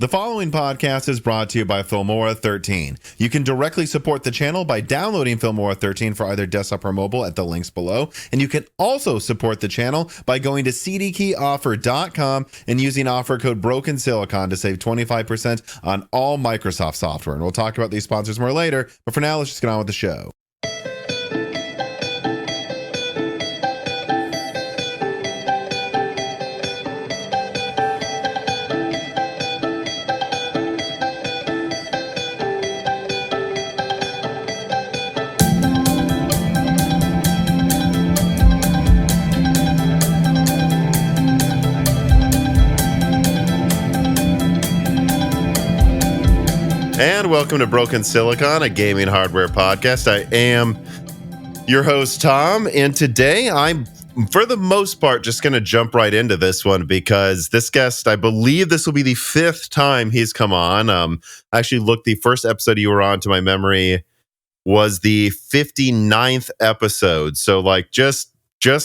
The following podcast is brought to you by Filmora 13. You can directly support the channel by downloading Filmora 13 for either desktop or mobile at the links below. And you can also support the channel by going to cdkeyoffer.com and using offer code BrokenSilicon to save 25% on all Microsoft software. And we'll talk about these sponsors more later, but for now, let's just get on with the show. And welcome to Broken Silicon, a gaming hardware podcast. I am your host, Tom, and today I'm, for the most part, just going to jump right into this one because this guest, I believe this will be the fifth time he's come on. I actually looked, the first episode you were on, to my memory, was the 59th episode. So like just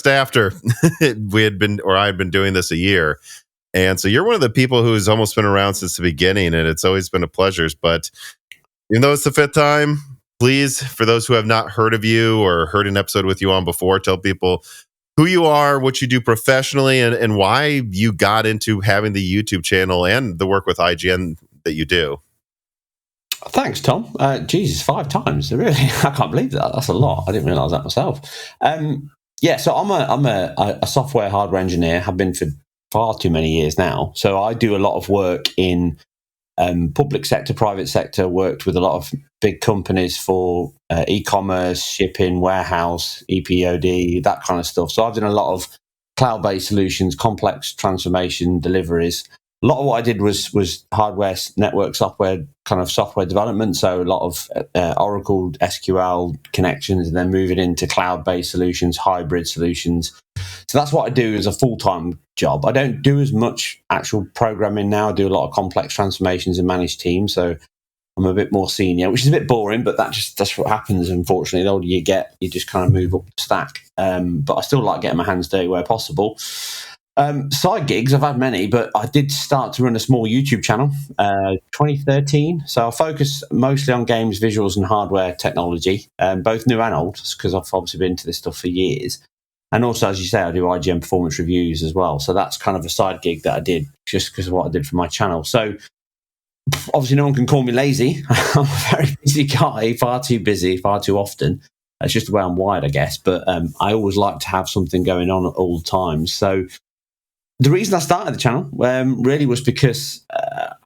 after we had been, or I had been doing this a year. And so you're one of the people who's almost been around since the beginning, and it's always been a pleasure. But even though it's the fifth time, please, for those who have not heard of you or heard an episode with you on before, tell people who you are, what you do professionally, and why you got into having the YouTube channel and the work with IGN that you do. Thanks, Tom. Jesus, 5 times. Really, I can't believe that. That's a lot. I didn't realise that myself. So I'm a software hardware engineer. Have been for far too many years now. So I do a lot of work in public sector, private sector, worked with a lot of big companies for e-commerce, shipping, warehouse, EPOD, that kind of stuff. So I've done a lot of cloud-based solutions, complex transformation deliveries. A lot of what I did was hardware, network software, kind of software development. So a lot of Oracle SQL connections, and then moving into cloud-based solutions, hybrid solutions. So that's what I do as a full-time job. I don't do as much actual programming now. I do a lot of complex transformations and manage teams. So I'm a bit more senior, which is a bit boring, but that's what happens, unfortunately. The older you get, you just kind of move up the stack. But I still like getting my hands dirty where possible. Side gigs, I've had many, but I did start to run a small YouTube channel 2013. So I focus mostly on games, visuals, and hardware technology, both new and old, because I've obviously been into this stuff for years. And also, as you say, I do IGN performance reviews as well. So that's kind of a side gig that I did just because of what I did for my channel. So obviously, no one can call me lazy. I'm a very busy guy, far too busy, far too often. That's just the way I'm wired, I guess. But I always like to have something going on at all times. So the reason I started the channel really was because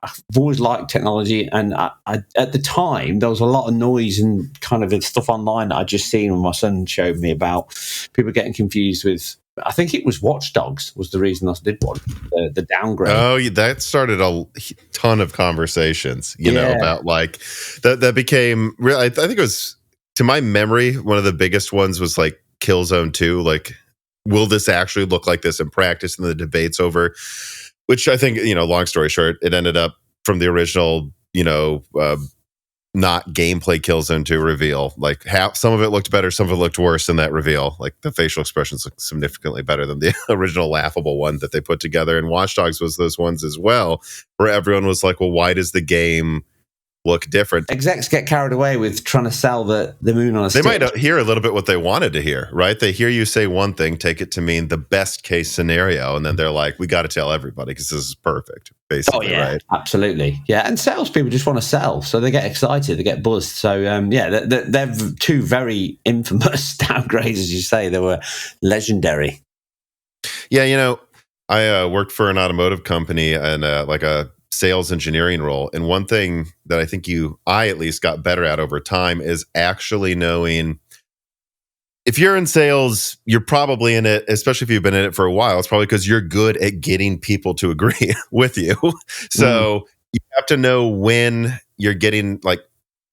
I've always liked technology, and I, at the time there was a lot of noise and kind of stuff online that I'd just seen when my son showed me about people getting confused with. I think it was Watch Dogs was the reason I did one, the downgrade. Oh, that started a ton of conversations, you know, about like that became real. I think it was, to my memory, one of the biggest ones was like Killzone 2, like, will this actually look like this in practice? And the debates over, which I think, you know, long story short, it ended up from the original, you know, not gameplay Killzone 2 reveal. Like some of it looked better, some of it looked worse in that reveal. Like the facial expressions look significantly better than the original laughable one that they put together. And Watch Dogs was those ones as well, where everyone was like, well, why does the game look different? Execs get carried away with trying to sell the moon on a stick. They might hear a little bit what they wanted to hear, right? They hear you say one thing, take it to mean the best case scenario, and then they're like, we got to tell everybody because this is perfect, basically. Oh, yeah, right? Absolutely. Yeah, and salespeople just want to sell, so they get excited, they get buzzed. So, they're two very infamous downgrades, as you say. They were legendary. Yeah, you know, I worked for an automotive company and like a sales engineering role, and one thing that I think I at least got better at over time is actually knowing if you're in sales, you're probably in it, especially if you've been in it for a while, it's probably because you're good at getting people to agree with you. So you have to know when you're getting, like,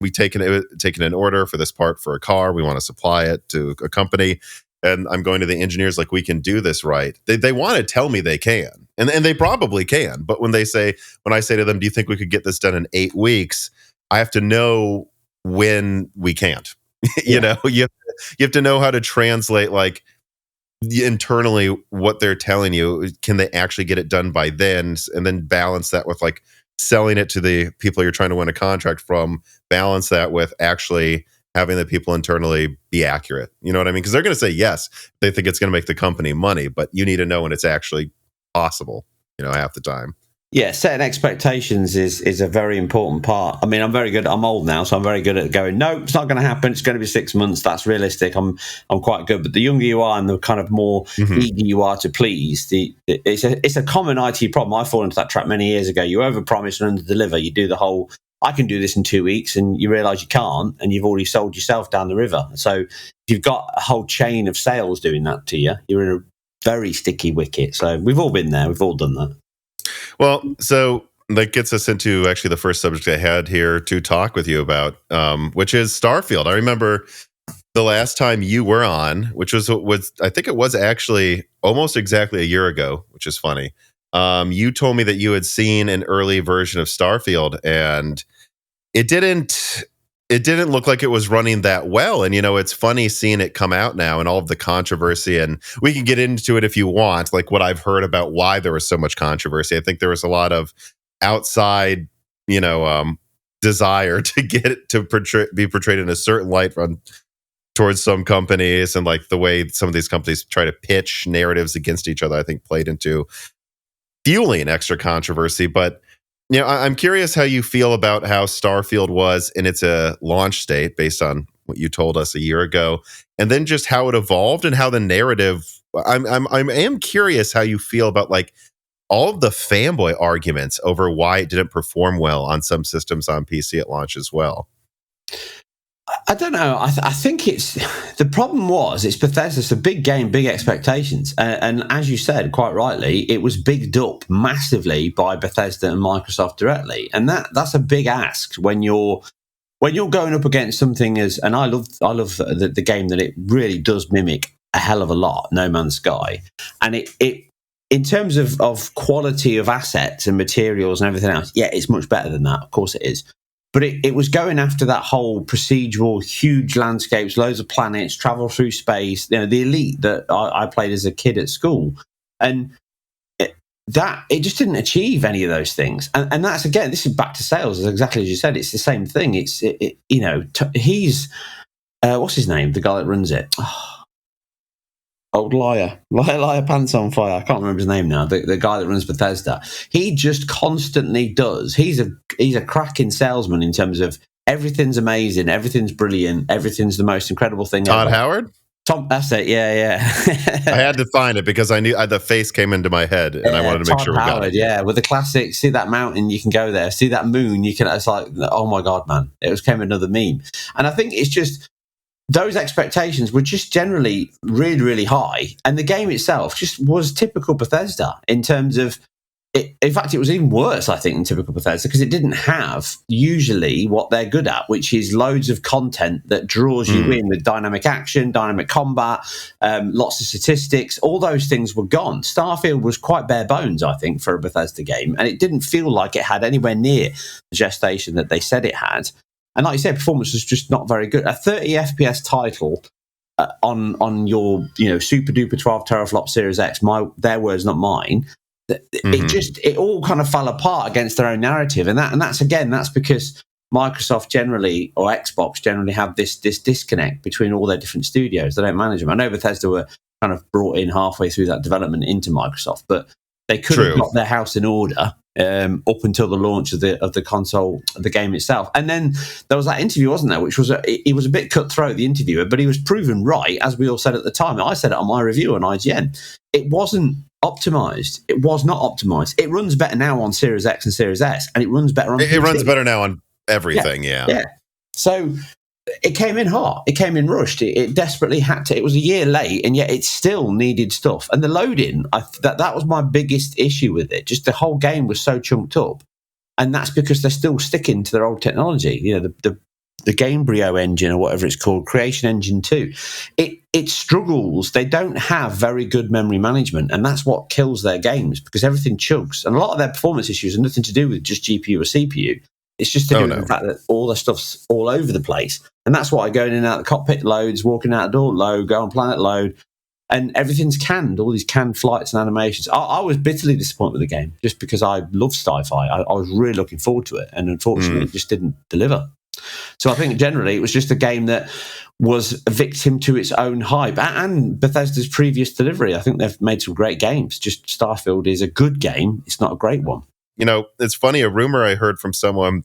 we taken an order for this part for a car, we want to supply it to a company, and I'm going to the engineers like, we can do this right. They want to tell me they can. And they probably can. But when I say to them, do you think we could get this done in 8 weeks? I have to know when we can't. You know, you have to know how to translate, like, internally what they're telling you. Can they actually get it done by then? And then balance that with, like, selling it to the people you're trying to win a contract from, balance that with actually having the people internally be accurate. You know what I mean? Because they're going to say yes, they think it's going to make the company money, but you need to know when it's actually possible, half the time. Yeah, setting expectations is a very important part. I mean, I'm old now, so I'm very good at going, no, it's not going to happen. It's going to be 6 months. That's realistic. I'm quite good. But the younger you are and the kind of more eager you are to please, it's a common IT problem. I fall into that trap many years ago. You overpromise and underdeliver. You do the whole, I can do this in 2 weeks, and you realise you can't, and you've already sold yourself down the river. So if you've got a whole chain of sales doing that to you, you're in a very sticky wicket. So we've all been there. We've all done that. Well, so that gets us into actually the first subject I had here to talk with you about, which is Starfield. I remember the last time you were on, which was I think it was actually almost exactly a year ago, which is funny. You told me that you had seen an early version of Starfield, and it didn't look like it was running that well. And, it's funny seeing it come out now and all of the controversy, and we can get into it if you want, like what I've heard about why there was so much controversy. I think there was a lot of outside, desire to get it to be portrayed in a certain light towards some companies, and like the way some of these companies try to pitch narratives against each other, I think played into fueling extra controversy. But I'm curious how you feel about how Starfield was in its launch state based on what you told us a year ago, and then just how it evolved and how the narrative. I am curious how you feel about like all of the fanboy arguments over why it didn't perform well on some systems on PC at launch as well. I don't know. I think the problem was it's Bethesda. It's a big game, big expectations, and as you said quite rightly, it was bigged up massively by Bethesda and Microsoft directly, and that's a big ask when you're going up against something as. And I love the game that it really does mimic a hell of a lot, No Man's Sky, and it in terms of quality of assets and materials and everything else, yeah, it's much better than that. Of course, it is. But it was going after that whole procedural, huge landscapes, loads of planets, travel through space, the Elite that I played as a kid at school. And it just didn't achieve any of those things. And that's, again, this is back to sales, exactly as you said. It's the same thing. He's, what's his name? The guy that runs it. Old liar pants on fire. I can't remember his name now. The guy that runs Bethesda. He just constantly does. He's a cracking salesman in terms of everything's amazing, everything's brilliant, everything's the most incredible thing Todd ever. Howard? Tom, that's it. Yeah. I had to find it because I knew the face came into my head, and I wanted to make Todd sure we got it. Yeah, with the classic, see that mountain, you can go there. See that moon, you can. It's like, oh my god, man! It became another meme, and I think it's just. Those expectations were just generally really, really high. And the game itself just was typical Bethesda in terms of it. In fact, it was even worse, I think, than typical Bethesda because it didn't have usually what they're good at, which is loads of content that draws you in with dynamic action, dynamic combat, lots of statistics. All those things were gone. Starfield was quite bare bones, I think, for a Bethesda game. And it didn't feel like it had anywhere near the gestation that they said it had. And like you said, performance was just not very good. A 30 FPS title on your super duper 12 teraflop Series X, their words, not mine. It all kind of fell apart against their own narrative, and that's because Microsoft generally or Xbox generally have this disconnect between all their different studios. They don't manage them. I know Bethesda were kind of brought in halfway through that development into Microsoft, but they could have got their house in order. Up until the launch of the console, the game itself. And then there was that interview, wasn't there, which was he was a bit cutthroat, the interviewer, but he was proven right, as we all said at the time. I said it on my review on IGN. It wasn't optimized. It was not optimized. It runs better now on Series X and Series S, and it runs better on PC. It runs better now on everything, yeah. So it came in hot. It came in rushed. It desperately had to. It was a year late, and yet it still needed stuff. And the loading, that was my biggest issue with it. Just the whole game was so chunked up, and that's because they're still sticking to their old technology. The Gamebryo engine or whatever it's called, Creation Engine 2. It struggles. They don't have very good memory management, and that's what kills their games because everything chugs. And a lot of their performance issues are nothing to do with just GPU or CPU. It's just to do with the fact that all the stuff's all over the place. And that's why going in and out of the cockpit loads, walking out the door load, go on planet load. and everything's canned, all these canned flights and animations. I was bitterly disappointed with the game just because I love sci-fi. I was really looking forward to it, and unfortunately it just didn't deliver. So I think generally it was just a game that was a victim to its own hype and Bethesda's previous delivery. I think they've made some great games. Just Starfield is a good game. It's not a great one. You know, it's funny, a rumor I heard from someone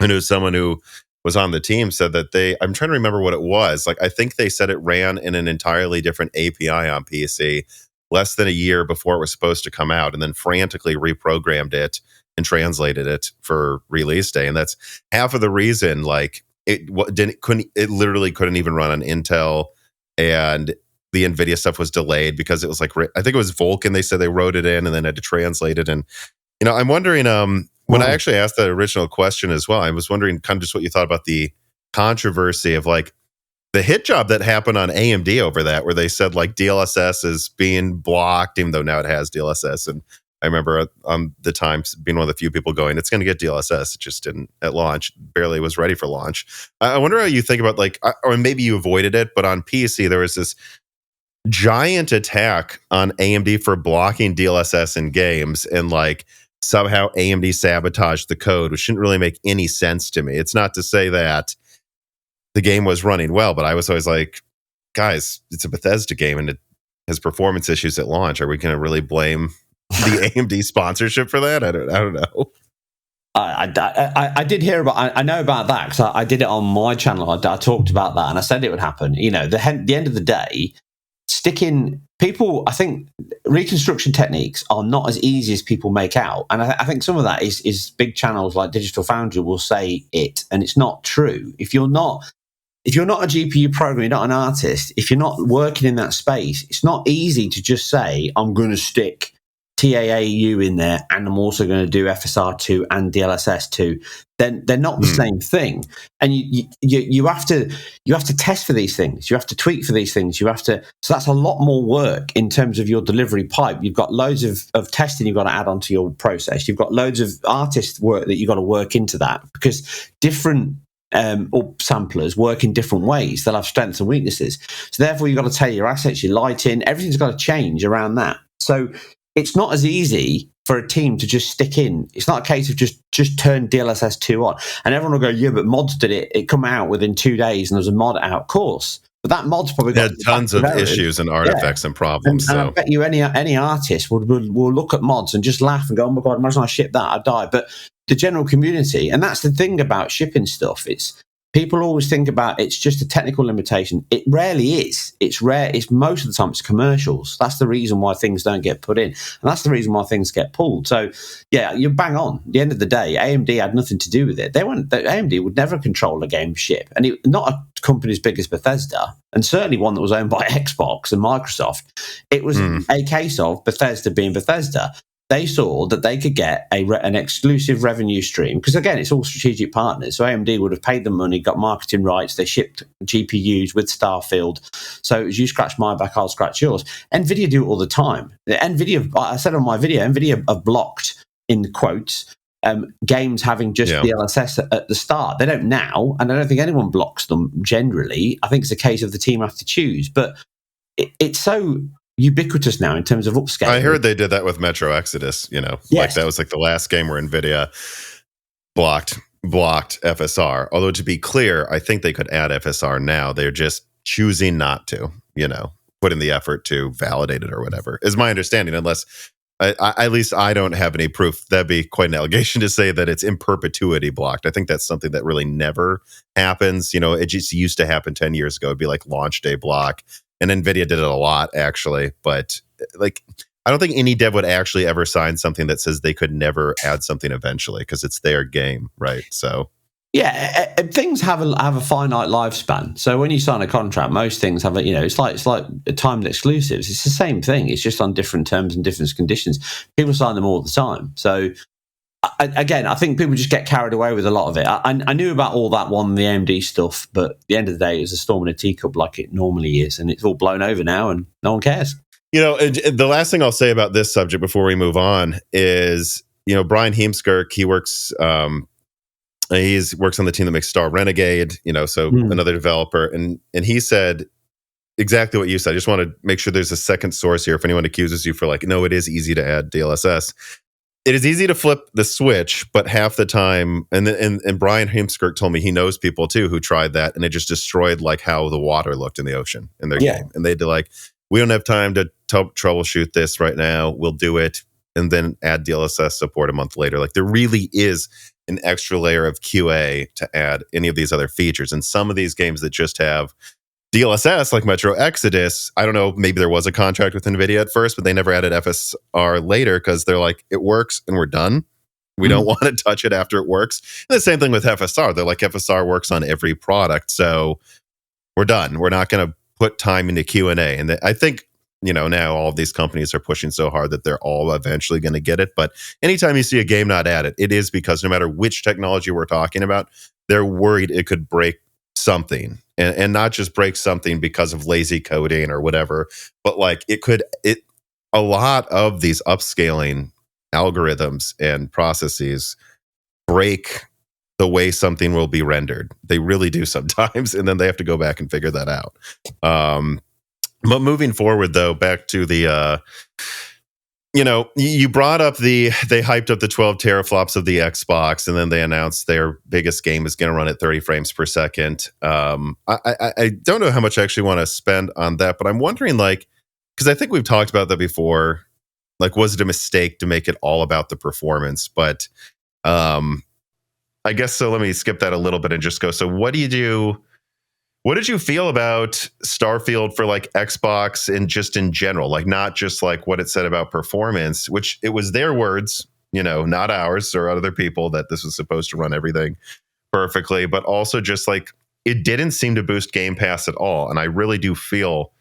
who was on the team said that I'm trying to remember what it was. Like, I think they said it ran in an entirely different API on PC less than a year before it was supposed to come out, and then frantically reprogrammed it and translated it for release day. And that's half of the reason, like, it literally couldn't even run on Intel, and the Nvidia stuff was delayed because it was like, I think it was Vulkan. They said they wrote it in and then had to translate it. And, you know, I'm wondering, when I actually asked the original question as well, I was wondering kind of just what you thought about the controversy of like the hit job that happened on AMD over that, where they said like DLSS is being blocked, even though now it has DLSS. And I remember the Times being one of the few people going, it's going to get DLSS. It just didn't at launch, barely was ready for launch. I wonder how you think about like, or maybe you avoided it, but on PC, there was this giant attack on AMD for blocking DLSS in games, and like somehow AMD sabotaged the code, which shouldn't really make any sense to me. It's not to say that the game was running well, but I was always like, guys, it's a Bethesda game and it has performance issues at launch. Are we going to really blame the AMD sponsorship for that? I don't know. I did hear about. I know about that because I did it on my channel. I talked about that, and I said it would happen. You know, the end of the day, people. I think reconstruction techniques are not as easy as people make out, and I think some of that is big channels like Digital Foundry will say it, and it's not true. If you're not a GPU programmer, you're not an artist. If you're not working in that space, it's not easy to just say, I'm going to stick TAAU in there and I'm also going to do FSR2 and DLSS2. Then they're not the same thing. And you have to test for these things. You have to tweak for these things. So that's a lot more work in terms of your delivery pipe. You've got loads of testing you've got to add onto your process. You've got loads of artist work that you've got to work into that, because different or samplers work in different ways. They'll have strengths and weaknesses. So therefore, you've got to tailor your assets, your lighting, everything's got to change around that. So it's not as easy for a team to just stick in. It's not a case of just turn DLSS 2 on. And everyone will go, yeah, but mods did it. It come out within 2 days and there's a mod out, of course. But that mod's probably got tons of issues and artifacts and problems. And I bet you any artist will look at mods and just laugh and go, oh my God, imagine I ship that, I'd die. But the general community, and that's the thing about shipping stuff, people always think about it's just a technical limitation. It rarely is. It's rare. It's most of the time it's commercials. That's the reason why things don't get put in, and that's the reason why things get pulled. So, yeah, you're bang on. At the end of the day, AMD had nothing to do with it. AMD would never control a game ship, and not a company as big as Bethesda, and certainly one that was owned by Xbox and Microsoft. It was a case of Bethesda being Bethesda. They saw that they could get an exclusive revenue stream, because, again, it's all strategic partners. So AMD would have paid them money, got marketing rights. They shipped GPUs with Starfield. So as you scratch my back, I'll scratch yours. Nvidia do it all the time. I said on my video, Nvidia have blocked, in quotes, games having just DLSS at the start. They don't now, and I don't think anyone blocks them generally. I think it's a case of the team have to choose. But it's so ubiquitous now in terms of upscaling. I heard they did that with Metro Exodus, like that was like the last game where Nvidia blocked FSR. Although, to be clear, I think they could add FSR now. They're just choosing not to, put in the effort to validate it or whatever, is my understanding, unless at least I don't have any proof. That'd be quite an allegation to say that it's in perpetuity blocked. I think that's something that really never happens. It just used to happen 10 years ago. It'd be like launch day block. And NVIDIA did it a lot, actually. But I don't think any dev would actually ever sign something that says they could never add something eventually, because it's their game, right? So, yeah, things have a finite lifespan. So when you sign a contract, most things have it's like timed exclusives. It's the same thing. It's just on different terms and different conditions. People sign them all the time. So, again, I think people just get carried away with a lot of it. I knew about all that the AMD stuff, but at the end of the day, it was a storm in a teacup like it normally is, and it's all blown over now, and no one cares. The last thing I'll say about this subject before we move on is, Brian Heemskirk, he works on the team that makes Star Renegade, another developer, and he said exactly what you said. I just want to make sure there's a second source here. If anyone accuses you for like, no, it is easy to add DLSS. It is easy to flip the switch, but half the time, and Brian Hemskirk told me he knows people too who tried that, and it just destroyed like how the water looked in the ocean in their game. And they'd be like, we don't have time to troubleshoot this right now. We'll do it, and then add DLSS support a month later. Like there really is an extra layer of QA to add any of these other features. And some of these games that just have DLSS, like Metro Exodus, I don't know, maybe there was a contract with Nvidia at first, but they never added FSR later because they're like, it works and we're done. We don't want to touch it after it works. And the same thing with FSR. They're like, FSR works on every product, so we're done. We're not going to put time into Q&A. And I think, now all of these companies are pushing so hard that they're all eventually going to get it. But anytime you see a game not added, it is because no matter which technology we're talking about, they're worried it could break something. And not just break something because of lazy coding or whatever, but like a lot of these upscaling algorithms and processes break the way something will be rendered. They really do sometimes, and then they have to go back and figure that out. But moving forward, though, back to the you brought up they hyped up the 12 teraflops of the Xbox, and then they announced their biggest game is going to run at 30 frames per second. I don't know how much I actually want to spend on that, but I'm wondering, like, because I think we've talked about that before, like, was it a mistake to make it all about the performance? But I guess so. Let me skip that a little bit and just go. So what did you feel about Starfield for like Xbox and just in general, like not just like what it said about performance, which it was their words, not ours or other people, that this was supposed to run everything perfectly, but also just like it didn't seem to boost Game Pass at all. And I really do feel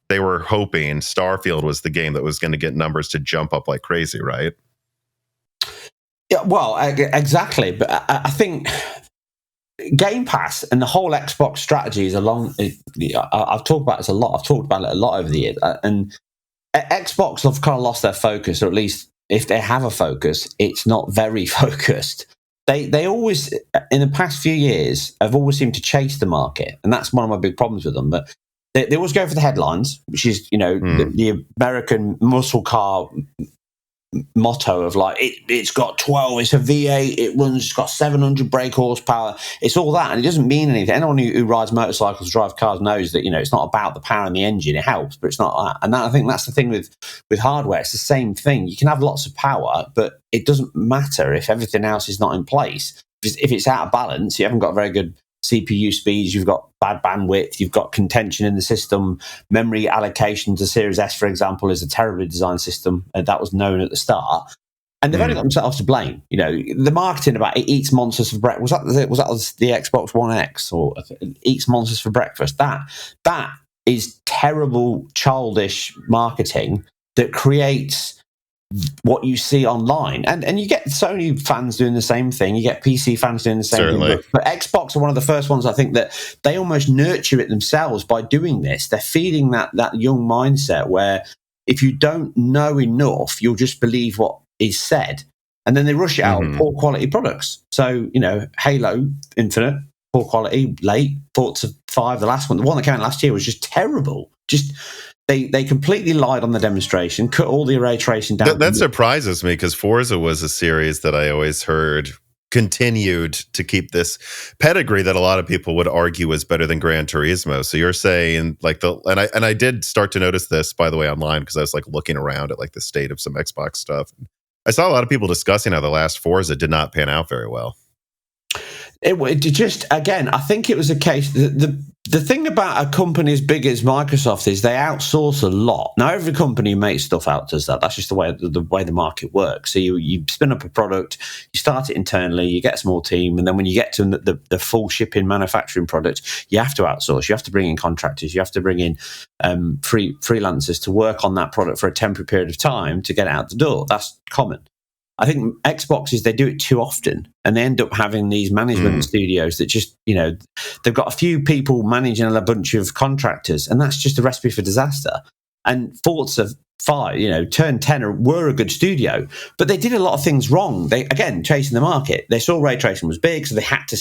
they were hoping Starfield was the game that was going to get numbers to jump up like crazy, right? Yeah, well, exactly. But I think Game Pass and the whole Xbox strategy is I've talked about this a lot. I've talked about it a lot over the years. And Xbox have kind of lost their focus, or at least if they have a focus, it's not very focused. They always, in the past few years, have always seemed to chase the market. And that's one of my big problems with them. But they always go for the headlines, which is, the American muscle car motto of like it's got 12, it's a V8, it's got 700 brake horsepower, it's all that, and it doesn't mean anything. Anyone who rides motorcycles, drives cars, knows that it's not about the power in the engine. It helps, but it's not that. And I think that's the thing with hardware. It's the same thing. You can have lots of power, but it doesn't matter if everything else is not in place. If it's out of balance, you haven't got very good CPU speeds, you've got bad bandwidth, you've got contention in the system. Memory allocation to Series S, for example, is a terribly designed system, and that was known at the start. And they've only got themselves to blame. The marketing about it eats monsters for breakfast. Was that the Xbox One X, or eats monsters for breakfast? That is terrible, childish marketing that creates what you see online, and you get Sony fans doing the same thing, you get PC fans doing the same thing, but Xbox are one of the first ones, I think, that they almost nurture it themselves by doing this. They're feeding that young mindset where if you don't know enough, you'll just believe what is said, and then they rush it out with poor quality products. So Halo Infinite, poor quality, late. Forza 5, the last one, the one that came out last year, was just terrible. They completely lied on the demonstration, cut all the ray tracing down. That surprises me, because Forza was a series that I always heard continued to keep this pedigree that a lot of people would argue was better than Gran Turismo. So you're saying like and I did start to notice this, by the way, online, because I was like looking around at like the state of some Xbox stuff. I saw a lot of people discussing how the last Forza did not pan out very well. It just, again, I think it was a case that the thing about a company as big as Microsoft is they outsource a lot. Now, every company who makes stuff does that. That's just the way the market works. So you spin up a product, you start it internally, you get a small team, and then when you get to the full shipping manufacturing product, you have to outsource. You have to bring in contractors. You have to bring in freelancers to work on that product for a temporary period of time to get it out the door. That's common. I think Xboxes, they do it too often, and they end up having these management studios that just, they've got a few people managing a bunch of contractors, and that's just a recipe for disaster. And Forza 5, Turn 10 were a good studio, but they did a lot of things wrong. They, again, chasing the market. They saw ray tracing was big, so they had to,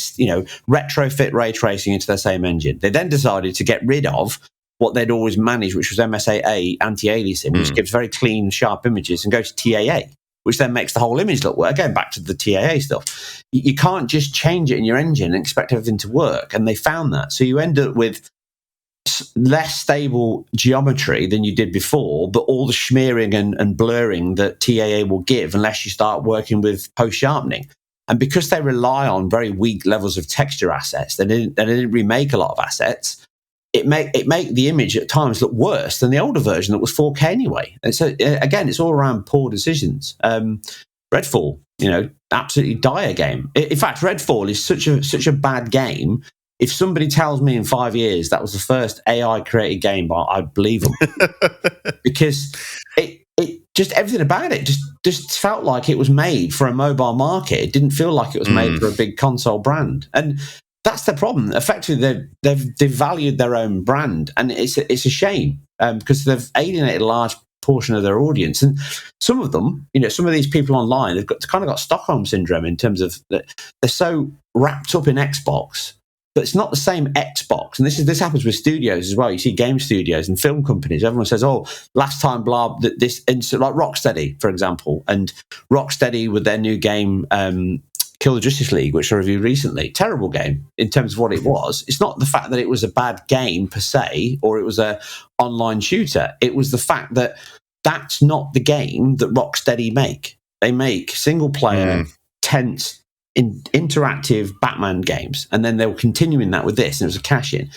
retrofit ray tracing into their same engine. They then decided to get rid of what they'd always managed, which was MSAA, anti-aliasing, which gives very clean, sharp images, and go to TAA, which then makes the whole image look well. Again, back to the TAA stuff. You can't just change it in your engine and expect everything to work, and they found that. So you end up with less stable geometry than you did before, but all the smearing and blurring that TAA will give unless you start working with post-sharpening. And because they rely on very weak levels of texture assets, they didn't remake a lot of assets, it make the image at times look worse than the older version that was 4K anyway. And so again, it's all around poor decisions. Redfall, absolutely dire game. In fact, Redfall is such a bad game. If somebody tells me in 5 years that was the first AI created game, I believe them. Because it just, everything about it just felt like it was made for a mobile market. It didn't feel like it was made for a big console brand. And that's the problem. Effectively, they've devalued their own brand, and it's a shame because they've alienated a large portion of their audience. And some of them, some of these people online, they've got Stockholm syndrome in terms of that they're so wrapped up in Xbox. But it's not the same Xbox, and this happens with studios as well. You see game studios and film companies. Everyone says, "Oh, last time, blah." This like Rocksteady, for example, and Rocksteady with their new game, Kill the Justice League, which I reviewed recently. Terrible game in terms of what it was. It's not the fact that it was a bad game per se, or it was a online shooter. It was the fact that that's not the game that Rocksteady make. They make single player, tense, interactive Batman games, and then they were continuing that with this, and it was a cash in.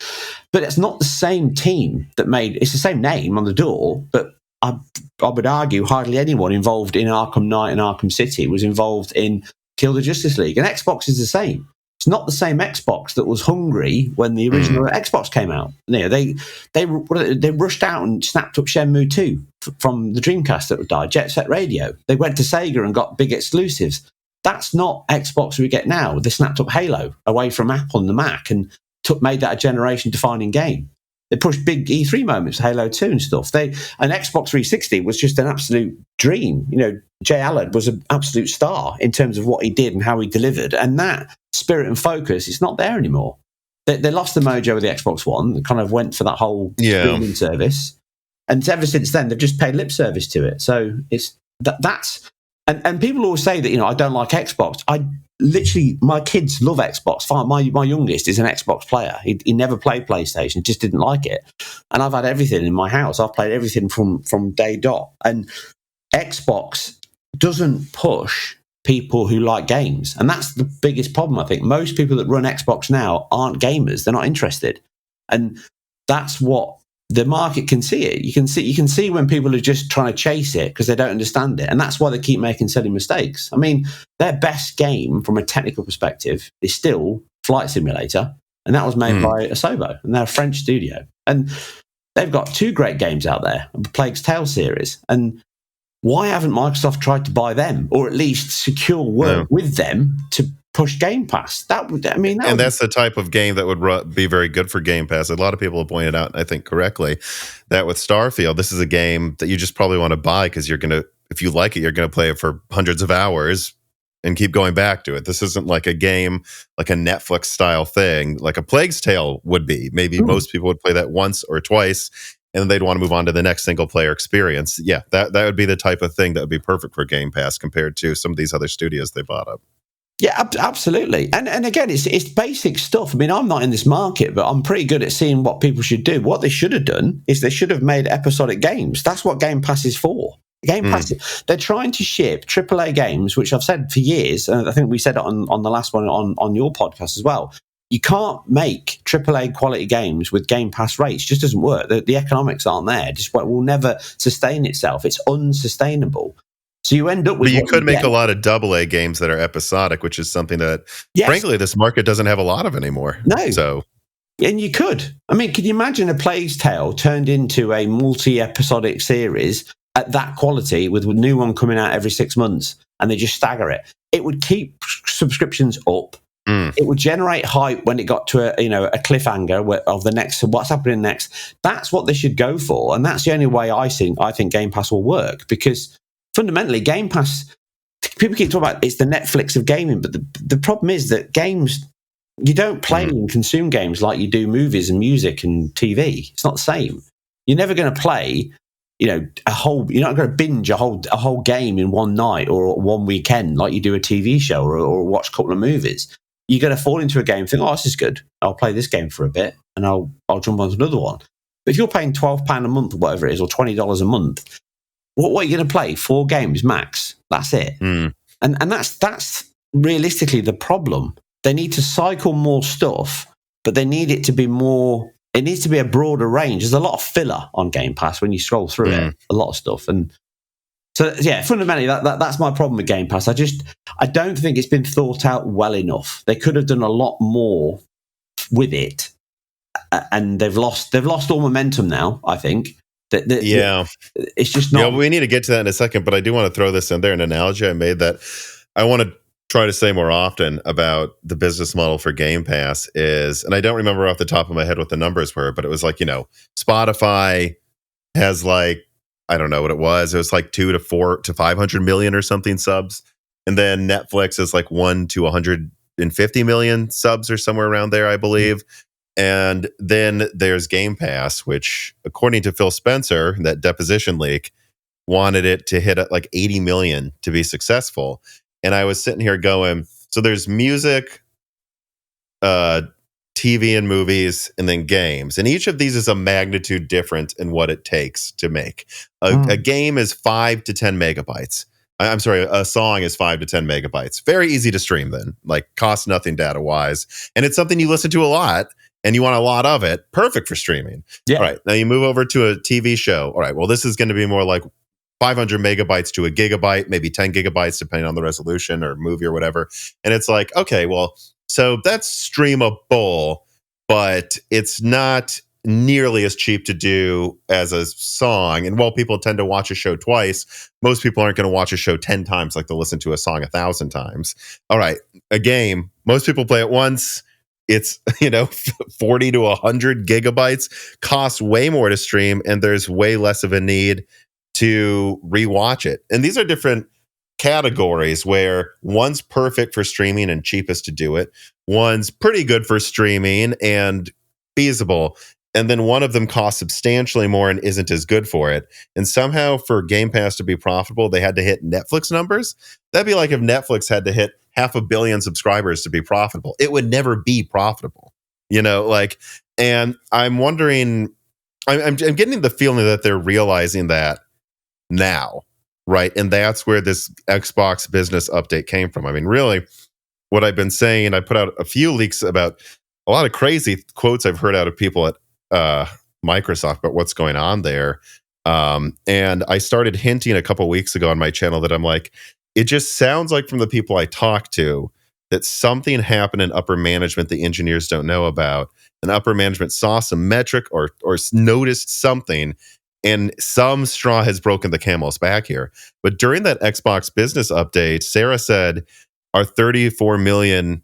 But it's not the same team that made it's the same name on the door, but I would argue hardly anyone involved in Arkham Knight and Arkham City was involved in Kill the Justice League. And Xbox is the same. It's not the same Xbox that was hungry when the original Xbox came out. They rushed out and snapped up Shenmue 2 from the Dreamcast that would die, Jet Set Radio. They went to Sega and got big exclusives. That's not Xbox we get now. They snapped up Halo away from Apple and the Mac and made that a generation-defining game. They pushed big E3 moments, Halo 2 and stuff. An Xbox 360 was just an absolute dream. Jay Allard was an absolute star in terms of what he did and how he delivered. And that spirit and focus is not there anymore. They lost the mojo with the Xbox One. They kind of went for that whole streaming service. And ever since then, they've just paid lip service to it. So it's that's... And people always say that, I don't like Xbox. My kids love Xbox. My youngest is an Xbox player. He never played PlayStation, just didn't like it. And I've had everything in my house. I've played everything from day dot. And Xbox doesn't push people who like games. And that's the biggest problem, I think. Most people that run Xbox now aren't gamers. They're not interested. And that's what the market can see it. You can see when people are just trying to chase it because they don't understand it. And that's why they keep making silly mistakes. I mean, their best game from a technical perspective is still Flight Simulator. And that was made by Asobo. And they're a French studio. And they've got 2 great games out there, the Plague's Tale series. And why haven't Microsoft tried to buy them or at least secure work with them to push Game Pass? That's the type of game that would be very good for Game Pass. A lot of people have pointed out, I think correctly, that with Starfield, this is a game that you just probably want to buy because if you like it, you're going to play it for hundreds of hours and keep going back to it. This isn't like a game, like a Netflix style thing, like a Plague's Tale would be. Maybe most people would play that once or twice, and then they'd want to move on to the next single player experience. Yeah, that would be the type of thing that would be perfect for Game Pass compared to some of these other studios they bought up. Yeah, absolutely. And again, it's basic stuff. I mean, I'm not in this market, but I'm pretty good at seeing what people should do. What they should have done is they should have made episodic games. That's what Game Pass is for. Game Pass, they're trying to ship AAA games, which I've said for years, and I think we said it on the last one on your podcast as well. You can't make AAA quality games with Game Pass rates. It just doesn't work. The economics aren't there. It will never sustain itself. It's unsustainable. So you end up with. But you could make a lot of AA games that are episodic, which is something that, frankly, this market doesn't have a lot of anymore. No. So. And you could. I mean, can you imagine a Plague's Tale turned into a multi-episodic series at that quality with a new one coming out every 6 months, and they just stagger it? It would keep subscriptions up. It would generate hype when it got to a cliffhanger of the next, what's happening next. That's what they should go for, and that's the only way I think Game Pass will work, because fundamentally Game Pass, people keep talking about it's the Netflix of gaming, but the problem is that games You don't play and consume games like you do movies and music and TV. It's not the same. You're never going to play, you're not going to binge a whole game in one night or one weekend like you do a TV show or watch a couple of movies. You're going to fall into a game and think, oh, this is good. I'll play this game for a bit and I'll jump onto another one. But if you're paying £12 a month or whatever it is, or $20 a month, what are you going to play? 4 games max. That's it. And that's realistically the problem. They need to cycle more stuff, but they need it to be more. It needs to be a broader range. There's a lot of filler on Game Pass when you scroll through it, a lot of stuff. And so, yeah, fundamentally, that's my problem with Game Pass. I don't think it's been thought out well enough. They could have done a lot more with it, and they've lost all momentum now, I think. It's just not. Yeah, we need to get to that in a second, but I do want to throw this in there, an analogy I made that I want to try to say more often about the business model for Game Pass is, and I don't remember off the top of my head what the numbers were, but it was like, Spotify has like, I don't know what it was. It was like 2 to 4 to 500 million or something subs. And then Netflix is like 1 to 150 million subs or somewhere around there, I believe. And then there's Game Pass, which according to Phil Spencer, that deposition leak, wanted it to hit at like 80 million to be successful. And I was sitting here going, so there's music, TV and movies, and then games. And each of these is a magnitude different in what it takes to make. A game is 5 to 10 megabytes. I'm sorry, a song is 5 to 10 megabytes. Very easy to stream then, like cost nothing data-wise. And it's something you listen to a lot, and you want a lot of it. Perfect for streaming. Yeah. All right, now you move over to a TV show. All right, well, this is going to be more like 500 megabytes to a gigabyte, maybe 10 gigabytes, depending on the resolution or movie or whatever. And it's like, okay, well, so that's streamable, but it's not nearly as cheap to do as a song. And while people tend to watch a show twice, most people aren't going to watch a show 10 times like they'll listen to a song 1,000 times. All right, a game, most people play it once. It's 40 to 100 gigabytes, costs way more to stream, and there's way less of a need to rewatch it. And these are different categories where one's perfect for streaming and cheapest to do it. One's pretty good for streaming and feasible. And then one of them costs substantially more and isn't as good for it. And somehow for Game Pass to be profitable, they had to hit Netflix numbers. That'd be like if Netflix had to hit 500 million subscribers to be profitable. It would never be profitable, and I'm wondering, I'm getting the feeling that they're realizing that now, right? And that's where this Xbox business update came from. I mean, really, what I've been saying, and I put out a few leaks about a lot of crazy quotes I've heard out of people at Microsoft about what's going on there. And I started hinting a couple weeks ago on my channel that I'm like, it just sounds like from the people I talk to that something happened in upper management the engineers don't know about. And upper management saw some metric or noticed something, and some straw has broken the camel's back here. But during that Xbox business update, Sarah said, our 34 million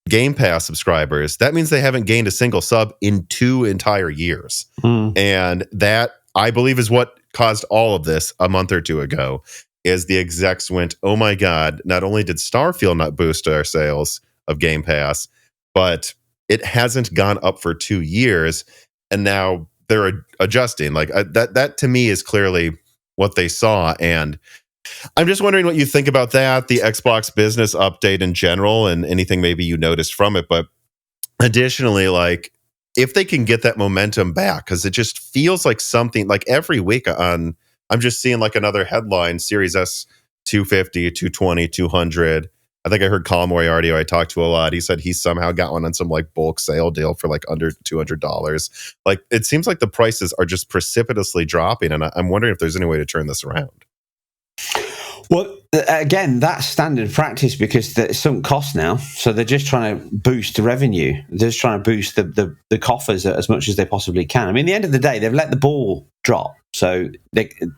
Game Pass subscribers, that means they haven't gained a single sub in 2 entire years. And that, I believe, is what caused all of this a month or two ago, is the execs went, oh my God, not only did Starfield not boost our sales of Game Pass, but it hasn't gone up for 2 years. And now they're adjusting. Like that to me is clearly what they saw. And I'm just wondering what you think about that, the Xbox business update in general, and anything maybe you noticed from it. But additionally, like, if they can get that momentum back, because it just feels like something, like every week I'm just seeing like another headline, Series S 250, 220, 200. I think I heard Colin Moriarty, who I talked to a lot. He said he somehow got one on some like bulk sale deal for like under $200. Like, it seems like the prices are just precipitously dropping. And I'm wondering if there's any way to turn this around. Well, again, that's standard practice because it's sunk cost now. So they're just trying to boost the revenue. They're just trying to boost the coffers as much as they possibly can. I mean, at the end of the day, they've let the ball drop. So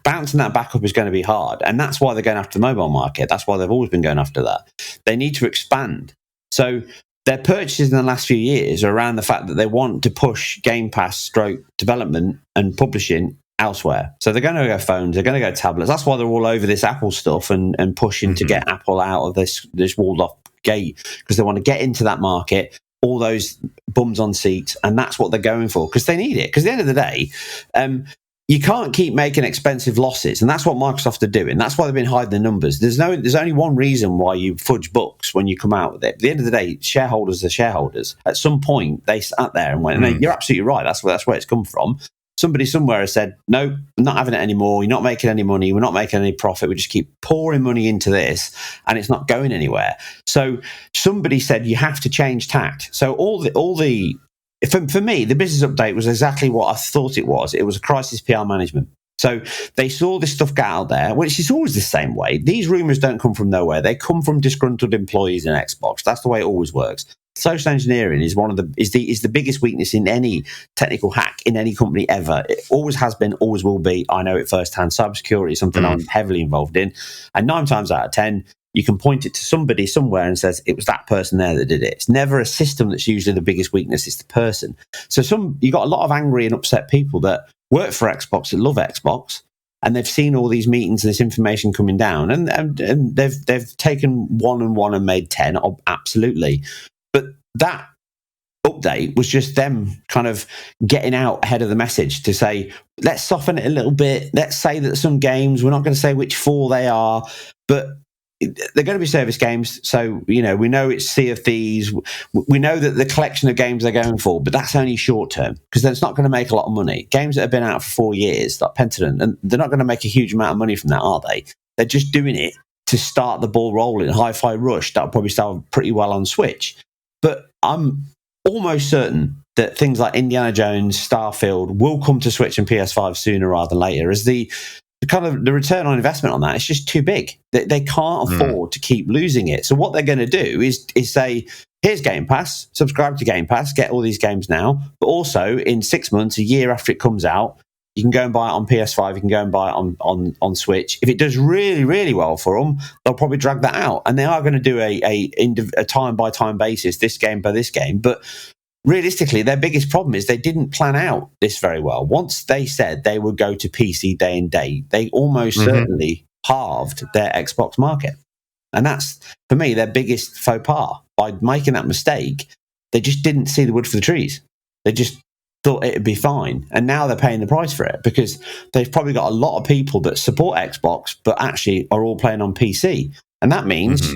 bouncing that back up is going to be hard. And that's why they're going after the mobile market. That's why they've always been going after that. They need to expand. So their purchases in the last few years are around the fact that they want to push Game Pass stroke development and publishing elsewhere. So they're going to go phones, they're going to go tablets. That's why they're all over this Apple stuff and pushing to get Apple out of this walled off gate because they want to get into that market, all those bums on seats, and that's what they're going for because they need it. Because at the end of the day, you can't keep making expensive losses, and that's what Microsoft are doing. That's why they've been hiding the numbers. There's only one reason why you fudge books when you come out with it. At the end of the day, shareholders are shareholders. At some point, they sat there and went, no, you're absolutely right. That's where it's come from. Somebody somewhere has said, no, I'm not having it anymore. You're not making any money. We're not making any profit. We just keep pouring money into this, and it's not going anywhere. So somebody said you have to change tact. So for me, the business update was exactly what I thought it was. It was a crisis PR management. So they saw this stuff get out there, which is always the same way. These rumors don't come from nowhere. They come from disgruntled employees in Xbox. That's the way it always works. Social engineering is the biggest weakness in any technical hack in any company ever. It always has been, always will be. I know it firsthand. Cybersecurity is something I'm heavily involved in, and 9 times out of 10. You can point it to somebody somewhere and says it was that person there that did it. It's never a system that's usually the biggest weakness. It's the person. So you got a lot of angry and upset people that work for Xbox, that love Xbox, and they've seen all these meetings and this information coming down, and they've taken 1 and 1 and made 10. Absolutely, but that update was just them kind of getting out ahead of the message to say, let's soften it a little bit. Let's say that some games, we're not going to say which 4 they are, but they're going to be service games. So, we know it's Sea of Thieves. We know that the collection of games they're going for, but that's only short term because then it's not going to make a lot of money. Games that have been out for 4 years, like Pentiment, and they're not going to make a huge amount of money from that, are they? They're just doing it to start the ball rolling. Hi-Fi Rush, that'll probably sell pretty well on Switch. But I'm almost certain that things like Indiana Jones, Starfield will come to Switch and PS5 sooner rather than later, as the return on investment on that is just too big. They can't afford to keep losing it. So what they're going to do is say, here's Game Pass, subscribe to Game Pass, get all these games now, but also in 6 months, a year after it comes out, you can go and buy it on PS5, you can go and buy it on Switch. If it does really, really well for them, they'll probably drag that out. And they are going to do a time-by-time basis, this game by this game. But realistically, their biggest problem is they didn't plan out this very well. Once they said they would go to PC day and date, they almost certainly halved their Xbox market. And that's, for me, their biggest faux pas. By making that mistake, they just didn't see the wood for the trees. They just thought it'd be fine. And now they're paying the price for it because they've probably got a lot of people that support Xbox but actually are all playing on PC. And that means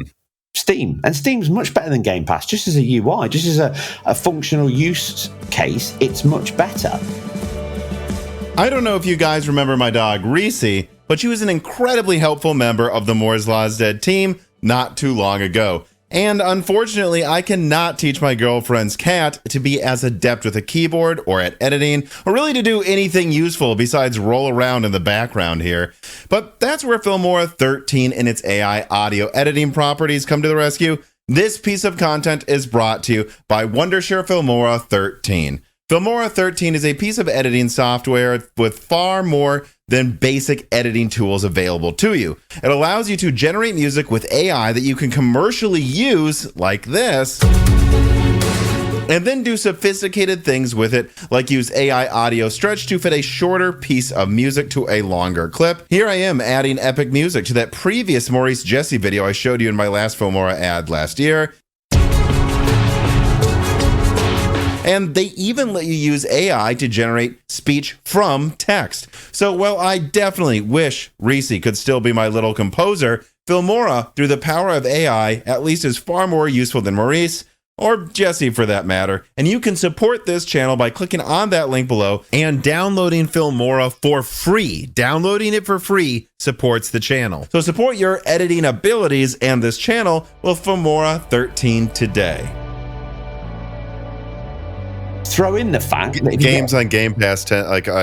Steam. And Steam's much better than Game Pass, just as a UI, just as a functional use case, it's much better. I don't know if you guys remember my dog, Reese, but she was an incredibly helpful member of the Moore's Law's Dead team not too long ago. And unfortunately, I cannot teach my girlfriend's cat to be as adept with a keyboard or at editing, or really to do anything useful besides roll around in the background here. But that's where Filmora 13 and its AI audio editing properties come to the rescue. This piece of content is brought to you by Wondershare Filmora 13. Filmora 13 is a piece of editing software with far more than basic editing tools available to you. It allows you to generate music with AI that you can commercially use, like this, and then do sophisticated things with it, like use AI audio stretch to fit a shorter piece of music to a longer clip. Here I am adding epic music to that previous Maurice Jesse video I showed you in my last Filmora ad last year. And they even let you use AI to generate speech from text. So while I definitely wish Reese could still be my little composer, Filmora, through the power of AI, at least is far more useful than Maurice, or Jesse for that matter. And you can support this channel by clicking on that link below and downloading Filmora for free. Downloading it for free supports the channel. So support your editing abilities and this channel with Filmora 13 today. Throw in the fact that games on Game Pass,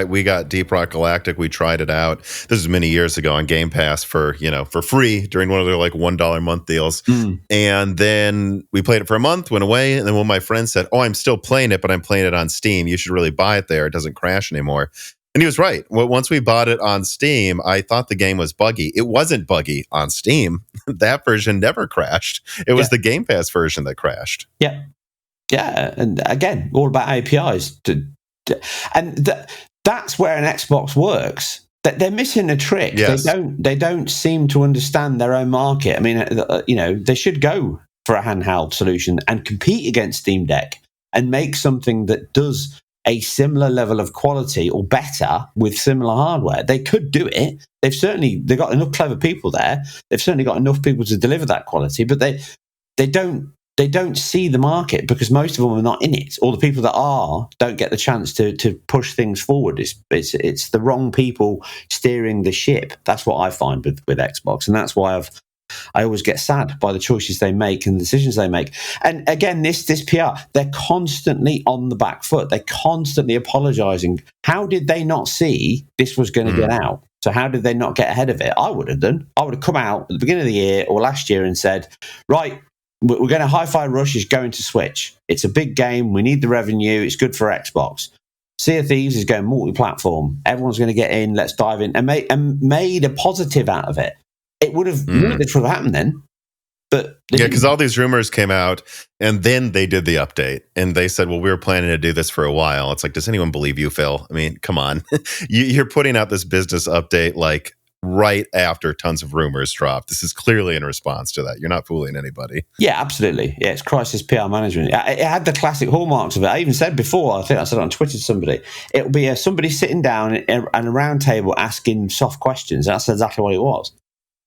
we got Deep Rock Galactic. We tried it out. This was many years ago on Game Pass for free during one of their $1 a month deals. And then we played it for a month, went away, and then one of my friends said, "Oh, I'm still playing it, but I'm playing it on Steam. You should really buy it there. It doesn't crash anymore." And he was right. Well, once we bought it on Steam, I thought the game was buggy. It wasn't buggy on Steam. That version never crashed. It was the Game Pass version that crashed. Yeah. Yeah, and again, all about APIs. That's where an Xbox works. They're missing a trick. Yes. They don't seem to understand their own market. I mean, they should go for a handheld solution and compete against Steam Deck and make something that does a similar level of quality or better with similar hardware. They could do it. They've got enough clever people there. They've certainly got enough people to deliver that quality, but they don't see the market because most of them are not in it. Or the people that are don't get the chance to push things forward. It's the wrong people steering the ship. That's what I find with Xbox, and that's why I always get sad by the choices they make and the decisions they make. And again, this PR, they're constantly on the back foot. They're constantly apologizing. How did they not see this was going to get out? So how did they not get ahead of it? I would have done. I would have come out at the beginning of the year or last year and said, right, we're going to Hi-Fi Rush is going to Switch. It's a big game. We need the revenue. It's good for Xbox. Sea of Thieves is going multi-platform. Everyone's going to get in. Let's dive in. And made a positive out of it. It would have happened then. But yeah, because all these rumors came out, and then they did the update, and they said, well, we were planning to do this for a while. It's like, does anyone believe you, Phil? I mean, come on. You're putting out this business update like right after tons of rumors dropped. This is clearly in response to that. You're not fooling anybody. Yeah, absolutely. Yeah, it's crisis PR management. It had the classic hallmarks of it. I even said before, I think I said it on Twitter to somebody, it would be somebody sitting down and a round table asking soft questions. That's exactly what it was.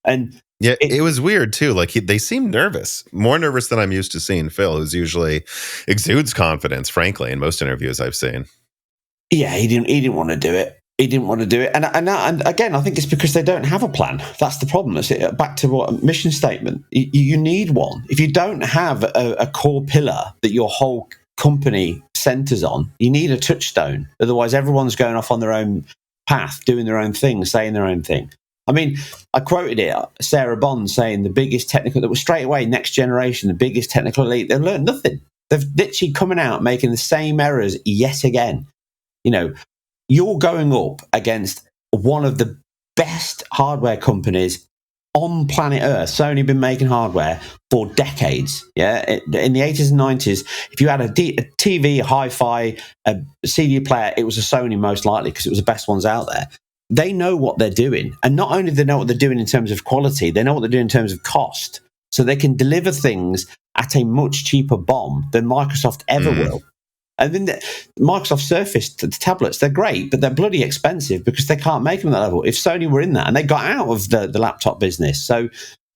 And yeah, it was weird too. Like they seemed nervous, more nervous than I'm used to seeing Phil, who's usually exudes confidence, frankly, in most interviews I've seen. Yeah, he didn't want to do it. He didn't want to do it. And again, I think it's because they don't have a plan. That's the problem. Back to what mission statement. You need one. If you don't have a core pillar that your whole company centers on, you need a touchstone. Otherwise, everyone's going off on their own path, doing their own thing, saying their own thing. I mean, I quoted it, Sarah Bond saying the biggest technical, that was straight away, next generation, the biggest technical elite. They've learned nothing. They've literally coming out making the same errors yet again. You know, you're going up against one of the best hardware companies on planet Earth. Sony been making hardware for decades. Yeah, in the 80s and 90s, if you had a TV, a hi-fi, a CD player, it was a Sony most likely because it was the best ones out there. They know what they're doing. And not only do they know what they're doing in terms of quality, they know what they're doing in terms of cost. So they can deliver things at a much cheaper BOM than Microsoft ever will. And then Microsoft Surface tablets, they're great, but they're bloody expensive because they can't make them at that level. If Sony were in that, and they got out of the laptop business, so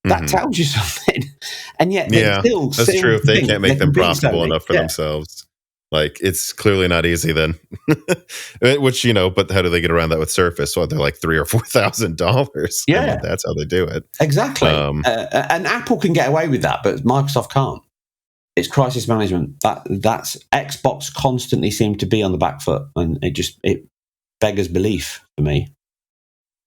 that tells you something. And yet they still that's true. If they can't make them profitable enough for themselves. Like, it's clearly not easy then. Which, you know, but how do they get around that with Surface? So they're like $3,000 or $4,000. Yeah. I mean, that's how they do it. Exactly. And Apple can get away with that, but Microsoft can't. It's crisis management. That's Xbox constantly seem to be on the back foot, and it beggars belief for me.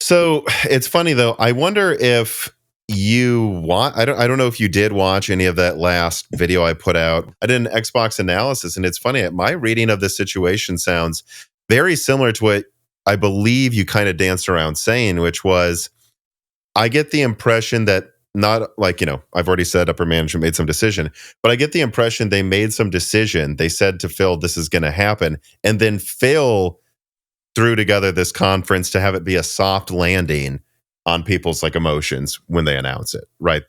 So it's funny though. I wonder if I don't know if you did watch any of that last video I put out. I did an Xbox analysis, and it's funny. My reading of this situation sounds very similar to what I believe you kind of danced around saying, which was, I get the impression that not like, you know, I've already said upper management made some decision, but I get the impression they made some decision. They said to Phil, this is going to happen. And then Phil threw together this conference to have it be a soft landing on people's like emotions when they announce it, right?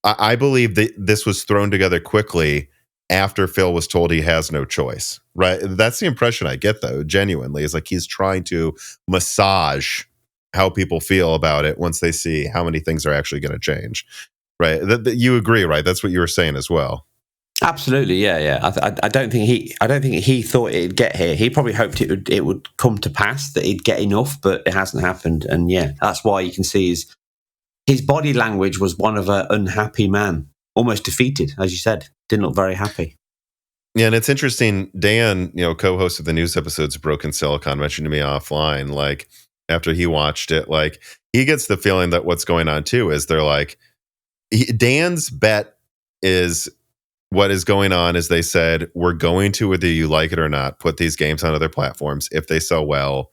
I believe that this was thrown together quickly after Phil was told he has no choice, right? That's the impression I get though, genuinely, is like he's trying to massage how people feel about it once they see how many things are actually going to change, right? You agree, right? That's what you were saying as well. Absolutely, yeah. I don't think he thought it'd get here. He probably hoped it would come to pass, that he'd get enough, but it hasn't happened. And yeah, that's why you can see his body language was one of an unhappy man, almost defeated, as you said. Didn't look very happy. Yeah, and it's interesting. Dan, you know, co-host of the news episodes of Broken Silicon, mentioned to me offline, like after he watched it, like he gets the feeling that what's going on too is they're like, Dan's bet is. What is going on is they said, we're going to, whether you like it or not, put these games on other platforms. If they sell well,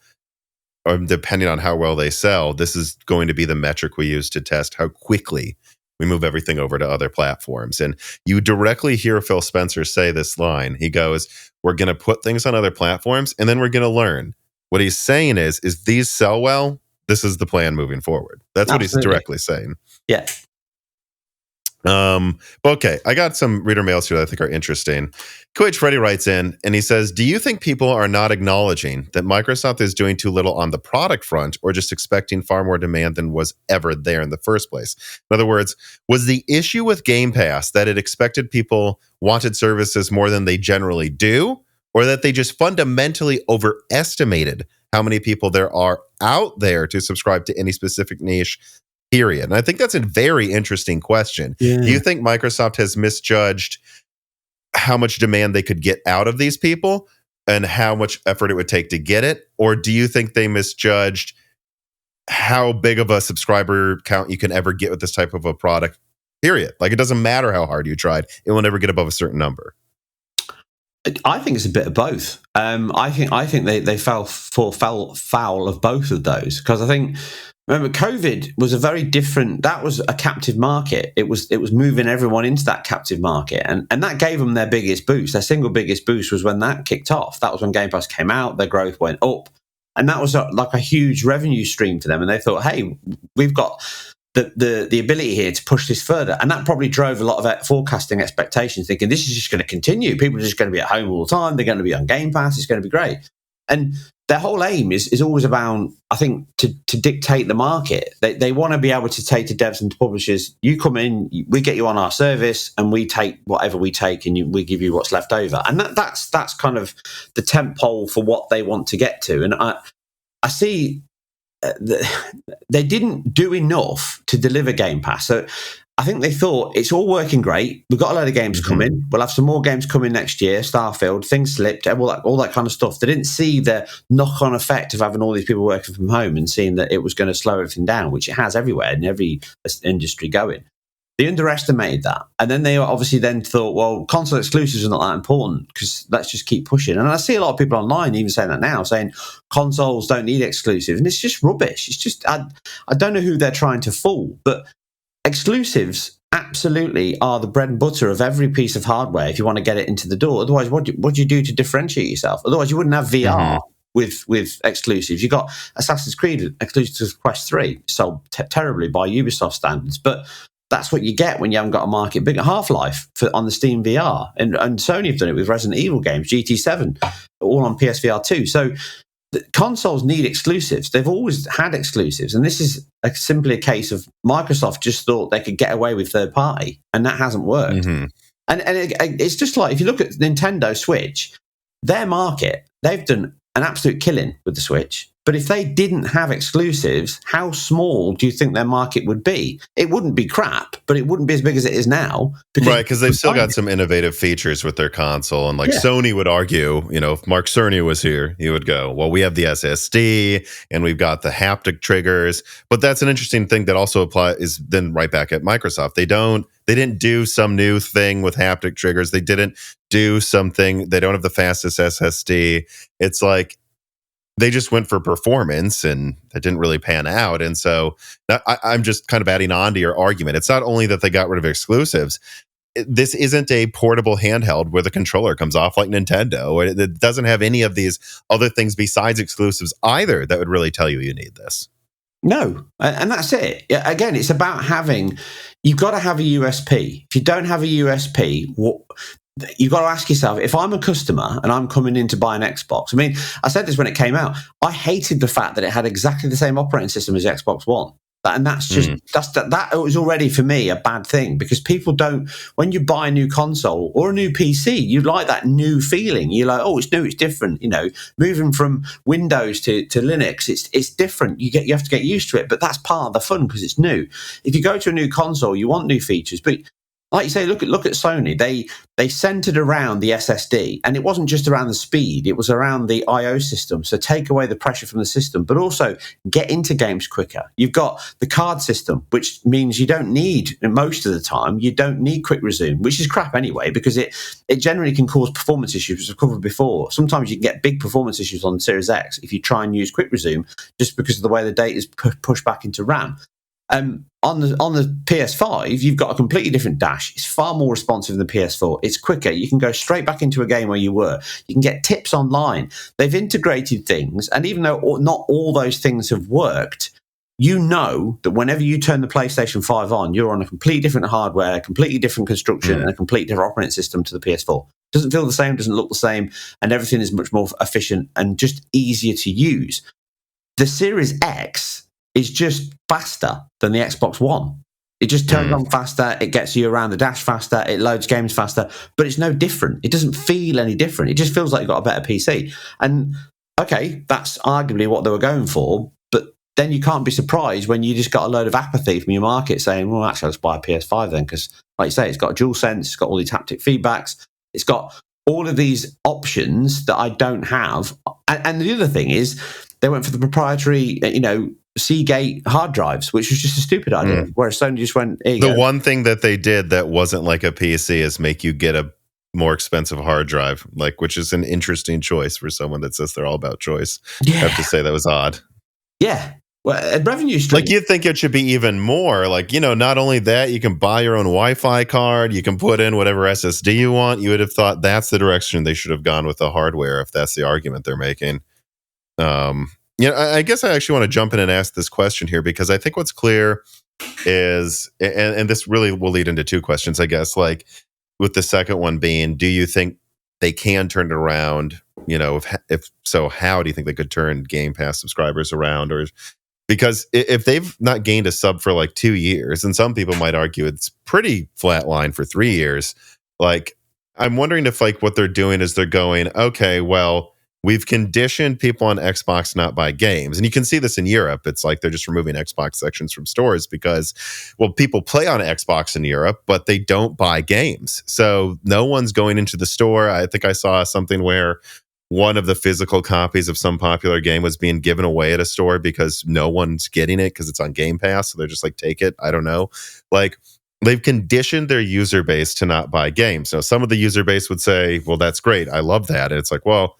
or depending on how well they sell, this is going to be the metric we use to test how quickly we move everything over to other platforms. And you directly hear Phil Spencer say this line. He goes, we're going to put things on other platforms, and then we're going to learn. What he's saying is these sell well, this is the plan moving forward. That's what he's directly saying. Yeah. Okay, I got some reader mails here that I think are interesting. Coach Freddy writes in and he says, do you think people are not acknowledging that Microsoft is doing too little on the product front or just expecting far more demand than was ever there in the first place? In other words, was the issue with Game Pass that it expected people wanted services more than they generally do, or that they just fundamentally overestimated how many people there are out there to subscribe to any specific niche? Period. And I think that's a very interesting question. Yeah. Do you think Microsoft has misjudged how much demand they could get out of these people and how much effort it would take to get it? Or do you think they misjudged how big of a subscriber count you can ever get with this type of a product? Period. Like, it doesn't matter how hard you tried, it will never get above a certain number. I think it's a bit of both. I think they fell foul of both of those, because I think, remember, COVID was a very different. That was a captive market. It was moving everyone into that captive market, and that gave them their biggest boost. Their single biggest boost was when that kicked off. That was when Game Pass came out. Their growth went up, and that was like a huge revenue stream to them. And they thought, hey, we've got the ability here to push this further, and that probably drove a lot of forecasting expectations, thinking this is just going to continue. People are just going to be at home all the time. They're going to be on Game Pass. It's going to be great. And their whole aim is always about, I think, to dictate the market. They want to be able to say to devs and to publishers, you come in, we get you on our service, and we take whatever we take, and we give you what's left over. And that's kind of the tentpole for what they want to get to. And I see they didn't do enough to deliver Game Pass. So I think they thought it's all working great. We've got a load of games coming. We'll have some more games coming next year. Starfield, things slipped, all that kind of stuff. They didn't see the knock-on effect of having all these people working from home and seeing that it was going to slow everything down, which it has everywhere in every industry going. They underestimated that. And then they obviously then thought, well, console exclusives are not that important, because let's just keep pushing. And I see a lot of people online even saying that now, saying consoles don't need exclusives. And it's just rubbish. It's just, I don't know who they're trying to fool, but exclusives absolutely are the bread and butter of every piece of hardware if you want to get it into the door. Otherwise, what do you do to differentiate yourself? Otherwise, you wouldn't have VR with exclusives. You got Assassin's Creed exclusive to Quest 3, sold terribly by Ubisoft standards, but that's what you get when you haven't got a market bigger. Half-Life on the Steam VR, and Sony have done it with Resident Evil games, GT7, all on PSVR 2. So consoles need exclusives. They've always had exclusives, and this is simply a case of Microsoft just thought they could get away with third party, and that hasn't worked. And it's just like, if you look at Nintendo Switch, their market, they've done an absolute killing with the Switch. But if they didn't have exclusives, how small do you think their market would be? It wouldn't be crap, but it wouldn't be as big as it is now. Right, because they've still got some innovative features with their console. And Sony would argue, if Mark Cerny was here, he would go, well, we have the SSD and we've got the haptic triggers. But that's an interesting thing that also is then right back at Microsoft. They didn't do some new thing with haptic triggers. They didn't do something. They don't have the fastest SSD. It's like, they just went for performance, and that didn't really pan out. And so I'm just kind of adding on to your argument. It's not only that they got rid of exclusives. This isn't a portable handheld where the controller comes off like Nintendo. It doesn't have any of these other things besides exclusives either that would really tell you need this. No, and that's it. Again, it's about you've got to have a USP. If you don't have a USP, you've got to ask yourself, if I'm a customer and I'm coming in to buy an Xbox, I mean, I said this when it came out, I hated the fact that it had exactly the same operating system as the Xbox One. And that's just, that was already for me a bad thing, because people don't, when you buy a new console or a new PC, you like that new feeling. You're like, oh, it's new, it's different. Moving from Windows to Linux, it's different. You have to get used to it, but that's part of the fun because it's new. If you go to a new console, you want new features, but like you say, look at Sony. They centered around the SSD, and it wasn't just around the speed; it was around the I/O system. So take away the pressure from the system, but also get into games quicker. You've got the card system, which means you don't need, most of the time, you don't need quick resume, which is crap anyway, because it generally can cause performance issues, which I've covered before. Sometimes you can get big performance issues on Series X if you try and use quick resume, just because of the way the data is pushed back into RAM. On the PS5, you've got a completely different dash. It's far more responsive than the PS4. It's quicker. You can go straight back into a game where you were. You can get tips online. They've integrated things, and even though not all those things have worked, you know that whenever you turn the PlayStation 5 on, you're on a completely different hardware, completely different construction, and a completely different operating system to the PS4. Doesn't feel the same, doesn't look the same, and everything is much more efficient and just easier to use. The Series X is just faster than the Xbox One. It just turns on faster, it gets you around the dash faster, it loads games faster, but it's no different. It doesn't feel any different. It just feels like you've got a better PC. And okay, that's arguably what they were going for, but then you can't be surprised when you just got a load of apathy from your market saying, well, actually, let's buy a PS5 then, because like you say, it's got a DualSense, it's got all these haptic feedbacks, it's got all of these options that I don't have. And the other thing is, they went for the proprietary, Seagate hard drives, which was just a stupid idea. Whereas Sony just went, the one thing that they did that wasn't like a PC is make you get a more expensive hard drive, which is an interesting choice for someone that says they're all about choice. I have to say that was odd. Yeah. Well, revenue stream. You'd think it should be even more. Not only that, you can buy your own Wi-Fi card, you can put in whatever SSD you want. You would have thought that's the direction they should have gone with the hardware if that's the argument they're making. I guess I actually want to jump in and ask this question here, because I think what's clear is, and this really will lead into two questions, I guess, with the second one being, do you think they can turn it around? If so, how do you think they could turn Game Pass subscribers around? Or because if they've not gained a sub for 2 years, and some people might argue it's pretty flatline for 3 years, I'm wondering if what they're doing is they're going, okay, well, we've conditioned people on Xbox not buy games. And you can see this in Europe. It's they're just removing Xbox sections from stores because, people play on Xbox in Europe, but they don't buy games. So no one's going into the store. I think I saw something where one of the physical copies of some popular game was being given away at a store because no one's getting it because it's on Game Pass. So they're just take it. I don't know. They've conditioned their user base to not buy games. Now, some of the user base would say, well, that's great. I love that. And it's well,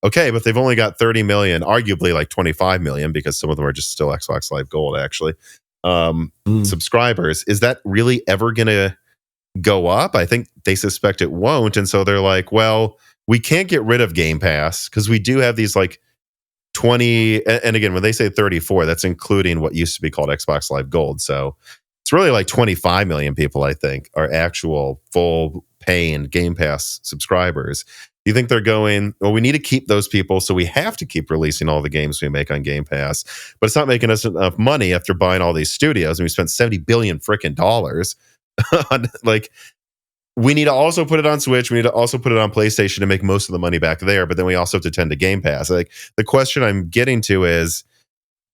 okay, but they've only got 30 million, arguably 25 million, because some of them are just still Xbox Live Gold, actually, subscribers. Is that really ever going to go up? I think they suspect it won't. And so they're well, we can't get rid of Game Pass because we do have these 20, and again, when they say 34, that's including what used to be called Xbox Live Gold. So it's really 25 million people, I think, are actual full paying Game Pass subscribers. You think they're going, well, we need to keep those people, so we have to keep releasing all the games we make on Game Pass, but it's not making us enough money after buying all these studios, and we spent $70 billion frickin' dollars on, we need to also put it on Switch, we need to also put it on PlayStation to make most of the money back there, but then we also have to tend to Game Pass. The question I'm getting to is,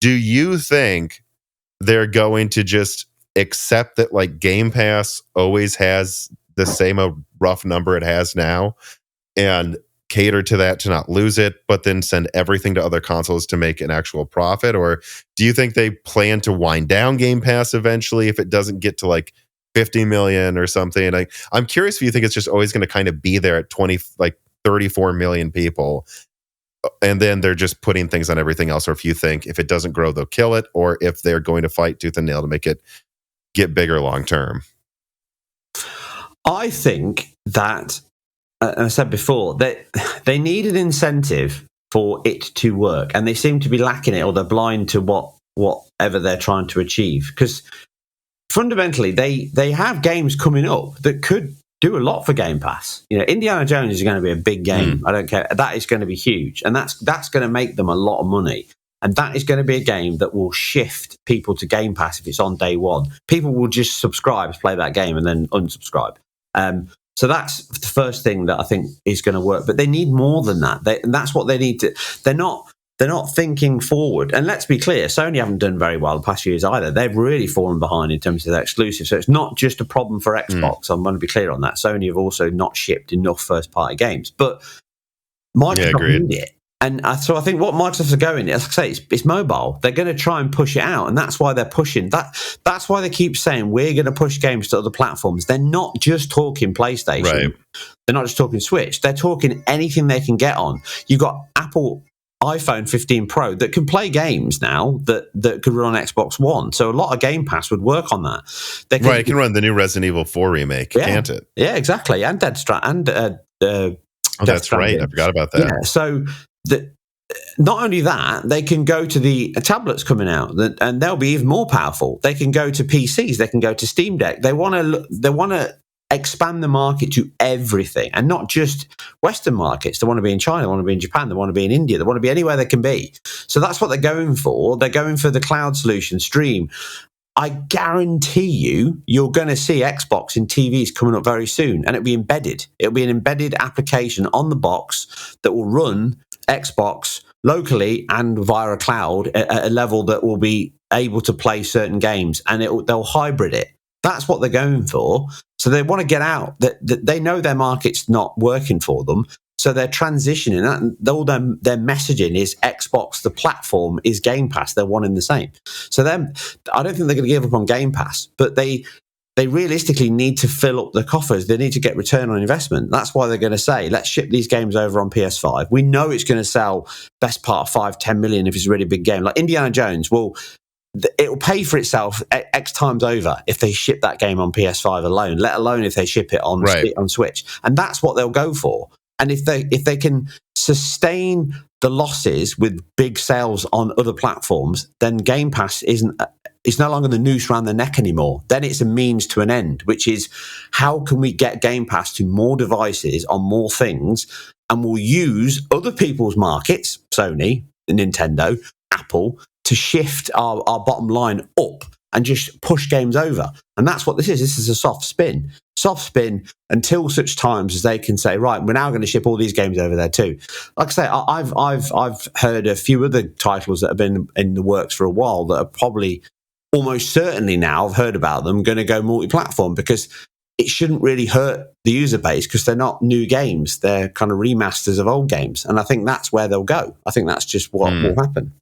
do you think they're going to just accept that Game Pass always has the same rough number it has now, and cater to that to not lose it, but then send everything to other consoles to make an actual profit? Or do you think they plan to wind down Game Pass eventually if it doesn't get to 50 million or something? I'm curious if you think it's just always going to kind of be there at 34 million people, and then they're just putting things on everything else, or if you think if it doesn't grow, they'll kill it, or if they're going to fight tooth and nail to make it get bigger long term. I think that, and I said before, that they need an incentive for it to work, and they seem to be lacking it, or they're blind to whatever they're trying to achieve. Because fundamentally, they have games coming up that could do a lot for Game Pass. Indiana Jones is going to be a big game. I don't care. That is going to be huge, and that's going to make them a lot of money. And that is going to be a game that will shift people to Game Pass if it's on day one. People will just subscribe to play that game and then unsubscribe. So that's the first thing that I think is going to work. But they need more than that. And that's what they need to. They're not thinking forward. And let's be clear, Sony haven't done very well the past few years either. They've really fallen behind in terms of their exclusive. So it's not just a problem for Xbox. I'm going to be clear on that. Sony have also not shipped enough first-party games. But Microsoft need it. And so I think what Microsoft are going, as I say, it's mobile. They're going to try and push it out, and that's why they're pushing that. That's why they keep saying we're going to push games to other platforms. They're not just talking PlayStation. Right. They're not just talking Switch. They're talking anything they can get on. You've got Apple iPhone 15 Pro that can play games now that could run on Xbox One. So a lot of Game Pass would work on that. It can run the new Resident Evil 4 remake, can't it? Yeah, exactly. And Dead Stranding. That's right. I forgot about that. Yeah, so not only that, they can go to the tablets coming out, and they'll be even more powerful. They can go to PCs. They can go to Steam Deck. They want to expand the market to everything, and not just Western markets. They want to be in China. They want to be in Japan. They want to be in India. They want to be anywhere they can be. So that's what they're going for. They're going for the cloud solution, stream. I guarantee you're going to see Xbox in TVs coming up very soon, and it'll be embedded. It'll be an embedded application on the box that will run Xbox locally and via a cloud at a level that will be able to play certain games, and they'll hybrid it. That's what they're going for. So they want to get out. That they know their market's not working for them. So they're transitioning. All their messaging is Xbox, the platform, is Game Pass. They're one and the same. So then, I don't think they're going to give up on Game Pass, but they realistically need to fill up the coffers. They need to get return on investment. That's why they're going to say, let's ship these games over on PS5. We know it's going to sell best part of 5-10 million if it's a really big game. Like Indiana Jones, it will pay for itself X times over if they ship that game on PS5 alone, let alone if they ship it on Switch. And that's what they'll go for. And if they can sustain the losses with big sales on other platforms, then Game Pass it's no longer the noose around the neck anymore. Then it's a means to an end, which is how can we get Game Pass to more devices on more things, and we'll use other people's markets, Sony, Nintendo, Apple, to shift our bottom line up and just push games over. And that's what this is. This is a soft spin until such times as they can say, right, we're now going to ship all these games over there too. Like I say, I've heard a few other titles that have been in the works for a while that are probably almost certainly now, I've heard about them, going to go multi-platform, because it shouldn't really hurt the user base because they're not new games. They're kind of remasters of old games. And I think that's where they'll go. I think that's just what will happen.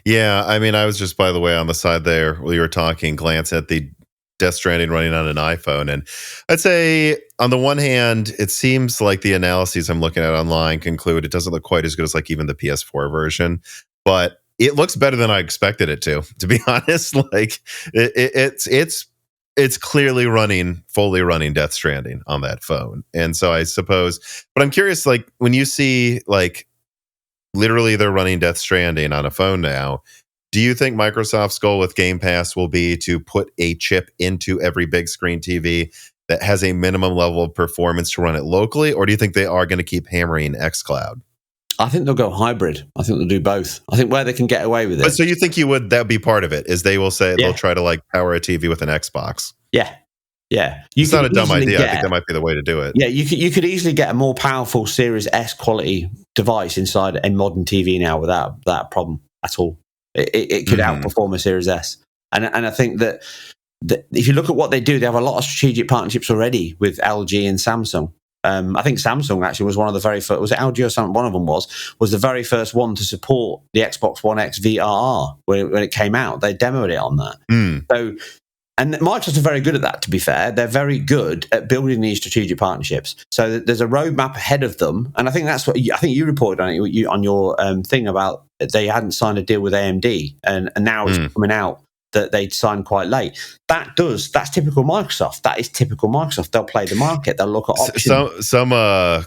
Yeah, I mean, I was just, by the way, on the side there while you were talking, glance at the Death Stranding running on an iPhone. And I'd say, on the one hand, it seems like the analyses I'm looking at online conclude it doesn't look quite as good as like even the PS4 version, but it looks better than I expected it to be honest. Like it's clearly fully running Death Stranding on that phone. And so I suppose, but I'm curious, like when you see like literally they're running Death Stranding on a phone now, do you think Microsoft's goal with Game Pass will be to put a chip into every big screen TV that has a minimum level of performance to run it locally? Or do you think they are going to keep hammering xCloud? I think they'll go hybrid. I think they'll do both. I think where they can get away with it. But so you think that be part of it, is they will say they'll try to like power a TV with an Xbox? Yeah. It's not a dumb idea. I think that might be the way to do it. Yeah, you could easily get a more powerful Series S quality device inside a modern TV now without that problem at all. It could outperform a Series S. And I think that if you look at what they do, they have a lot of strategic partnerships already with LG and Samsung. I think Samsung actually was one of the very first. Was it LG or something? One of them was the very first one to support the Xbox One X VRR when it came out. They demoed it on that. So, and Microsoft are very good at that. To be fair, they're very good at building these strategic partnerships. So there's a roadmap ahead of them, and I think that's what I think you reported on it on your thing about they hadn't signed a deal with AMD, and now it's coming out that they'd signed quite late. That's typical Microsoft. That is typical Microsoft. They'll play the market. They'll look at options. Some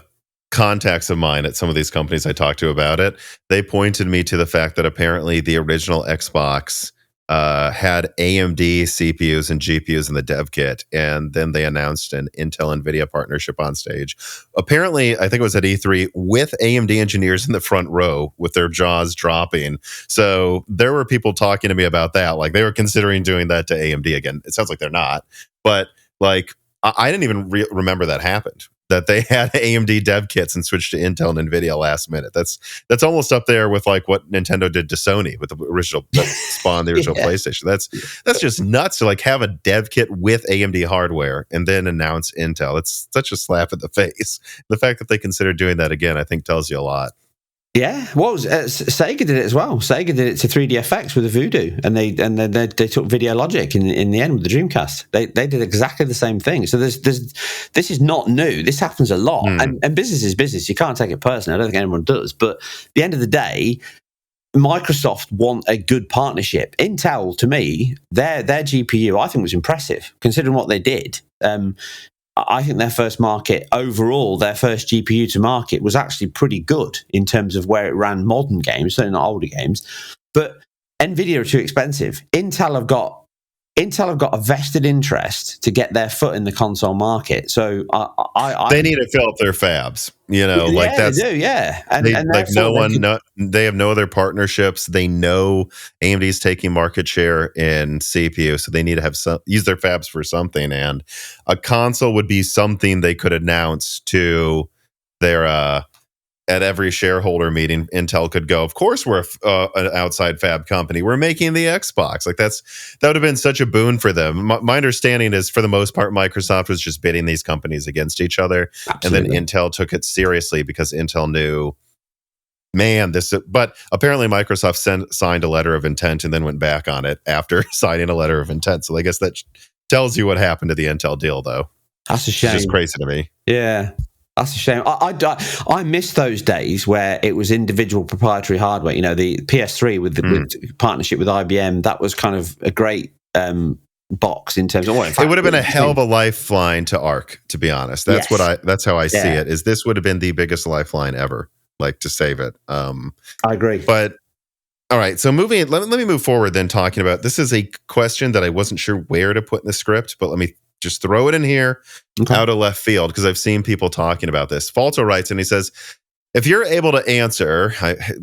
contacts of mine at some of these companies I talked to about it, they pointed me to the fact that apparently the original Xbox had AMD CPUs and GPUs in the dev kit, and then they announced an Intel Nvidia partnership on stage. Apparently, I think it was at E3 with AMD engineers in the front row with their jaws dropping. So there were people talking to me about that, like they were considering doing that to AMD again. It sounds like they're not, but like I didn't even remember that happened. That they had AMD dev kits and switched to Intel and Nvidia last minute. That's almost up there with like what Nintendo did to Sony with the original spawned the original PlayStation. That's just nuts to like have a dev kit with AMD hardware and then announce Intel. It's such a slap in the face. The fact that they consider doing that again, I think, tells you a lot. Yeah, well, Sega did it as well. Sega did it to 3DFX with the Voodoo, and they took Video Logic in the end with the Dreamcast. They did exactly the same thing. So this is not new. This happens a lot, and business is business. You can't take it personally. I don't think anyone does. But at the end of the day, Microsoft want a good partnership. Intel, to me, their GPU I think was impressive considering what they did. I think their first market overall, their first GPU to market was actually pretty good in terms of where it ran modern games, certainly not older games. But Nvidia are too expensive. Intel have got a vested interest to get their foot in the console market. So they need to fill up their fabs, like that's, they do, yeah. And like they have no other partnerships. They know AMD's taking market share in CPU, so they need to have use their fabs for something. And a console would be something they could announce to their at every shareholder meeting. Intel could go, of course we're an outside fab company, we're making the Xbox. Like that would have been such a boon for them. My understanding is, for the most part, Microsoft was just bidding these companies against each other. Absolutely. And then Intel took it seriously because Intel knew, man, but apparently Microsoft signed a letter of intent and then went back on it after signing a letter of intent. So I guess that tells you what happened to the Intel deal, though. That's a shame. It's just crazy to me. Yeah. That's a shame. I miss those days where it was individual proprietary hardware. The PS3 with partnership with IBM. That was kind of a great box in terms of. Well, in fact, it would have been a hell of a lifeline to Arc, to be honest. That's that's how I see it. Is this would have been the biggest lifeline ever, like, to save it. I agree. But all right, so let me move forward then, talking about, this is a question that I wasn't sure where to put in the script, but let me just throw it in here out of left field, because I've seen people talking about this. Falto writes, and he says, if you're able to answer,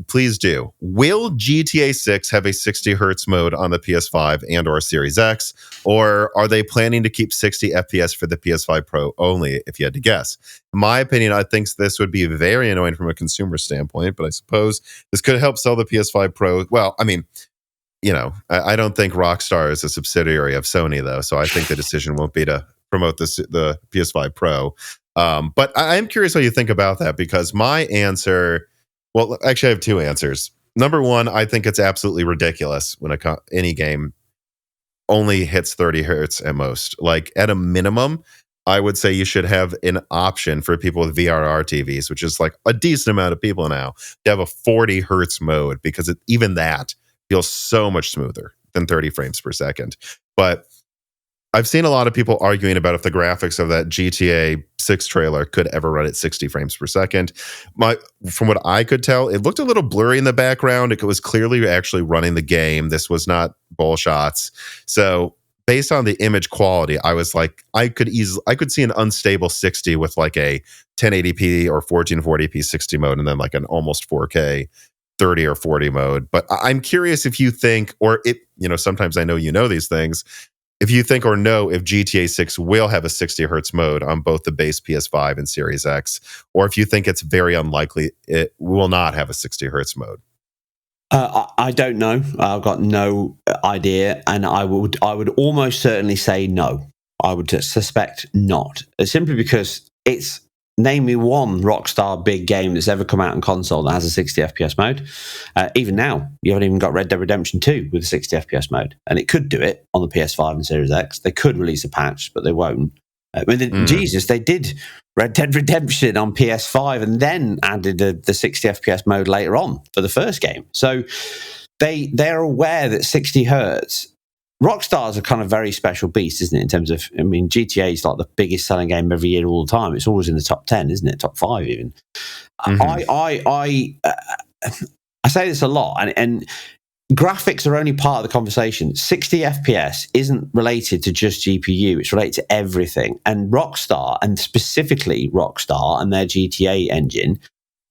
please do. Will GTA 6 have a 60 hertz mode on the PS5 and or Series X, or are they planning to keep 60 FPS for the PS5 Pro only, if you had to guess? In my opinion, I think this would be very annoying from a consumer standpoint, but I suppose this could help sell the PS5 Pro. Well, I mean, I don't think Rockstar is a subsidiary of Sony, though, so I think the decision won't be to promote the PS5 Pro. But I'm curious how you think about that, because my answer, well, actually I have two answers. Number one, I think it's absolutely ridiculous when any game only hits 30 hertz at most. Like, at a minimum, I would say you should have an option for people with VRR TVs, which is like a decent amount of people now, to have a 40 hertz mode, because even that feels so much smoother than 30 frames per second. But I've seen a lot of people arguing about if the graphics of that GTA 6 trailer could ever run at 60 frames per second. From what I could tell, it looked a little blurry in the background. It was clearly actually running the game. This was not bull shots. So based on the image quality, I was like, I could see an unstable 60 with like a 1080p or 1440p 60 mode, and then like an almost 4K 30 or 40 mode. But I'm curious if you think, or if, sometimes I know these things, if you think or know if GTA 6 will have a 60 hertz mode on both the base PS5 and Series X, or if you think it's very unlikely it will not have a 60 hertz mode. I don't know. I've got no idea, and I would almost certainly say no. I would suspect not, simply because it's, name me one Rockstar big game that's ever come out on console that has a 60 FPS mode. Even now, you haven't even got Red Dead Redemption 2 with a 60 FPS mode, and it could do it on the PS5 and Series X. They could release a patch, but they won't. Jesus, they did Red Dead Redemption on PS5 and then added the 60 FPS mode later on for the first game. So they're aware that 60 hertz. Rockstar's a kind of very special beast, isn't it? In terms of, GTA is like the biggest selling game every year, all the time. It's always in the top 10, isn't it? Top 5 even. Mm-hmm. I say this a lot, and graphics are only part of the conversation. 60 FPS isn't related to just GPU; it's related to everything. And Rockstar, and specifically Rockstar and their GTA engine,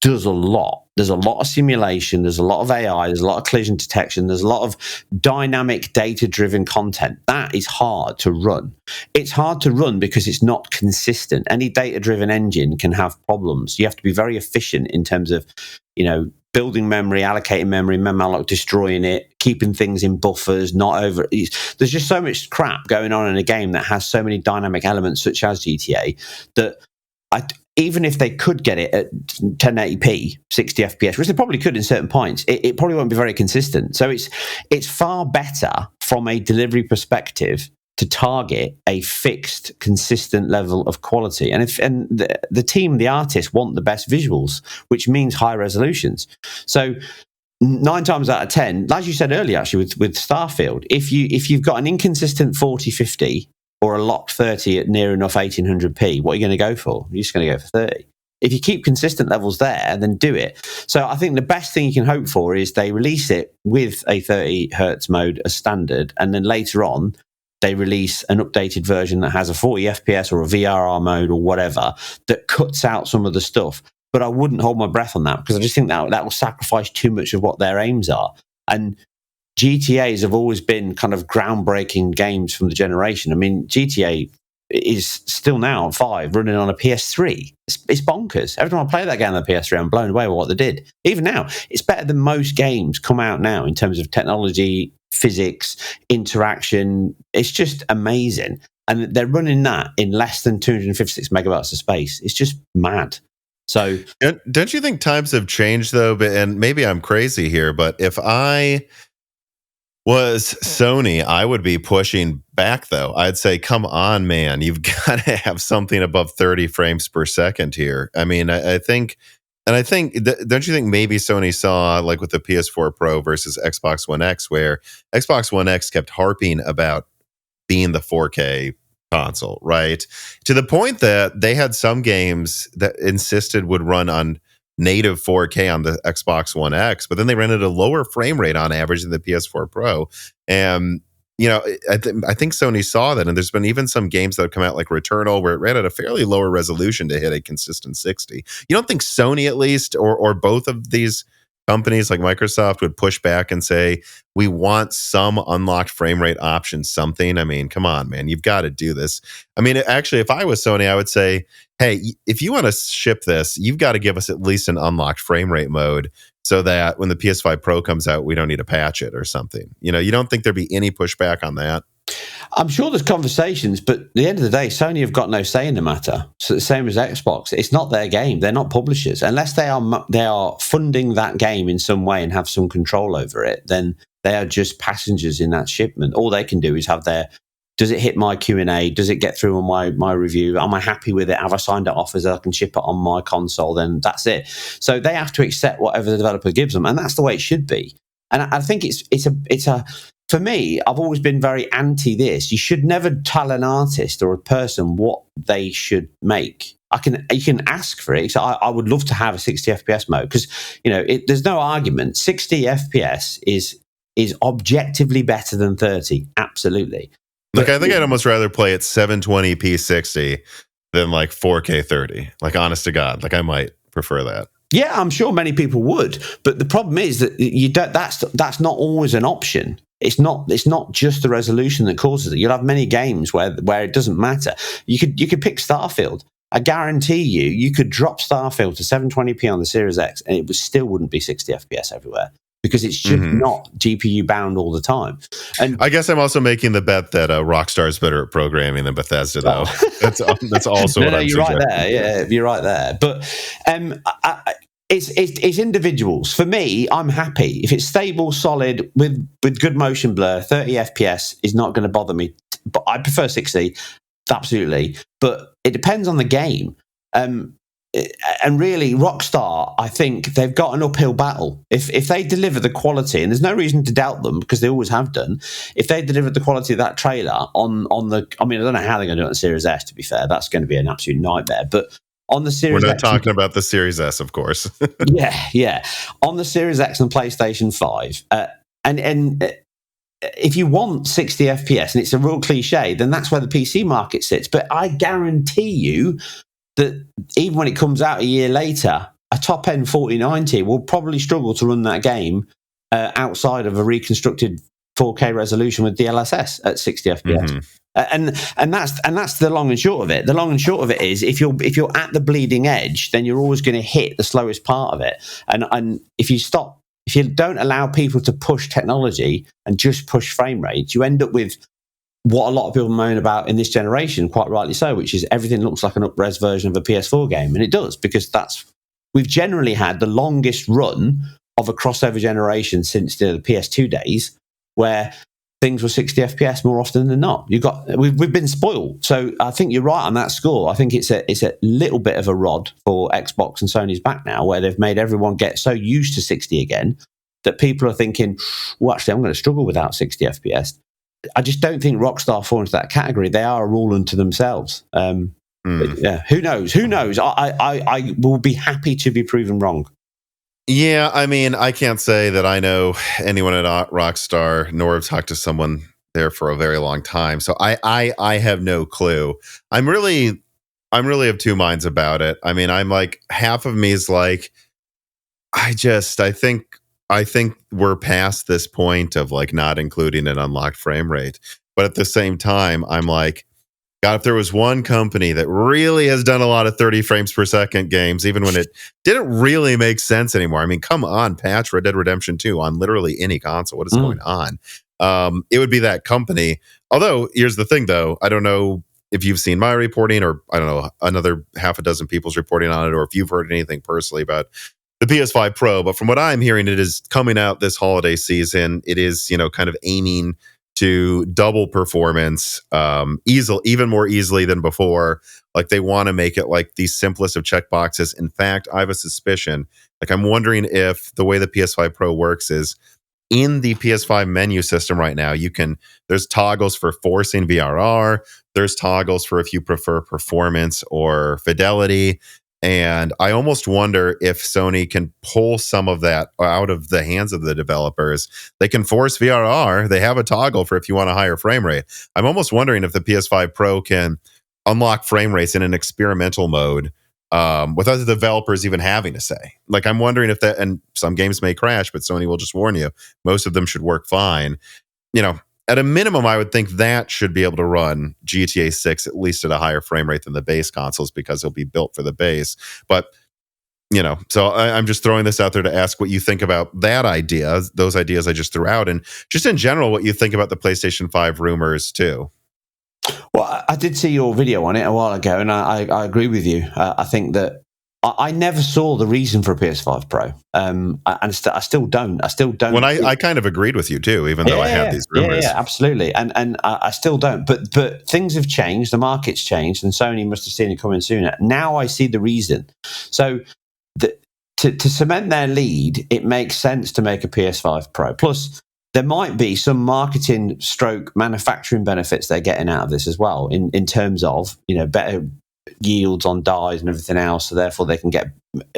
does a lot. There's a lot of simulation, there's a lot of AI, there's a lot of collision detection, there's a lot of dynamic data-driven content. That is hard to run. It's hard to run because it's not consistent. Any data-driven engine can have problems. You have to be very efficient in terms of, building memory, allocating memory, memmalloc, destroying it, keeping things in buffers, not over. There's just so much crap going on in a game that has so many dynamic elements, such as GTA, that even if they could get it at 1080p, 60 FPS, which they probably could in certain points, it probably won't be very consistent. So it's far better from a delivery perspective to target a fixed, consistent level of quality. And the team, the artists, want the best visuals, which means high resolutions. So 9 times out of 10, as you said earlier, actually with Starfield, if you've got an inconsistent 4050 or a locked 30 at near enough 1800p, what are you going to go for? You're just going to go for 30. If you keep consistent levels there, then do it. So I think the best thing you can hope for is they release it with a 30 hertz mode as standard, and then later on they release an updated version that has a 40 FPS or a VRR mode or whatever that cuts out some of the stuff. But I wouldn't hold my breath on that, because I just think that will sacrifice too much of what their aims are. And GTAs have always been kind of groundbreaking games from the generation. I mean, GTA is still now on 5 running on a PS3. It's bonkers. Every time I play that game on the PS3, I'm blown away with what they did. Even now, it's better than most games come out now in terms of technology, physics, interaction. It's just amazing. And they're running that in less than 256 megabytes of space. It's just mad. So, don't you think times have changed, though? And maybe I'm crazy here, but if I was Sony, I would be pushing back, though. I'd say, come on, man, you've got to have something above 30 frames per second here. I mean, I think, don't you think maybe Sony saw, like with the PS4 Pro versus Xbox One X, where Xbox One X kept harping about being the 4K console, right? To the point that they had some games that insisted would run on native 4K on the Xbox One X, but then they ran at a lower frame rate on average than the PS4 Pro. And, you know, I think Sony saw that, and there's been even some games that have come out like Returnal where it ran at a fairly lower resolution to hit a consistent 60. You don't think Sony, at least, or both of these companies like Microsoft would push back and say, we want some unlocked frame rate option, something? I mean, come on, man, you've got to do this. I mean, actually, if I was Sony, I would say, hey, if you want to ship this, you've got to give us at least an unlocked frame rate mode so that when the PS5 Pro comes out, we don't need to patch it or something. You know, you don't think there'd be any pushback on that? I'm sure there's conversations, but at the end of the day, Sony have got no say in the matter. So the same as Xbox, it's not their game. They're not publishers. Unless they are funding that game in some way and have some control over it, then they are just passengers in that shipment. All they can do is have their, does it hit my Q&A? Does it get through on my review? Am I happy with it? Have I signed it off as I can ship it on my console? Then that's it. So they have to accept whatever the developer gives them, and that's the way it should be. And I think it's a for me, I've always been very anti this. You should never tell an artist or a person what they should make. You can ask for it. So I would love to have a 60 FPS mode, because, you know, there's no argument. 60 FPS is objectively better than 30. Absolutely. Look, I think I'd almost rather play at 720p 60 than like 4K 30. Like, honest to God, like I might prefer that. Yeah, I'm sure many people would, but the problem is that you don't. That's not always an option. It's not just the resolution that causes it. You'll have many games where it doesn't matter. You could pick Starfield. I guarantee you could drop Starfield to 720p on the Series X, and it still wouldn't be 60 FPS everywhere, because it's just not GPU bound all the time. And I guess I'm also making the bet that Rockstar's better at programming than Bethesda, though. That's also what I'm you're suggesting. Right there. Yeah, you're right there. But it's individuals. For me, I'm happy if it's stable, solid, with good motion blur. 30 FPS is not going to bother me. But I prefer 60, absolutely. But it depends on the game. And really, Rockstar, I think they've got an uphill battle. If they deliver the quality, and there's no reason to doubt them because they always have done, if they delivered the quality of that trailer on the, I mean, I don't know how they're going to do it on Series S, to be fair. That's going to be an absolute nightmare. But on the Series We're not X, talking about the Series S, of course. yeah. On the Series X and PlayStation 5, and if you want 60 FPS, and it's a real cliche, then that's where the PC market sits. But I guarantee you that even when it comes out a year later, a top-end 4090 will probably struggle to run that game outside of a reconstructed 4K resolution with DLSS at 60 FPS. And that's the long and short of it. The long and short of it is, if you're at the bleeding edge, then you're always going to hit the slowest part of it. And if you don't allow people to push technology and just push frame rates, you end up with what a lot of people moan about in this generation, quite rightly so, which is everything looks like an up-res version of a PS4 game. And it does, because we've generally had the longest run of a crossover generation since the PS2 days, where things were 60 FPS more often than not. We've been spoiled. So I think you're right on that score. I think it's a little bit of a rod for Xbox and Sony's back now, where they've made everyone get so used to 60 again that people are thinking, well, actually, I'm going to struggle without 60 FPS. I just don't think Rockstar fall into that category. They are a rule unto themselves. But yeah, who knows? Who knows? I will be happy to be proven wrong. Yeah, I mean, I can't say that I know anyone at Rockstar, nor have talked to someone there for a very long time. So I have no clue. I'm really of two minds about it. I mean, I'm like, half of me is like, I think we're past this point of like not including an unlocked frame rate. But at the same time, I'm like, God, if there was one company that really has done a lot of 30 frames per second games, even when it didn't really make sense anymore. I mean, come on, patch Red Dead Redemption 2 on literally any console. What is going on? It would be that company. Although, here's the thing, though. I don't know if you've seen my reporting, or I don't know, another half a dozen people's reporting on it, or if you've heard anything personally about the PS5 Pro. But from what I'm hearing, it is coming out this holiday season. It is, kind of aiming to double performance, even more easily than before. Like, they want to make it like the simplest of checkboxes. In fact, I have a suspicion. Like, I'm wondering if the way the PS5 Pro works is in the PS5 menu system right now. There's toggles for forcing VRR. There's toggles for if you prefer performance or fidelity. And I almost wonder if Sony can pull some of that out of the hands of the developers. They can force VRR. They have a toggle for if you want a higher frame rate. I'm almost wondering if the PS5 Pro can unlock frame rates in an experimental mode without the developers even having to say. Like, I'm wondering if that, and some games may crash, but Sony will just warn you, most of them should work fine. At a minimum, I would think that should be able to run GTA 6 at least at a higher frame rate than the base consoles, because it'll be built for the base. But, so I'm just throwing this out there to ask what you think about that idea, those ideas I just threw out, and just in general, what you think about the PlayStation 5 rumors too. Well, I did see your video on it a while ago, and I agree with you. I think that I never saw the reason for a PS5 Pro, and I still don't. When I kind of agreed with you too, even though I have these rumors. Yeah, absolutely, and I still don't. But things have changed. The market's changed, and Sony must have seen it coming sooner. Now I see the reason. So to cement their lead, it makes sense to make a PS5 Pro. Plus, there might be some marketing / manufacturing benefits they're getting out of this as well, in terms of better yields on dies and everything else, so therefore they can get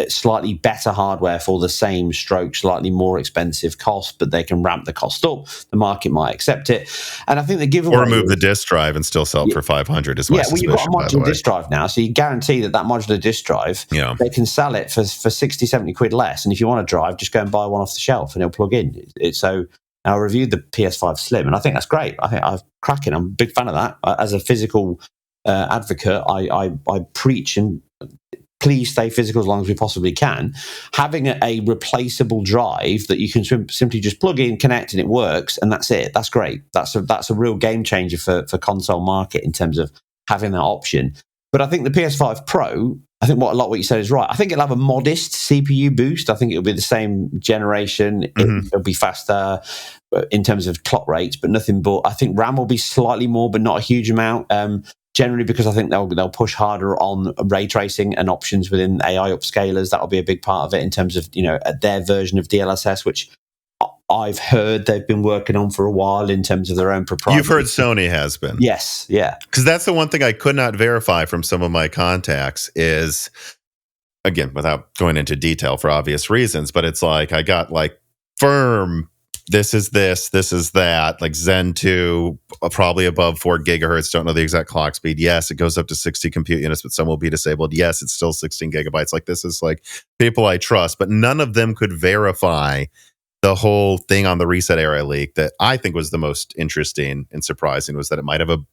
slightly better hardware for the same slightly more expensive cost, but they can ramp the cost up. The market might accept it, and I think they give or remove the disk drive and still sell it for 500. Is my suspicion. You've got a modular disk drive now, so you guarantee that modular disk drive, they can sell it for 60, 70 quid less. And if you want a drive, just go and buy one off the shelf and it'll plug in. So I reviewed the PS5 Slim, and I think that's great. I think I'm cracking. I'm a big fan of that. As a physical advocate, I preach and please stay physical as long as we possibly can. Having a replaceable drive that you can simply just plug in, connect, and it works, and that's it. That's great. That's a real game changer for console market in terms of having that option. But I think the PS5 Pro, I think what you said is right. I think it'll have a modest CPU boost. I think it'll be the same generation. It'll be faster in terms of clock rates, but nothing. But I think RAM will be slightly more, but not a huge amount. Generally, because I think they'll push harder on ray tracing and options within AI upscalers. That'll be a big part of it in terms of their version of DLSS, which I've heard they've been working on for a while in terms of their own proprietary. You've heard Sony has been. Yes, yeah. Because that's the one thing I could not verify from some of my contacts is, again, without going into detail for obvious reasons, but it's like I got like firm, this is that, like Zen 2, probably above 4 gigahertz. Don't know the exact clock speed. Yes, it goes up to 60 compute units, but some will be disabled. Yes, it's still 16 gigabytes. Like, this is like people I trust, but none of them could verify the whole thing on the Reset Era leak. That I think was the most interesting and surprising was that it might have a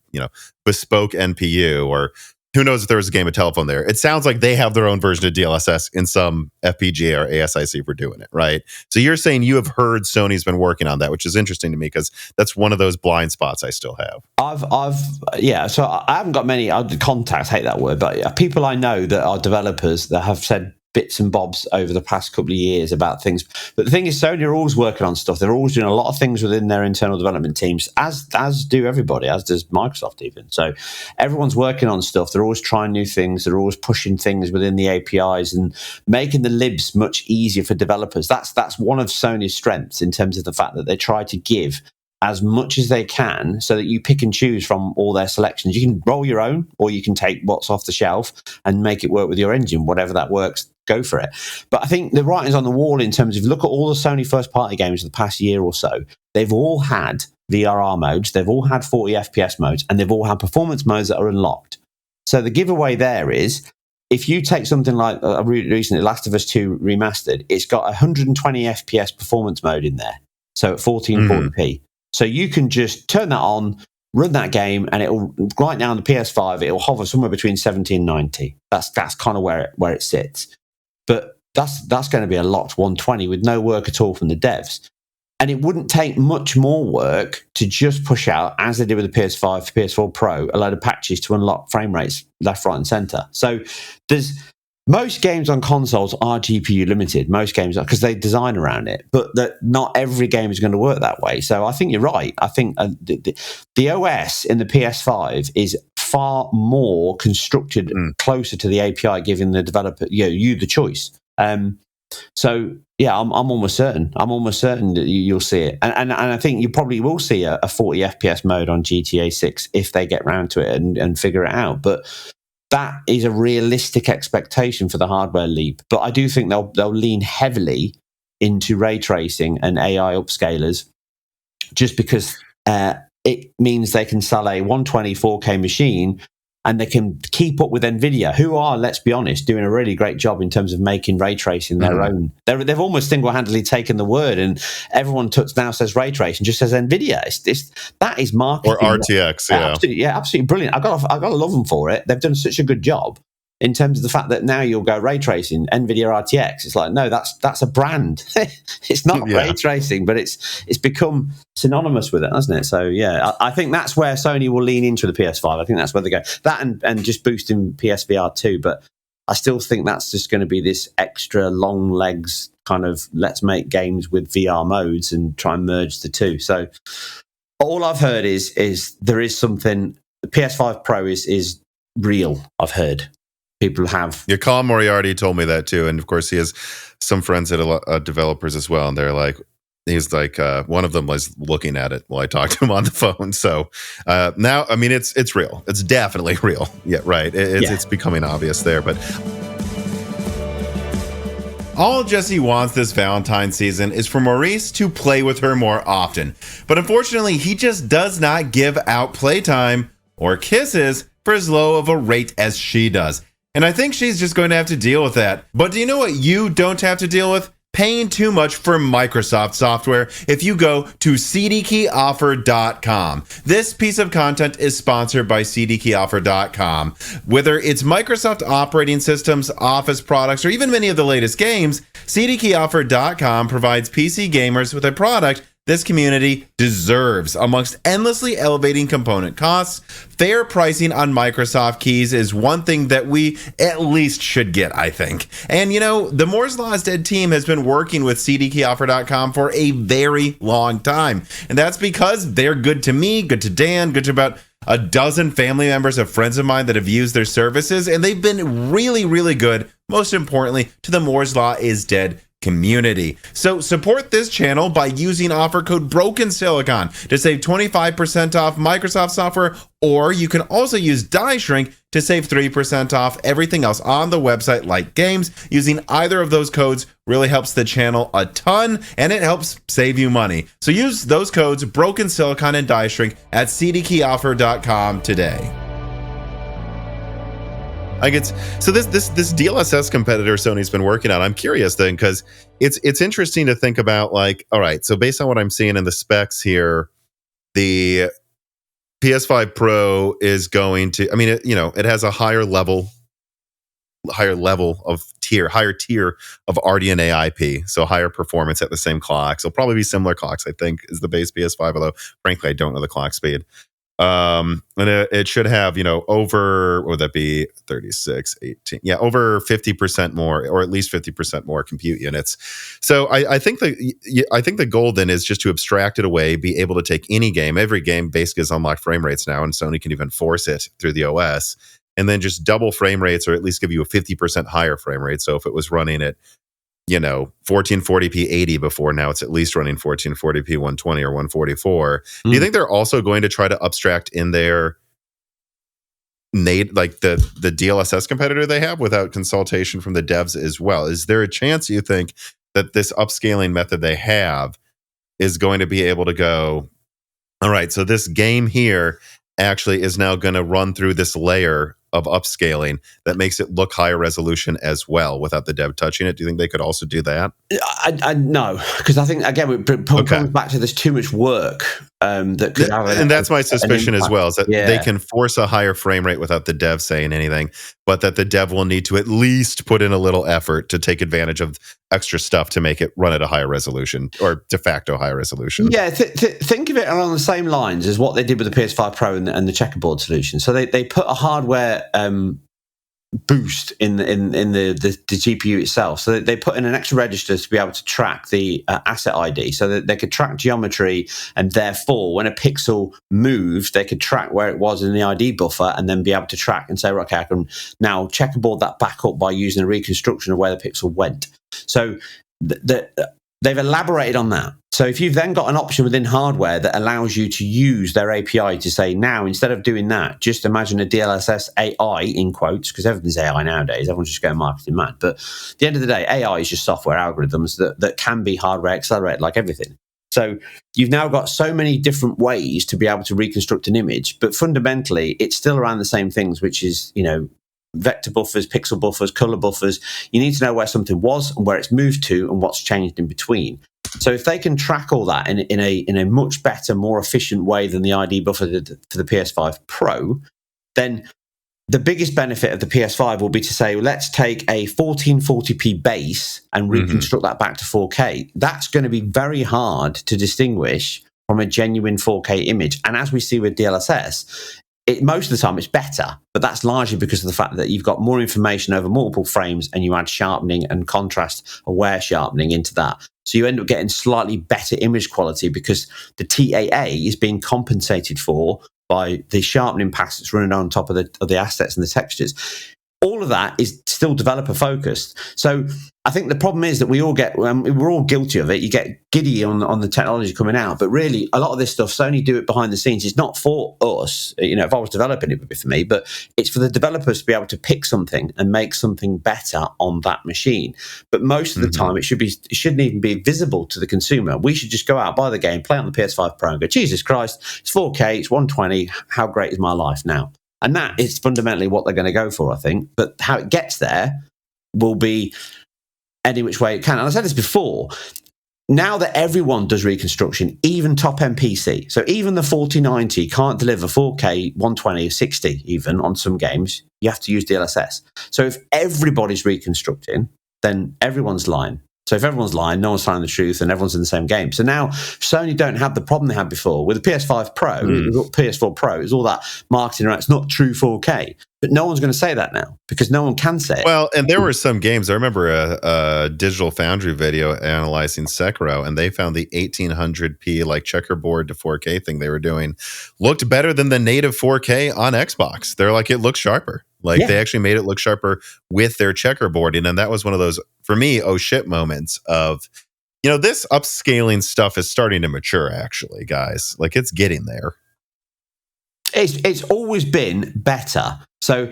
bespoke NPU, or who knows if there was a game of telephone there. It sounds like they have their oown version of DLSS in some FPGA or ASIC for doing it, right? So you're saying you have heard Sony's been working on that, which is interesting to me because that's one of those blind spots I still have. So I haven't got many contacts, hate that word, but people I know that are developers that have said bits and bobs over the past couple of years about things. But the thing is, Sony are always working on stuff. They're always doing a lot of things within their internal development teams, as do everybody, as does Microsoft even. So everyone's working on stuff. They're always trying new things. They're always pushing things within the APIs and making the libs much easier for developers. That's one of Sony's strengths in terms of the fact that they try to give as much as they can so that you pick and choose from all their selections. You can roll your own, or you can take what's off the shelf and make it work with your engine. Whatever that works, go for it. But I think the writing's on the wall in terms of, look at all the Sony first-party games of the past year or so. They've all had VRR modes, they've all had 40 FPS modes, and they've all had performance modes that are unlocked. So the giveaway there is, if you take something like recently Last of Us 2 Remastered, it's got 120 FPS performance mode in there. So at 1440p. So you can just turn that on, run that game, and it'll, right now on the PS5, it'll hover somewhere between 70 and 90. That's kind of where it sits. But that's going to be a locked 120 with no work at all from the devs. And it wouldn't take much more work to just push out, as they did with the PS5, PS4 Pro, a load of patches to unlock frame rates left, right, and center. So there's most games on consoles are GPU limited. Most games are, because they design around it. But not every game is going to work that way. So I think you're right. I think the OS in the PS5 is far more constructed closer to the API, giving the developer you the choice. So yeah, I'm almost certain. I'm almost certain that you'll see it, and I think you probably will see a 40 FPS mode on GTA 6 if they get round to it and figure it out. But that is a realistic expectation for the hardware leap. But I do think they'll lean heavily into ray tracing and AI upscalers, just because it means they can sell a 120 4K machine. And they can keep up with Nvidia, who are, let's be honest, doing a really great job in terms of making ray tracing their own. They've almost single-handedly taken the word, and everyone now says ray tracing, just says Nvidia. That is marketing. Or RTX, absolutely brilliant. I've got to love them for it. They've done such a good job in terms of the fact that now you'll go ray tracing, Nvidia RTX. It's like, no, that's a brand. It's not ray tracing, but it's become synonymous with it, hasn't it? So yeah, I think that's where Sony will lean into the PS5. I think that's where they go. That and just boosting PSVR 2. But I still think that's just going to be this extra long legs kind of, let's make games with VR modes and try and merge the two. So all I've heard is there is something. The PS5 Pro is real, I've heard. People have. Yeah, Colin Moriarty told me that too, and of course he has some friends that are developers as well, and they're like, he's like, one of them was looking at it while I talked to him on the phone. So now, I mean, it's real. It's definitely real. Yeah, right. It's becoming obvious there, but. All Jessie wants this Valentine's season is for Maurice to play with her more often. But unfortunately, he just does not give out playtime or kisses for as low of a rate as she does. And I think she's just going to have to deal with that. But do you know what you don't have to deal with? Paying too much for Microsoft software if you go to cdkeyoffer.com. This piece of content is sponsored by cdkeyoffer.com. Whether it's Microsoft operating systems, Office products, or even many of the latest games, cdkeyoffer.com provides PC gamers with a product this community deserves. Amongst endlessly elevating component costs, fair pricing on Microsoft keys is one thing that we at least should get, I think. And, the Moore's Law is Dead team has been working with cdkeyoffer.com for a very long time. And that's because they're good to me, good to Dan, good to about a dozen family members of friends of mine that have used their services. And they've been really, really good, most importantly, to the Moore's Law is Dead community. So support this channel by using offer code BrokenSilicon to save 25% off Microsoft software, or you can also use Die Shrink to save 3% off everything else on the website like games. Using either of those codes really helps the channel a ton, and it helps save you money. So use those codes BrokenSilicon and Die Shrink at cdkeyoffer.com today. So this DLSS competitor Sony's been working on, I'm curious then, because it's interesting to think about, like, all right, so based on what I'm seeing in the specs here, the PS5 Pro is going to, I mean, it has a higher tier of RDNA IP, so higher performance at the same clocks. It'll probably be similar clocks, I think, is the base PS5, although frankly I don't know the clock speed. And it should have, over, what would that be, 36, 18, over 50% more, or at least 50% more compute units. So I think the goal then is just to abstract it away, be able to take any game. Every game basically is unlocked frame rates now, and Sony can even force it through the OS, and then just double frame rates, or at least give you a 50% higher frame rate. So if it was running at 1440p 80 before. Now it's at least running 1440p 120 or 144. Do you think they're also going to try to abstract in their like the DLSS competitor they have without consultation from the devs as well? Is there a chance you think that this upscaling method they have is going to be able to go, all right, so this game here actually is now going to run through this layer of upscaling that makes it look higher resolution as well without the dev touching it? Do you think they could also do that? I no, because I think, again, it comes back to there's too much work that could have and that's my suspicion as well, is that they can force a higher frame rate without the dev saying anything, but that the dev will need to at least put in a little effort to take advantage of extra stuff to make it run at a higher resolution, or de facto higher resolution. Yeah, think of it along the same lines as what they did with the PS5 Pro and the checkerboard solution. So they put a hardware boost in the GPU itself. So they put in an extra register to be able to track the asset ID, so that they could track geometry, and therefore when a pixel moved, they could track where it was in the ID buffer, and then be able to track and say, okay, I can now checkerboard that back up by using a reconstruction of where the pixel went. So they've elaborated on that. So if you've then got an option within hardware that allows you to use their API to say, now, instead of doing that, just imagine a DLSS AI, in quotes, because everything's AI nowadays. Everyone's just going marketing mad. But at the end of the day, AI is just software algorithms that can be hardware accelerated, like everything. So you've now got so many different ways to be able to reconstruct an image, but fundamentally, it's still around the same things, which is, vector buffers, pixel buffers, color buffers. You need to know where something was and where it's moved to and what's changed in between. So if they can track all that in a much better, more efficient way than the ID buffer did for the PS5 Pro, then the biggest benefit of the PS5 will be to say, well, let's take a 1440p base and reconstruct that back to 4K. That's going to be very hard to distinguish from a genuine 4K image. And as we see with DLSS, most of the time it's better, but that's largely because of the fact that you've got more information over multiple frames, and you add sharpening and contrast aware sharpening into that. So you end up getting slightly better image quality because the TAA is being compensated for by the sharpening pass that's running on top of the assets and the textures. All of that is still developer focused. So I think the problem is that we all get, we're all guilty of it. You get giddy on the technology coming out, but really a lot of this stuff, Sony do it behind the scenes. It's not for us. If I was developing it, would be for me, but it's for the developers to be able to pick something and make something better on that machine. But most of the time it shouldn't even be visible to the consumer. We should just go out, buy the game, play it on the PS5 Pro and go, Jesus Christ, it's 4K, it's 120. How great is my life now? And that is fundamentally what they're going to go for, I think. But how it gets there will be any which way it can. And I said this before, now that everyone does reconstruction, even top-end PC, so even the 4090 can't deliver 4K, 120, 60 even on some games, you have to use DLSS. So if everybody's reconstructing, then everyone's lying. So if everyone's lying, no one's telling the truth, and everyone's in the same game. So now Sony don't have the problem they had before. With the PS5 Pro, PS4 Pro, it's all that marketing around, it's not true 4K. But no one's going to say that now because no one can say it. Well, and there were some games. I remember a Digital Foundry video analyzing Sekiro, and they found the 1800p like checkerboard to 4K thing they were doing looked better than the native 4K on Xbox. They're like, it looks sharper. Like they actually made it look sharper with their checkerboarding. And that was one of those, for me, oh shit moments of, this upscaling stuff is starting to mature, actually, guys. Like, it's getting there. It's always been better. So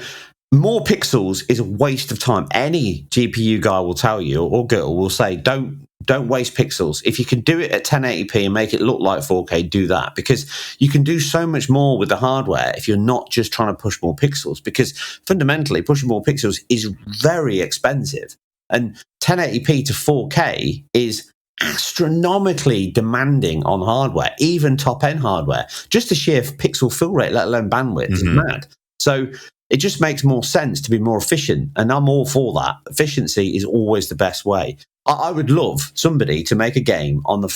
more pixels is a waste of time. Any GPU guy will tell you, or girl will say, don't waste pixels. If you can do it at 1080p and make it look like 4K, do that, because you can do so much more with the hardware if you're not just trying to push more pixels, because fundamentally pushing more pixels is very expensive, and 1080p to 4K is astronomically demanding on hardware, even top-end hardware. Just the sheer pixel fill rate, let alone bandwidth, is mad. So it just makes more sense to be more efficient, and I'm all for that. Efficiency is always the best way. I would love somebody to make a game on the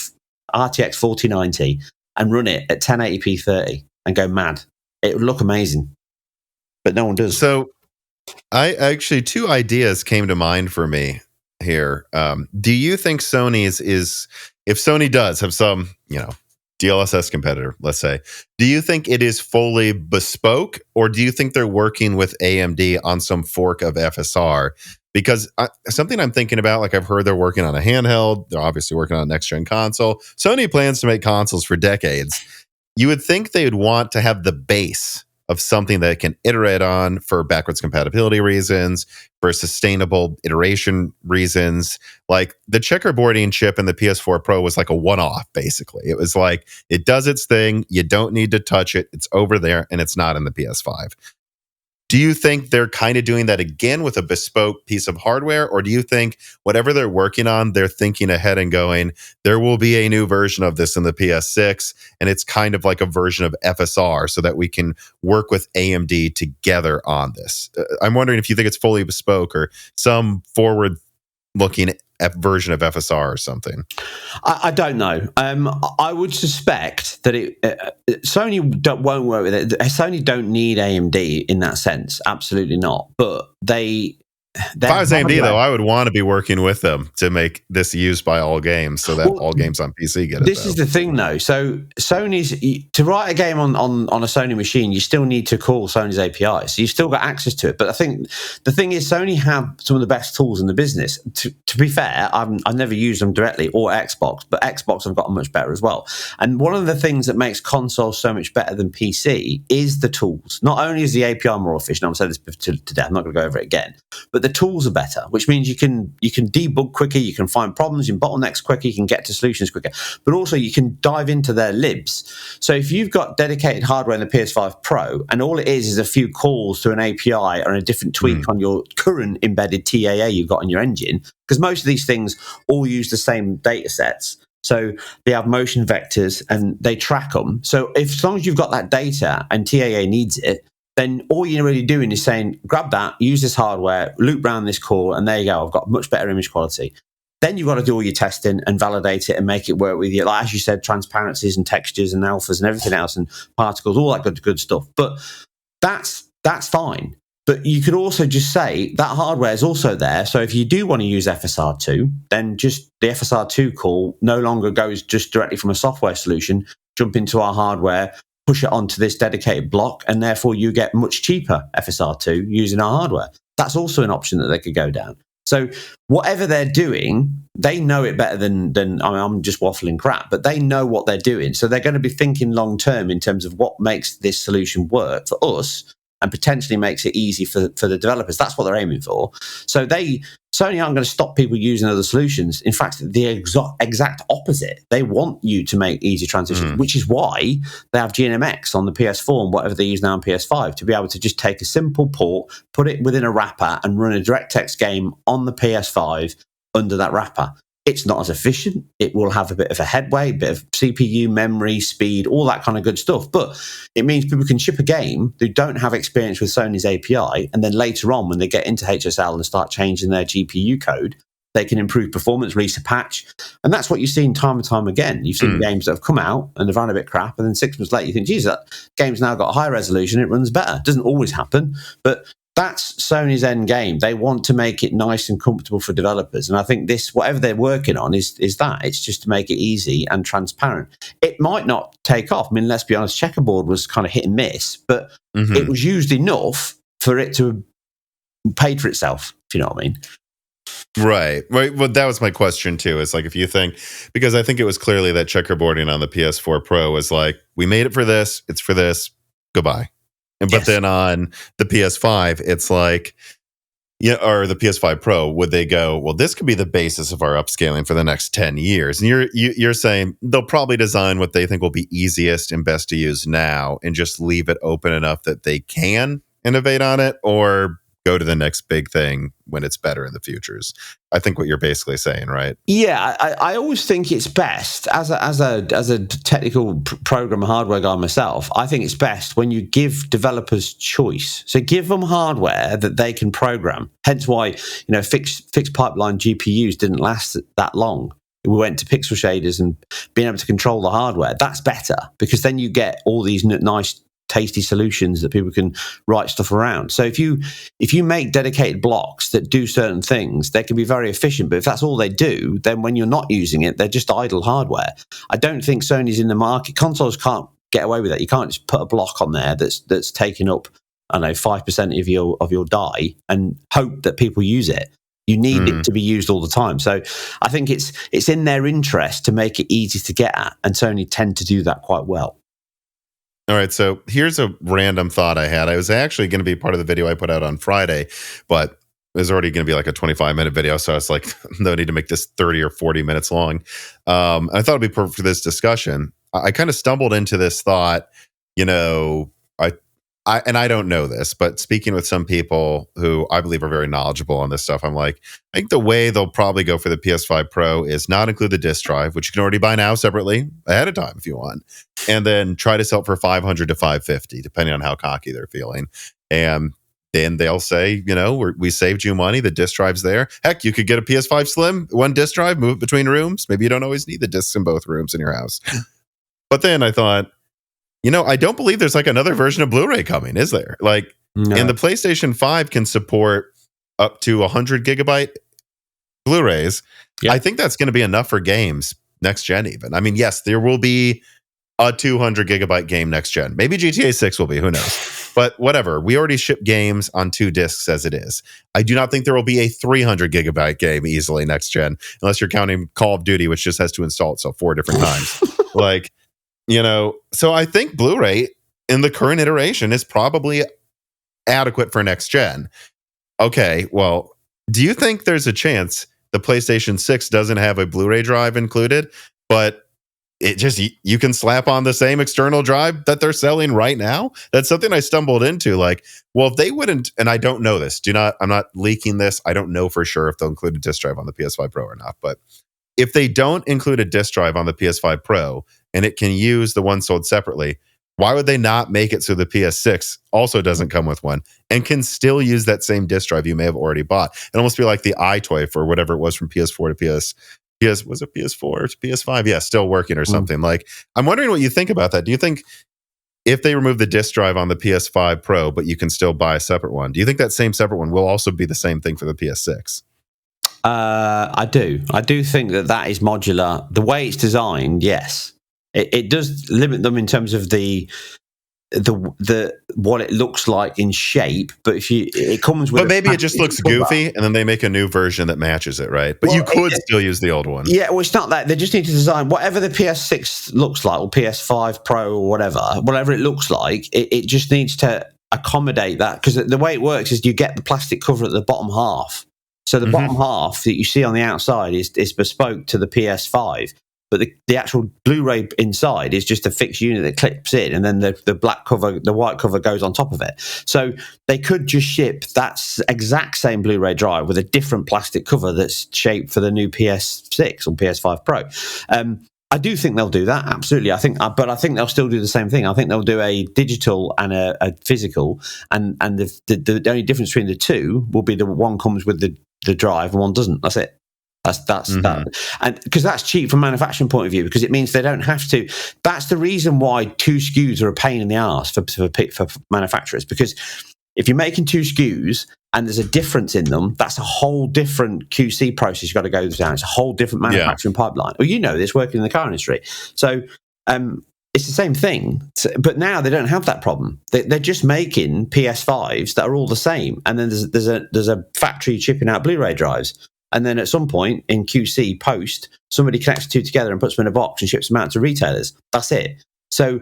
RTX 4090 and run it at 1080p 30 and go mad. It would look amazing, but no one does. So I actually, two ideas came to mind for me here. Do you think Sony's is, if Sony does have some, DLSS competitor, let's say, do you think it is fully bespoke, or do you think they're working with AMD on some fork of FSR? Because something I'm thinking about, like I've heard they're working on a handheld. They're obviously working on a next-gen console. Sony plans to make consoles for decades. You would think they would want to have the base of something that it can iterate on for backwards compatibility reasons, for sustainable iteration reasons. Like the checkerboarding chip in the PS4 Pro was like a one-off, basically. It was like, it does its thing. You don't need to touch it. It's over there, and it's not in the PS5. Do you think they're kind of doing that again with a bespoke piece of hardware? Or do you think whatever they're working on, they're thinking ahead and going, there will be a new version of this in the PS6, and it's kind of like a version of FSR so that we can work with AMD together on this? I'm wondering if you think it's fully bespoke or some forward-looking version of FSR or something. I don't know. I would suspect that Sony won't work with it. Sony don't need AMD in that sense. Absolutely not. But if I was AMD, though, I would want to be working with them to make this used by all games so that all games on PC get it. This is the thing, though. So to write a game on a Sony machine, you still need to call Sony's API. So you've still got access to it. But I think the thing is, Sony have some of the best tools in the business. To be fair, I've never used them directly, or Xbox, but Xbox have gotten much better as well. And one of the things that makes consoles so much better than PC is the tools. Not only is the API more efficient, I've said this to death, I'm not going to go over it again, but the tools are better, which means you can debug quicker, you can find problems in bottlenecks quicker, you can get to solutions quicker, but also you can dive into their libs. So if you've got dedicated hardware in the PS5 Pro and all it is a few calls to an API or a different tweak on your current embedded TAA you've got in your engine, because most of these things all use the same data sets. So they have motion vectors and they track them. So as long as you've got that data and TAA needs it, then all you're really doing is saying, grab that, use this hardware, loop around this core, and there you go. I've got much better image quality. Then you've got to do all your testing and validate it and make it work with you. Like, as you said, transparencies and textures and alphas and everything else and particles, all that good stuff. But that's fine. But you could also just say that hardware is also there. So if you do want to use FSR2, then just the FSR2 call no longer goes just directly from a software solution, jump into our hardware, push it onto this dedicated block, and therefore you get much cheaper FSR2 using our hardware. That's also an option that they could go down. So whatever they're doing, they know it better than I mean, I'm just waffling crap, but they know what they're doing. So they're going to be thinking long term in terms of what makes this solution work for us and potentially makes it easy for the developers. That's what they're aiming for. So Sony aren't going to stop people using other solutions. In fact, the exact opposite. They want you to make easy transitions, which is why they have GNMX on the PS4 and whatever they use now on PS5 to be able to just take a simple port, put it within a wrapper and run a DirectX game on the PS5 under that wrapper. It's not as efficient. It will have a bit of a headway, a bit of CPU, memory, speed, all that kind of good stuff. But it means people can ship a game who don't have experience with Sony's API, and then later on, when they get into HSL and start changing their GPU code, they can improve performance, release a patch. And that's what you've seen time and time again. You've seen games that have come out and they've run a bit crap, and then 6 months later you think, geez, that game's now got a high resolution, it runs better. It doesn't always happen, but that's Sony's end game. They want to make it nice and comfortable for developers. And I think this, whatever they're working on, is that. It's just to make it easy and transparent. It might not take off. I mean, let's be honest, Checkerboard was kind of hit and miss, but it was used enough for it to pay for itself, if you know what I mean. Right. Well, that was my question, too. Is like, if you think, because I think it was clearly that checkerboarding on the PS4 Pro was like, we made it for this, it's for this, goodbye. But then on the PS5, it's like, or the PS5 Pro, would they go, well, this could be the basis of our upscaling for the next 10 years? And you're saying they'll probably design what they think will be easiest and best to use now and just leave it open enough that they can innovate on it, or go to the next big thing when it's better in the futures. I think what you're basically saying, right? Yeah, I always think it's best as a technical program hardware guy myself. I think it's best when you give developers choice. So give them hardware that they can program. Hence why fixed pipeline GPUs didn't last that long. We went to pixel shaders and being able to control the hardware. That's better because then you get all these nice tasty solutions that people can write stuff around. So if you make dedicated blocks that do certain things, they can be very efficient. But if that's all they do, then when you're not using it, they're just idle hardware. I don't think Sony's in the market. Consoles can't get away with that. You can't just put a block on there that's taking up, I don't know, 5% of your die and hope that people use it. You need it to be used all the time. So I think it's in their interest to make it easy to get at, and Sony tend to do that quite well. All right, so here's a random thought I had. I was actually going to be part of the video I put out on Friday, but it was already going to be like a 25-minute video, so I was like, no need to make this 30 or 40 minutes long. I thought it'd be perfect for this discussion. I kind of stumbled into this thought, I don't know this, but speaking with some people who I believe are very knowledgeable on this stuff, I'm like, I think the way they'll probably go for the PS5 Pro is not include the disk drive, which you can already buy now separately ahead of time if you want, and then try to sell it for $500 to $550, depending on how cocky they're feeling. And then they'll say, we saved you money. The disk drive's there. Heck, you could get a PS5 Slim, one disk drive, move it between rooms. Maybe you don't always need the discs in both rooms in your house. But then I thought, I don't believe there's like another version of Blu-ray coming, is there? Like, no. And the PlayStation 5 can support up to 100 gigabyte Blu-rays. Yep. I think that's going to be enough for games next gen even. I mean, yes, there will be a 200 gigabyte game next gen. Maybe GTA 6 will be, who knows? But whatever. We already ship games on 2 discs as it is. I do not think there will be a 300 gigabyte game easily next gen, unless you're counting Call of Duty, which just has to install itself 4 different times. So I think Blu-ray in the current iteration is probably adequate for next gen. Okay, well, do you think there's a chance the PlayStation 6 doesn't have a Blu-ray drive included, but it just, you can slap on the same external drive that they're selling right now? That's something I stumbled into. Like, well, if they wouldn't, and I don't know this, I'm not leaking this. I don't know for sure if they'll include a disc drive on the PS5 Pro or not, but if they don't include a disc drive on the PS5 Pro and it can use the one sold separately, why would they not make it so the PS6 also doesn't come with one and can still use that same disc drive you may have already bought? It'd almost be like the iToy for whatever it was from PS4 to was it PS4 to PS5? Yeah, still working or something. Like, I'm wondering what you think about that. Do you think if they remove the disc drive on the PS5 Pro, but you can still buy a separate one, do you think that same separate one will also be the same thing for the PS6? I do think that is modular. The way it's designed, yes, it does limit them in terms of the what it looks like in shape. But it comes with, but maybe it just looks goofy, and then they make a new version that matches it, right? But you could still use the old one. Yeah, well, it's not that. They just need to design whatever the PS6 looks like, or PS5 Pro, or whatever it looks like. It just needs to accommodate that, because the way it works is you get the plastic cover at the bottom half. So the bottom half that you see on the outside is bespoke to the PS5, but the actual Blu-ray inside is just a fixed unit that clips in, and then the black cover, the white cover goes on top of it. So they could just ship that exact same Blu-ray drive with a different plastic cover that's shaped for the new PS6 or PS5 Pro. I do think they'll do that, absolutely. But I think they'll still do the same thing. I think they'll do a digital and a physical, and the only difference between the two will be the one comes with the drive and one doesn't. That's it. That's that, and because that's cheap from a manufacturing point of view, because it means they don't have to. That's the reason why 2 SKUs are a pain in the arse for manufacturers, because if you're making 2 SKUs and there's a difference in them, that's a whole different QC process you've got to go down. It's a whole different manufacturing pipeline. Well, this working in the car industry. So it's the same thing. But now they don't have that problem. They're just making PS5s that are all the same. And then there's a factory chipping out Blu-ray drives. And then at some point in QC post, somebody connects the two together and puts them in a box and ships them out to retailers. That's it. So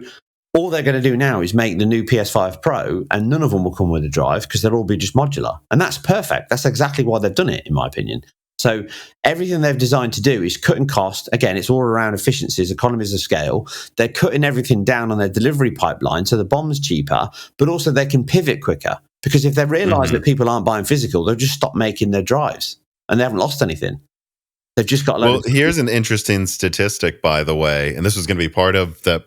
all they're going to do now is make the new PS5 Pro, and none of them will come with a drive because they'll all be just modular. And that's perfect. That's exactly why they've done it, in my opinion. So everything they've designed to do is cutting cost. Again, it's all around efficiencies, economies of scale. They're cutting everything down on their delivery pipeline, so the bomb's cheaper, but also they can pivot quicker. Because if they realise that people aren't buying physical, they'll just stop making their drives, and they haven't lost anything. They've just got. Well, here's an interesting statistic, by the way, and this was going to be part of the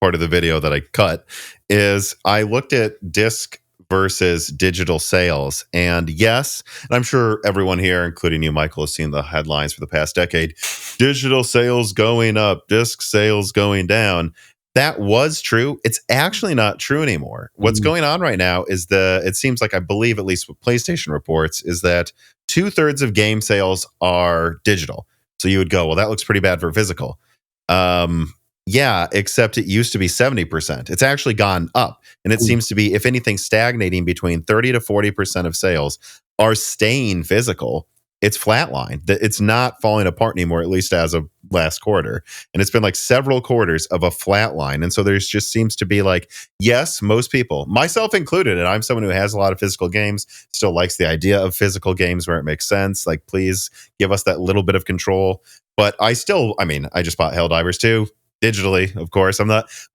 video that I cut. Is I looked at disc versus digital sales, and yes, and I'm sure everyone here, including you, Michael, has seen the headlines for the past decade: digital sales going up, disc sales going down. that was true. It's actually not true anymore. What's going on right now is it seems like, I believe, at least with PlayStation reports, is that 2/3 of game sales are digital. So you would go, well, that looks pretty bad for physical. Yeah, except it used to be 70%. It's actually gone up. And it seems to be, if anything, stagnating between 30 to 40% of sales are staying physical. It's flatlined. It's not falling apart anymore, at least as of last quarter. And it's been like several quarters of a flat line. And so there's just seems to be like, yes, most people, myself included, and I'm someone who has a lot of physical games, still likes the idea of physical games where it makes sense. Like, please give us that little bit of control. But I just bought Helldivers 2 digitally, of course.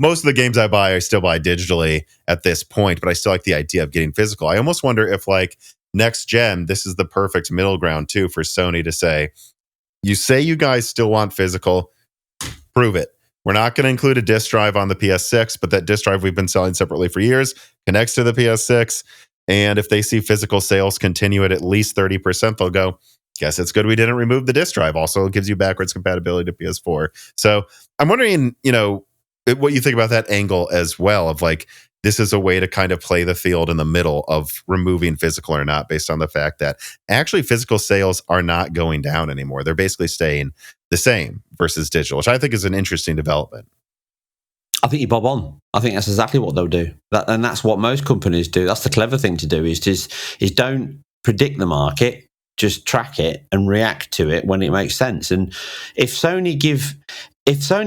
Most of the games I buy, I still buy digitally at this point, but I still like the idea of getting physical. I almost wonder if, like, next gen, this is the perfect middle ground too for Sony to say, you say you guys still want physical, prove it. We're not going to include a disk drive on the PS6, but that disk drive we've been selling separately for years connects to the PS6. And if they see physical sales continue at least 30%, they'll go, guess it's good we didn't remove the disk drive. Also, it gives you backwards compatibility to PS4. So I'm wondering, what you think about that angle as well, of like, this is a way to kind of play the field in the middle of removing physical or not, based on the fact that actually physical sales are not going down anymore. They're basically staying the same versus digital, which I think is an interesting development. I think you're bob on. I think that's exactly what they'll do. And that's what most companies do. That's the clever thing to do, is don't predict the market, just track it and react to it when it makes sense. And if Sony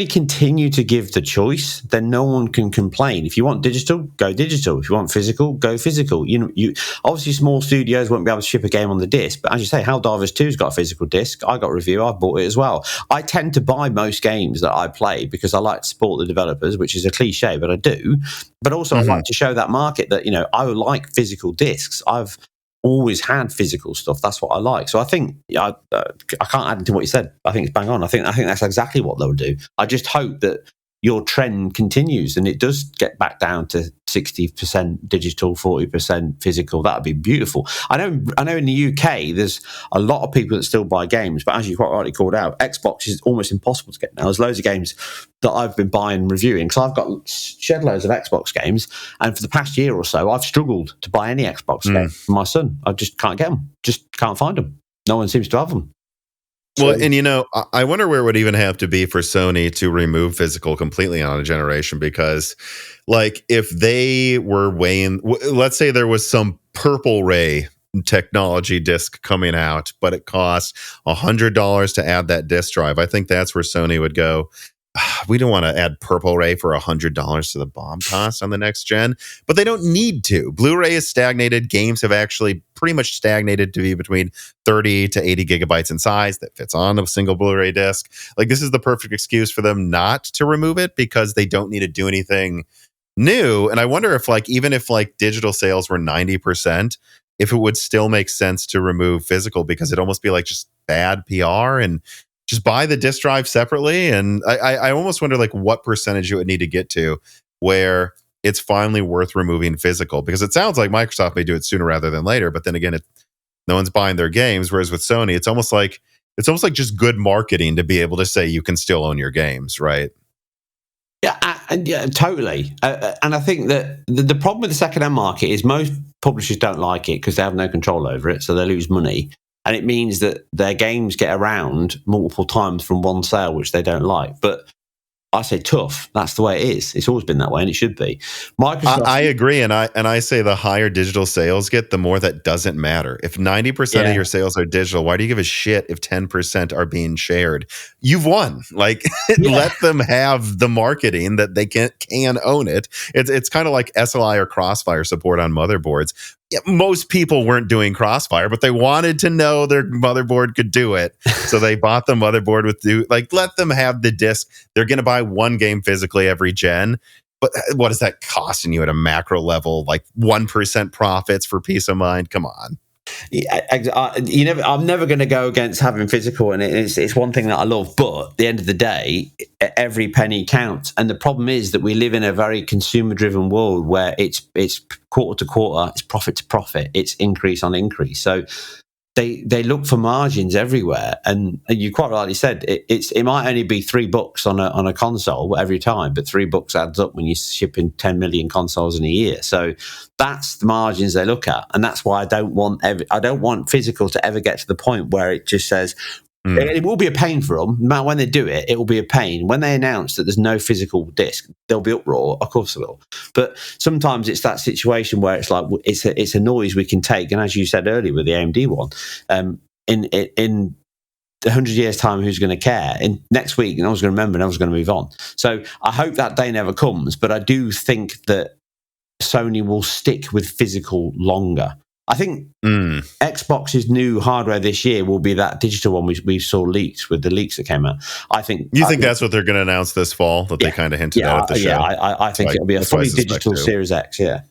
continue to give the choice, then no one can complain. If you want digital, go digital. If you want physical, go physical. You obviously, small studios won't be able to ship a game on the disc, but as you say, Helldivers 2's got a physical disc. I got a review. I bought it as well. I tend to buy most games that I play because I like to support the developers, which is a cliche, but I do. But also, I like to show that market that I like physical discs. I've always had physical stuff. That's what I like. So I think I can't add to what you said. I think it's bang on. I think that's exactly what they'll do. I just hope that your trend continues and it does get back down to 60% digital, 40% physical. That'd be beautiful. I know in the UK there's a lot of people that still buy games, but as you quite rightly called out, Xbox is almost impossible to get now. There's loads of games that I've been buying and reviewing, because I've got shed loads of Xbox games, and for the past year or so I've struggled to buy any Xbox game for my son. I just can't get them, just can't find them. No one seems to have them. Well, and I wonder where it would even have to be for Sony to remove physical completely on a generation, because, like, if they were weighing, let's say there was some purple ray technology disc coming out, but it costs $100 to add that disc drive, I think that's where Sony would go, we don't want to add purple ray for $100 to the BOM cost on the next gen, but they don't need to. Blu-ray is stagnated. Games have actually pretty much stagnated to be between 30 to 80 gigabytes in size that fits on a single Blu-ray disc. Like, this is the perfect excuse for them not to remove it, because they don't need to do anything new. And I wonder if, like, even if like digital sales were 90%, if it would still make sense to remove physical, because it'd almost be like just bad PR, and just buy the disk drive separately. And I almost wonder, like, what percentage you would need to get to where it's finally worth removing physical, because it sounds like Microsoft may do it sooner rather than later. But then again, no one's buying their games. Whereas with Sony, it's almost like just good marketing to be able to say you can still own your games, right? Yeah, totally. And I think that the problem with the second-hand market is most publishers don't like it because they have no control over it, so they lose money. And it means that their games get around multiple times from one sale, which they don't like. But I say tough. That's the way it is. It's always been that way, and it should be. Microsoft. I agree, and I say the higher digital sales get, the more that doesn't matter. If 90% of your sales are digital, why do you give a shit if 10% are being shared? You've won. Like, let them have the marketing that they can own it. It's kind of like SLI or Crossfire support on motherboards. Yeah, most people weren't doing Crossfire, but they wanted to know their motherboard could do it. So they bought the motherboard let them have the disc. They're going to buy one game physically every gen. But what is that costing you at a macro level? Like 1% profits for peace of mind? Come on. I'm never going to go against having physical, and it's one thing that I love. But at the end of the day, every penny counts. And the problem is that we live in a very consumer-driven world where it's quarter to quarter, it's profit to profit, it's increase on increase. So they look for margins everywhere, and you quite rightly said it might only be $3 on a console every time, but $3 adds up when you're shipping 10 million consoles in a year. So that's the margins they look at, and that's why I don't want physical to ever get to the point where it just says. It will be a pain for them. No matter when they do it, it will be a pain. When they announce that there's no physical disc, there'll be uproar. Of course, there will. But sometimes it's that situation where it's like it's a noise we can take. And as you said earlier with the AMD one, in 100 years' time, who's going to care? In next week, no one's going to remember. No one's going to move on. So I hope that day never comes. But I do think that Sony will stick with physical longer. I think Xbox's new hardware this year will be that digital one we saw leaked with the leaks that came out. I think that's what they're going to announce this fall that they kind of hinted at the show. Yeah, I think it'll be a fully digital Series X. Yeah.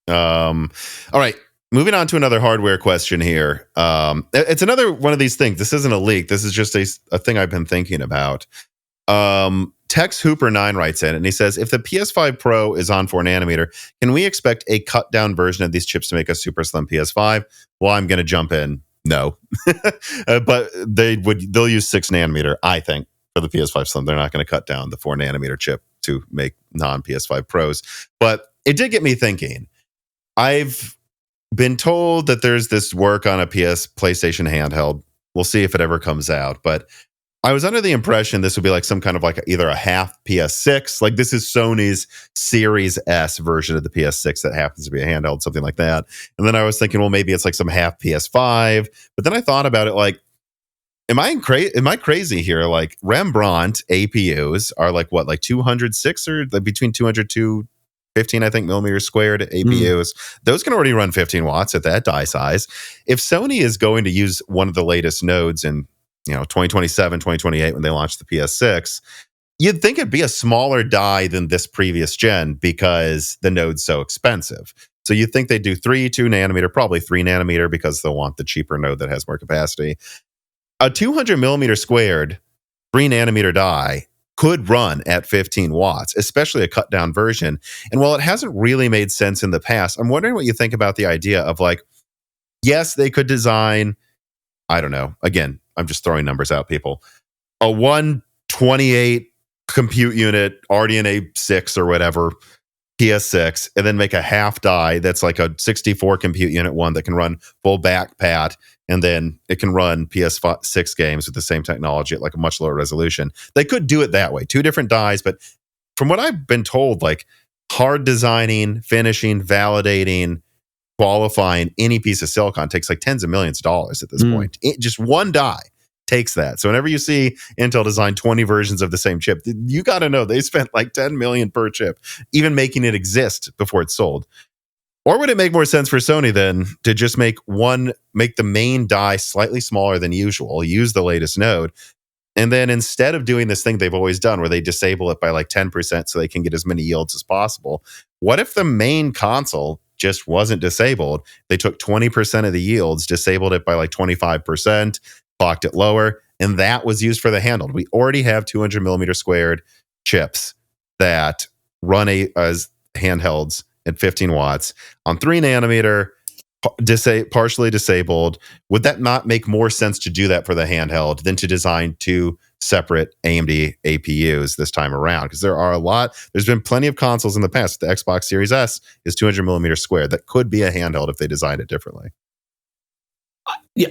All right. Moving on to another hardware question here. It's another one of these things. This isn't a leak. This is just a thing I've been thinking about. Tex Hooper 9 writes in and he says, if the PS5 Pro is on 4 nanometer, can we expect a cut down version of these chips to make a super slim PS5? Well, I'm going to jump in. No, but they'll use 6 nanometer, I think, for the PS5 Slim. They're not going to cut down the 4 nanometer chip to make non PS5 Pros. But it did get me thinking. I've been told that there's this work on a PlayStation handheld. We'll see if it ever comes out, but I was under the impression this would be like some kind of like either a half PS6, like this is Sony's Series S version of the PS6 that happens to be a handheld, something like that. And then I was thinking, well, maybe it's like some half PS5. But then I thought about it like, am I crazy here? Like Rembrandt APUs are like what, like 206 or like between 200 to 15, I think, millimeters squared APUs. Those can already run 15 watts at that die size. If Sony is going to use one of the latest nodes in 2027, 2028, when they launch the PS6, you'd think it'd be a smaller die than this previous gen because the node's so expensive. So you'd think they'd do 2 nanometer, probably 3 nanometer because they'll want the cheaper node that has more capacity. A 200 millimeter squared 3 nanometer die could run at 15 watts, especially a cut down version. And while it hasn't really made sense in the past, I'm wondering what you think about the idea of like, yes, they could design, I don't know, again, I'm just throwing numbers out, people. A 128 compute unit, RDNA 6 or whatever, PS6, and then make a half die that's like a 64 compute unit one that can run full back pat, and then it can run PS6 games with the same technology at like a much lower resolution. They could do it that way, 2 different dies, but from what I've been told, like hard designing, finishing, validating, qualifying any piece of silicon takes like tens of millions of dollars at this point. Just one die takes that. So whenever you see Intel design 20 versions of the same chip, you got to know they spent like 10 million per chip, even making it exist before it's sold. Or would it make more sense for Sony then to just make the main die slightly smaller than usual, use the latest node, and then instead of doing this thing they've always done where they disable it by like 10% so they can get as many yields as possible, what if the main console just wasn't disabled? They took 20% of the yields, disabled it by like 25%, clocked it lower, and that was used for the handheld. We already have 200 millimeter squared chips that run as handhelds at 15 watts on 3 nanometer, partially disabled. Would that not make more sense to do that for the handheld than to design 2 separate AMD APUs this time around? Because there's been plenty of consoles in the past. The Xbox Series S is 200 millimeters squared. That could be a handheld if they designed it differently. Yeah,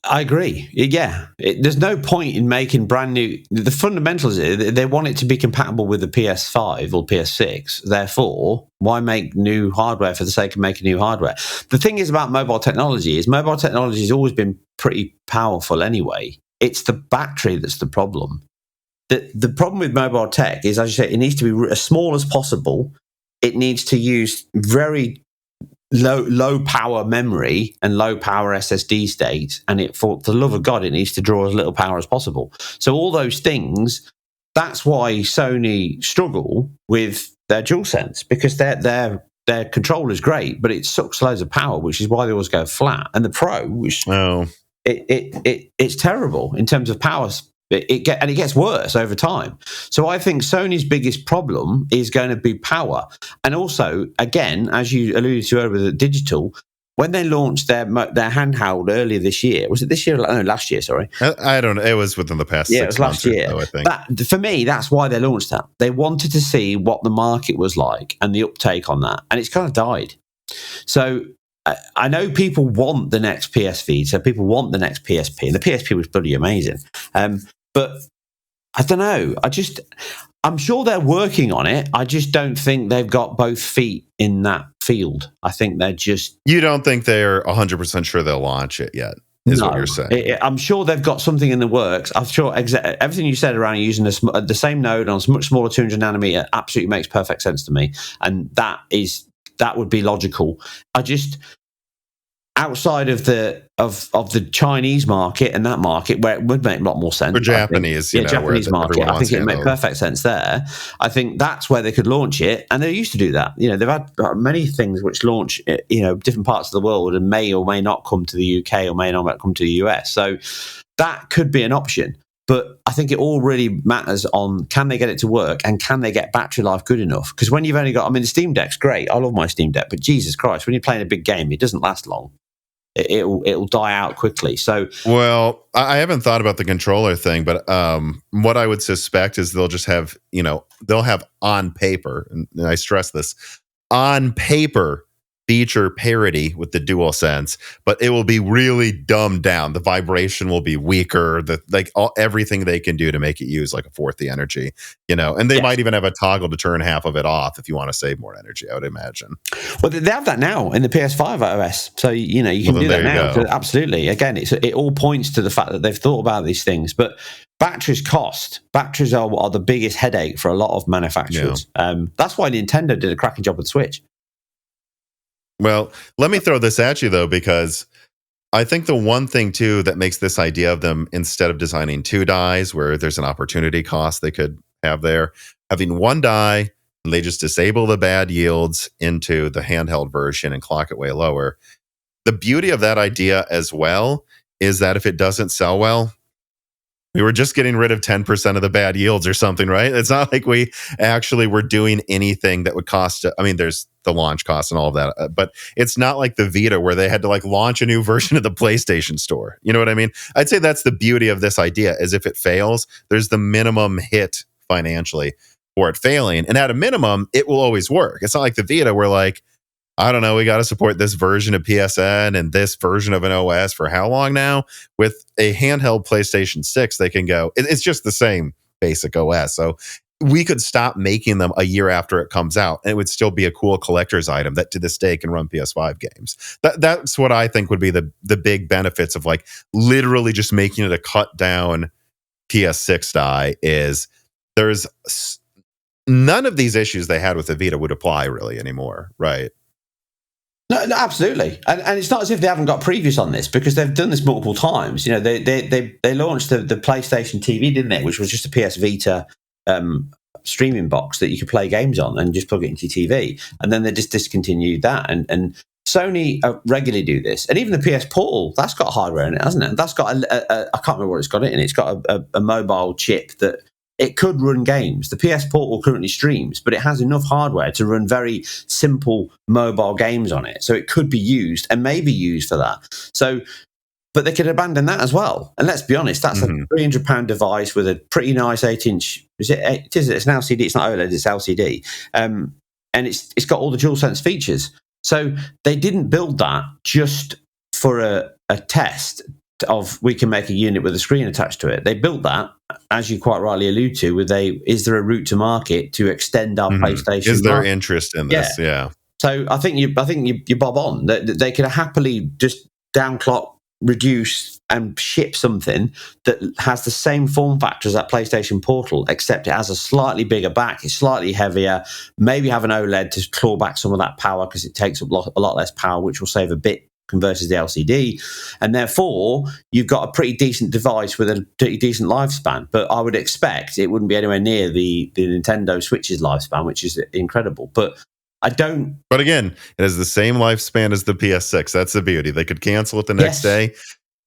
I agree. Yeah, there's no point in making brand new. The fundamentals is they want it to be compatible with the PS5 or PS6. Therefore, why make new hardware for the sake of making new hardware? The thing is about mobile technology has always been pretty powerful anyway. It's the battery that's the problem. The problem with mobile tech is, as you say, it needs to be as small as possible. It needs to use very low power memory and low power SSD states, and for the love of God, it needs to draw as little power as possible. So all those things, that's why Sony struggle with their DualSense, because their control is great, but it sucks loads of power, which is why they always go flat. And the Pro, which it's terrible in terms of power. It gets worse over time. So I think Sony's biggest problem is going to be power. And also, again, as you alluded to earlier with the digital, when they launched their handheld earlier this year, was it this year? No, last year. Sorry, I don't know. It was within the past 6 months. Yeah, it was last year. So, I think. That, for me, that's why they launched that. They wanted to see what the market was like and the uptake on that, and it's kind of died. So I know people want the next PS Vita, so people want the next PSP, and the PSP was bloody amazing. But I don't know. I'm sure they're working on it. I just don't think they've got both feet in that field. I think they're just... You don't think they're 100% sure they'll launch it yet, is what you're saying? I'm sure they've got something in the works. I'm sure everything you said around using the same node on a much smaller 200 nanometer absolutely makes perfect sense to me. And that would be logical. Outside of the Chinese market and that market where it would make a lot more sense. For Japanese, Japanese market, I think it would make perfect sense there. I think that's where they could launch it, and they used to do that. They've had many things which launch, different parts of the world and may or may not come to the UK or may not come to the US. So that could be an option. But I think it all really matters on, can they get it to work and can they get battery life good enough? Because when you've only got, the Steam Deck's great. I love my Steam Deck, but Jesus Christ, when you're playing a big game, it doesn't last long. It'll die out quickly. So, well, I haven't thought about the controller thing, but what I would suspect is they'll just have, they'll have on paper, and I stress this, on paper feature parity with the DualSense, but it will be really dumbed down. The vibration will be weaker. Everything they can do to make it use like a fourth the energy, and they might even have a toggle to turn half of it off if you want to save more energy, I would imagine. Well, they have that now in the PS5 OS, so you can do that now. Absolutely. Again, it all points to the fact that they've thought about these things, but batteries are the biggest headache for a lot of manufacturers. Yeah. That's why Nintendo did a cracking job with the Switch. Well, let me throw this at you, though, because I think the one thing, too, that makes this idea of them, instead of designing 2 dies where there's an opportunity cost they could have there, having 1 die, and they just disable the bad yields into the handheld version and clock it way lower. The beauty of that idea as well is that if it doesn't sell well, we were just getting rid of 10% of the bad yields or something, right? It's not like we actually were doing anything that would cost. There's the launch costs and all of that, but it's not like the Vita where they had to launch a new version of the PlayStation Store. You know what I mean? I'd say that's the beauty of this idea, is if it fails, there's the minimum hit financially for it failing. And at a minimum, it will always work. It's not like the Vita where I don't know, we got to support this version of PSN and this version of an OS for how long now? With a handheld PlayStation 6, they can go, it's just the same basic OS. So we could stop making them a year after it comes out, and it would still be a cool collector's item that to this day can run PS5 games. That's what I think would be the big benefits of literally just making it a cut down PS6 die. Is there's none of these issues they had with the Vita would apply really anymore, right? No, absolutely, and it's not as if they haven't got previous on this, because they've done this multiple times. They launched the PlayStation TV, didn't they? Which was just a PS Vita streaming box that you could play games on and just plug it into your TV, and then they just discontinued that. And Sony regularly do this, and even the PS Portal, that's got hardware in it, hasn't it? That's got I can't remember what it's got in it. It's got a mobile chip that it could run games. The PS Portal currently streams, but it has enough hardware to run very simple mobile games on it. So it could be used and maybe used for that. So, but they could abandon that as well. And let's be honest, that's a £300 device with a pretty nice 8-inch. It's an LCD. It's not OLED. It's LCD, and it's got all the DualSense features. So they didn't build that just for a test of we can make a unit with a screen attached to it. They built that, as you quite rightly allude to, is there a route to market to extend our PlayStation? Is there interest in this? Yeah. So I think you bob on. They could happily just downclock, reduce, and ship something that has the same form factor as that PlayStation Portal, except it has a slightly bigger back, it's slightly heavier, maybe have an OLED to claw back some of that power because it takes up a lot less power, which will save a bit versus the LCD, and therefore you've got a pretty decent device with a pretty decent lifespan. But I would expect it wouldn't be anywhere near the Nintendo Switch's lifespan, which is incredible. But again, it has the same lifespan as the PS6. That's the beauty. They could cancel it the next day.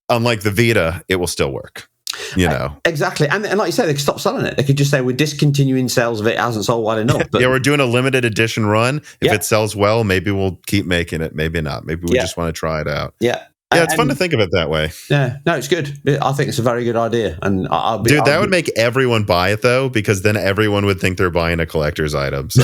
Unlike the Vita, it will still work. you know. Exactly. And like you say, they could stop selling it. They could just say, we're discontinuing sales of it. It hasn't sold well enough. But yeah, we're doing a limited edition run. If it sells well, maybe we'll keep making it. Maybe not. Maybe we just want to try it out. Yeah. Yeah, it's fun to think of it that way. Yeah, no, it's good. I think it's a very good idea. And that would make everyone buy it, though, because then everyone would think they're buying a collector's item. So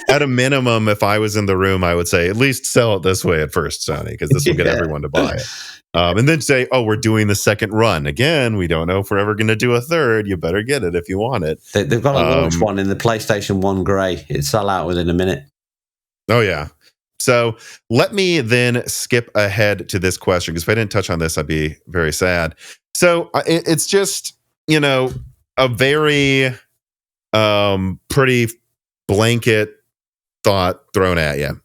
at a minimum, if I was in the room, I would say at least sell it this way at first, Sony, because this will get everyone to buy it. And then say, oh, we're doing the second run. Again, we don't know if we're ever going to do a third. You better get it if you want it. They've got a launch one in the PlayStation 1 Grey. It'd sell out within a minute. Oh, yeah. So let me then skip ahead to this question, because if I didn't touch on this, I'd be very sad. So it's just, a very pretty blanket thought thrown at you.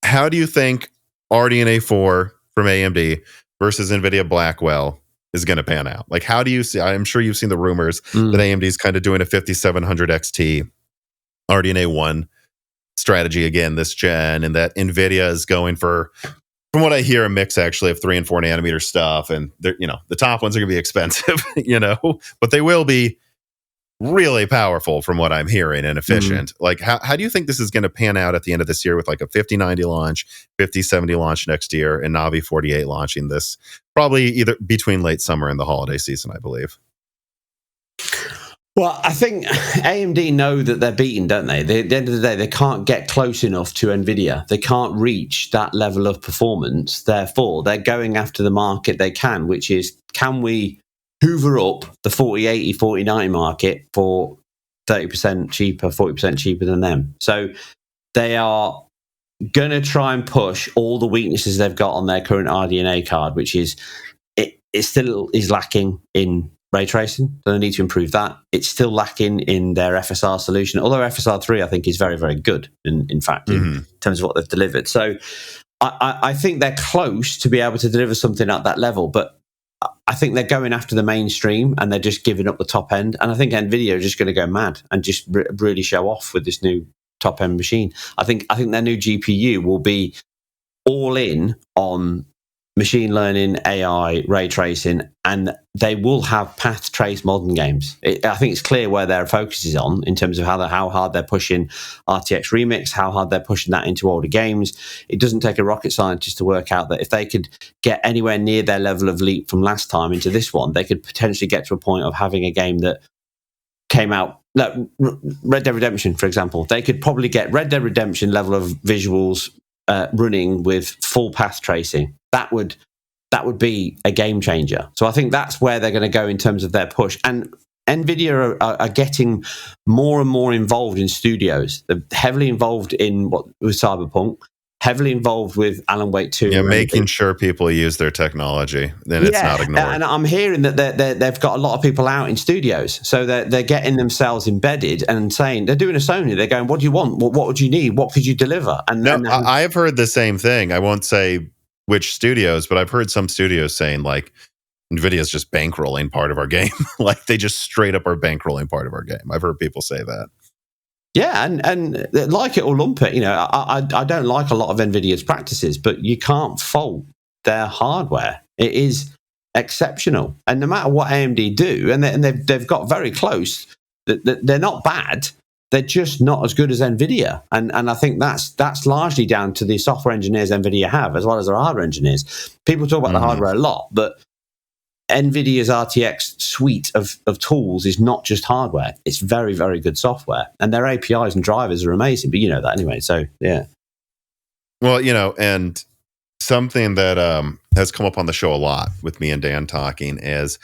How do you think RDNA 4 from AMD versus Nvidia Blackwell is going to pan out? Like, how do you see? I'm sure you've seen the rumors that AMD is kind of doing a 5700 XT RDNA 1 strategy again this gen, and that Nvidia is going for, from what I hear, a mix actually of 3 and 4 nanometer stuff, and they're, the top ones are going to be expensive, but they will be really powerful from what I'm hearing, and efficient. Like, how do you think this is going to pan out at the end of this year with like a 5090 launch, 5070 launch next year, and Navi 48 launching this probably either between late summer and the holiday season, I believe? Well, I think AMD know that they're beaten, don't they? At the end of the day, they can't get close enough to Nvidia. They can't reach that level of performance. Therefore, they're going after the market they can, which is, can we hoover up the 4080, 4090 market for 30% cheaper, 40% cheaper than them? So they are going to try and push all the weaknesses they've got on their current RDNA card, which is, it still is lacking in ray tracing. They need to improve that. It's still lacking in their FSR solution, although FSR 3 I think is very, very good in fact in terms of what they've delivered. So I think they're close to be able to deliver something at that level, but I think they're going after the mainstream and they're just giving up the top end. And I think Nvidia are just going to go mad and just really show off with this new top end machine. I think their new GPU will be all in on machine learning, AI, ray tracing, and they will have path trace modern games. I think it's clear where their focus is on in terms of how hard they're pushing RTX Remix, how hard they're pushing that into older games. It doesn't take a rocket scientist to work out that if they could get anywhere near their level of leap from last time into this one, they could potentially get to a point of having a game that came out, Red Dead Redemption, for example. They could probably get Red Dead Redemption level of visuals running with full path tracing. That would be a game changer. So I think that's where they're going to go in terms of their push. And Nvidia are getting more and more involved in studios. They're heavily involved in with Cyberpunk, heavily involved with Alan Wake 2. Yeah, making sure people use their technology, then it's not ignored. And I'm hearing that they've got a lot of people out in studios. So they're getting themselves embedded and saying, they're doing a Sony. They're going, what do you want? What would you need? What could you deliver? And I've heard the same thing. I won't say which studios, but I've heard some studios saying, like, Nvidia's just bankrolling part of our game. Like, they just straight up are bankrolling part of our game. I've heard people say that. Yeah, and like it or lump it, I don't like a lot of Nvidia's practices, but you can't fault their hardware. It is exceptional, and no matter what AMD do, and they've got very close. They're not bad. They're just not as good as Nvidia, and I think that's largely down to the software engineers Nvidia have, as well as their hardware engineers. People talk about the hardware a lot, but Nvidia's RTX suite of tools is not just hardware. It's very, very good software. And their APIs and drivers are amazing, but you know that anyway. So, yeah. Well, and something that has come up on the show a lot with me and Dan talking is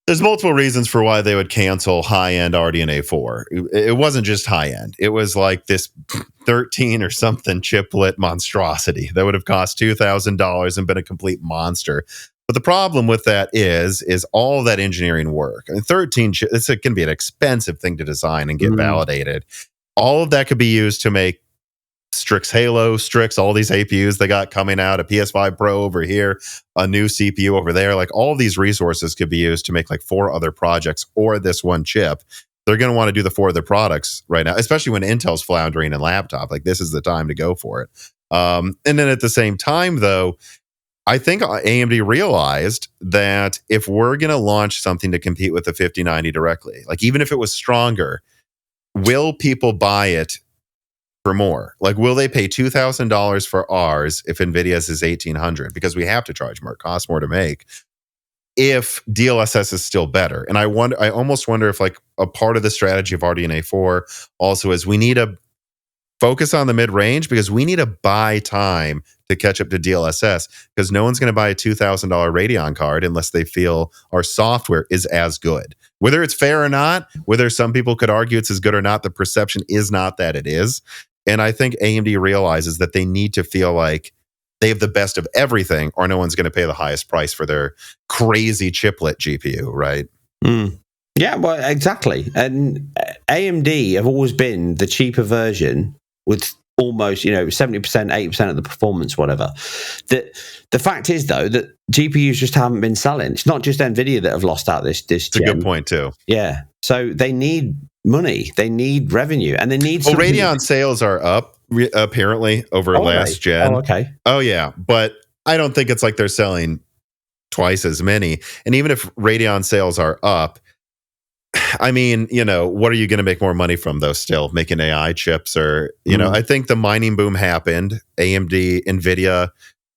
there's multiple reasons for why they would cancel high-end RDNA 4. It wasn't just high-end. It was like this 13 or something chiplet monstrosity that would have cost $2,000 and been a complete monster. But the problem with that is all that engineering work. I mean, 13, it's going to be an expensive thing to design and get validated. All of that could be used to make Strix Halo, Strix, all these APUs they got coming out, a PS5 Pro over here, a new CPU over there. Like, all these resources could be used to make like 4 other projects or this one chip. They're going to want to do the 4 other products right now, especially when Intel's floundering in laptop. Like, this is the time to go for it. And then at the same time, though, I think AMD realized that if we're going to launch something to compete with the 5090 directly, like even if it was stronger, will people buy it for more? Like, will they pay $2,000 for ours if Nvidia's is $1,800? Because we have to charge more, it costs more to make. If DLSS is still better, and I almost wonder if like a part of the strategy of RDNA 4 also is we need to focus on the mid-range because we need to buy time to catch up to DLSS because no one's going to buy a $2,000 Radeon card unless they feel our software is as good. Whether it's fair or not, whether some people could argue it's as good or not, the perception is not that it is. And I think AMD realizes that they need to feel like they have the best of everything or no one's going to pay the highest price for their crazy chiplet GPU, right? Mm. Yeah, well, exactly. And AMD have always been the cheaper version with almost, 70%, 80% of the performance, whatever. The fact is, though, that GPUs just haven't been selling. It's not just Nvidia that have lost out this It's a good point, too. Yeah. So they need money. They need revenue. And they need... Well, Radeon sales are up, apparently, over last gen. Oh, okay. Oh, yeah. But I don't think it's like they're selling twice as many. And even if Radeon sales are up, I mean, what are you going to make more money from, though, still? Making AI chips or, I think the mining boom happened. AMD, Nvidia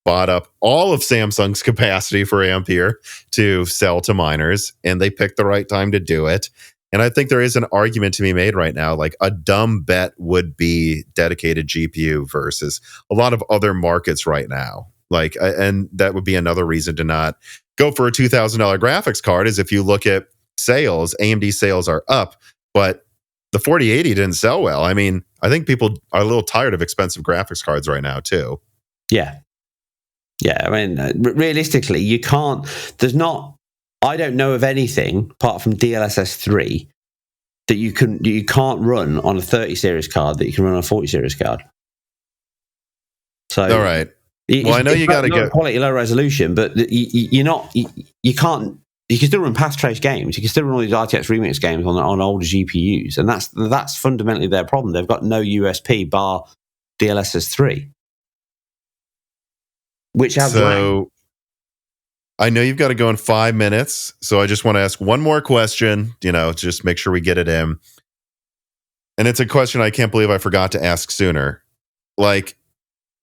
bought up all of Samsung's capacity for Ampere to sell to miners, and they picked the right time to do it. And I think there is an argument to be made right now, like a dumb bet would be dedicated GPU versus a lot of other markets right now. Like, and that would be another reason to not go for a $2,000 graphics card is if you look at sales, AMD sales are up, but the 4080 didn't sell well. I mean, I think people are a little tired of expensive graphics cards right now too. Yeah. I mean, realistically, you can't, I don't know of anything apart from DLSS 3 that you can't run on a 30 series card that you can run on a 40 series card. So, all right. Well, I know you got to get quality, low resolution, but you can't. You can still run path trace games. You can still run all these RTX remix games on older GPUs, and that's fundamentally their problem. They've got no USP bar DLSS 3, which has lag. I know you've got to go in 5 minutes, so I just want to ask one more question. Just make sure we get it in, and it's a question I can't believe I forgot to ask sooner. Like,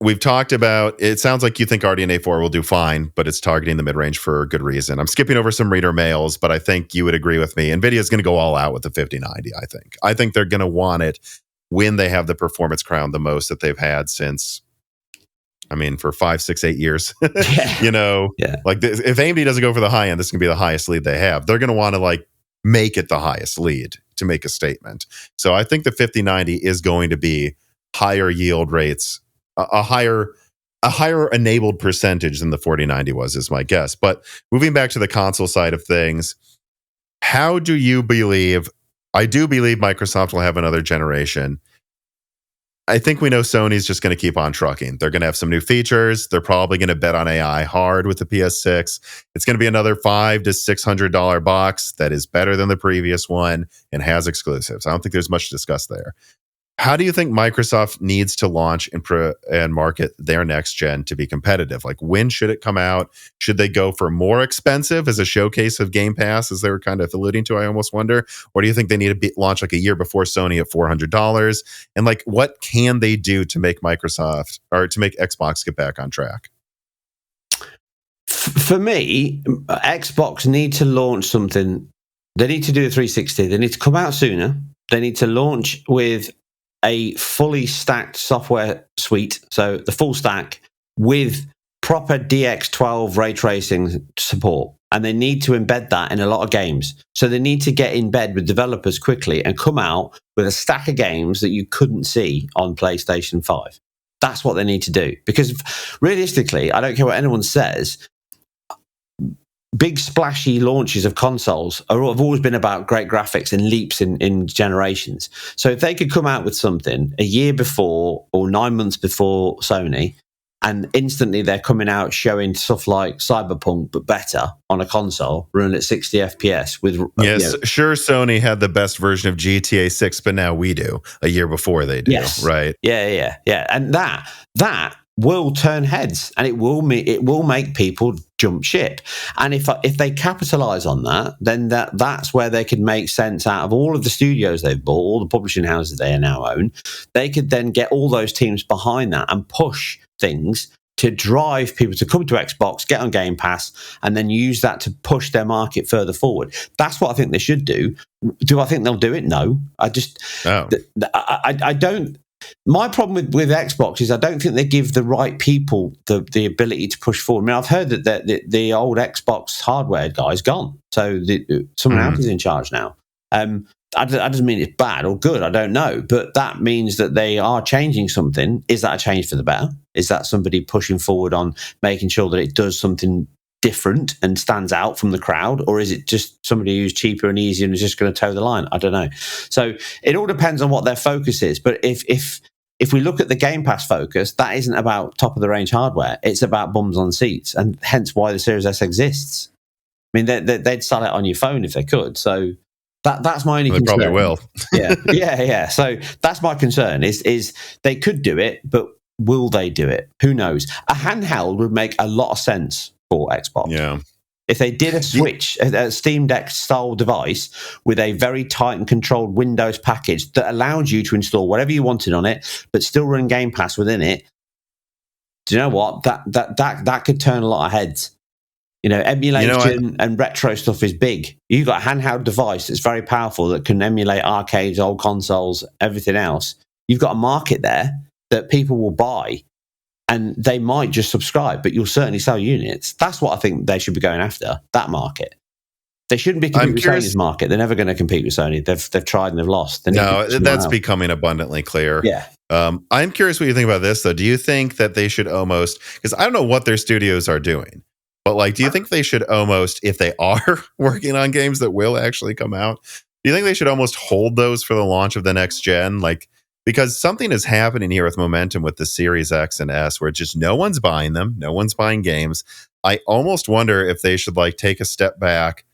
we've talked about, it sounds like you think RDNA 4 will do fine, but it's targeting the mid-range for a good reason. I'm skipping over some reader mails, but I think you would agree with me. NVIDIA is going to go all out with the 5090, I think. I think they're going to want it when they have the performance crown the most that they've had since, for 5, 6, 8 years. Like if AMD doesn't go for the high end, this is going to be the highest lead they have. They're going to want to make it the highest lead to make a statement. So I think the 5090 is going to be higher yield rates, a higher enabled percentage than the 4090 was, is my guess. But moving back to the console side of things, how do you believe? I do believe Microsoft will have another generation. I think we know Sony's just going to keep on trucking. They're going to have some new features. They're probably going to bet on AI hard with the PS6. It's going to be another $500 to $600 box that is better than the previous one and has exclusives. I don't think there's much to discuss there. How do you think Microsoft needs to launch and market their next gen to be competitive? Like, when should it come out? Should they go for more expensive as a showcase of Game Pass, as they were kind of alluding to, I almost wonder? Or do you think they need to launch like a year before Sony at $400? And what can they do to make Microsoft or to make Xbox get back on track? For me, Xbox need to launch something. They need to do a 360. They need to come out sooner. They need to launch with a fully stacked software suite, so the full stack with proper DX12 ray tracing support, and they need to embed that in a lot of games. So they need to get in bed with developers quickly and come out with a stack of games that you couldn't see on PlayStation 5. That's what they need to do, because realistically, I don't care what anyone says, big splashy launches of consoles have always been about great graphics and leaps in generations. So if they could come out with something a year before or 9 months before Sony, and instantly they're coming out showing stuff like Cyberpunk but better on a console running at 60 FPS with sure, Sony had the best version of GTA 6, but now we do a year before they do. Yes. Right. Yeah. And that will turn heads, and it will make people jump ship. And if they capitalize on that, then that's where they could make sense out of all of the studios they've bought, all the publishing houses they now own. They could then get all those teams behind that and push things to drive people to come to Xbox, get on Game Pass, and then use that to push their market further forward. That's what I think they should do. Do I think they'll do it? No. I don't. My problem with Xbox is I don't think they give the right people the ability to push forward. I mean, I've heard that the old Xbox hardware guy's gone, so someone else is in charge now. That doesn't mean it's bad or good. I don't know, but that means that they are changing something. Is that a change for the better? Is that somebody pushing forward on making sure that it does something different and stands out from the crowd, or is it just somebody who's cheaper and easier and is just going to toe the line? I don't know. So it all depends on what their focus is. But if we look at the Game Pass focus, that isn't about top of the range hardware. It's about bums on seats, and hence why the Series S exists. I mean, they'd sell it on your phone if they could. So that's my only concern. They probably will. Yeah. So that's my concern. Is they could do it, but will they do it? Who knows? A handheld would make a lot of sense for Xbox. Yeah. If they did a Switch, a Steam Deck style device with a very tight and controlled Windows package that allowed you to install whatever you wanted on it, but still run Game Pass within it, do you know what? That could turn a lot of heads. Emulation and retro stuff is big. You've got a handheld device that's very powerful that can emulate arcades, old consoles, everything else. You've got a market there that people will buy, and they might just subscribe, but you'll certainly sell units. That's what I think they should be going after, that market. They shouldn't be competing with Sony's market. They're never going to compete with Sony. They've tried and they've lost. That's becoming abundantly clear. Yeah. I'm curious what you think about this, though. Do you think that they should almost, because I don't know what their studios are doing, but do you think they should almost, if they are working on games that will actually come out, do you think they should almost hold those for the launch of the next gen? Because something is happening here with momentum with the Series X and S where just no one's buying them. No one's buying games. I almost wonder if they should take a step back,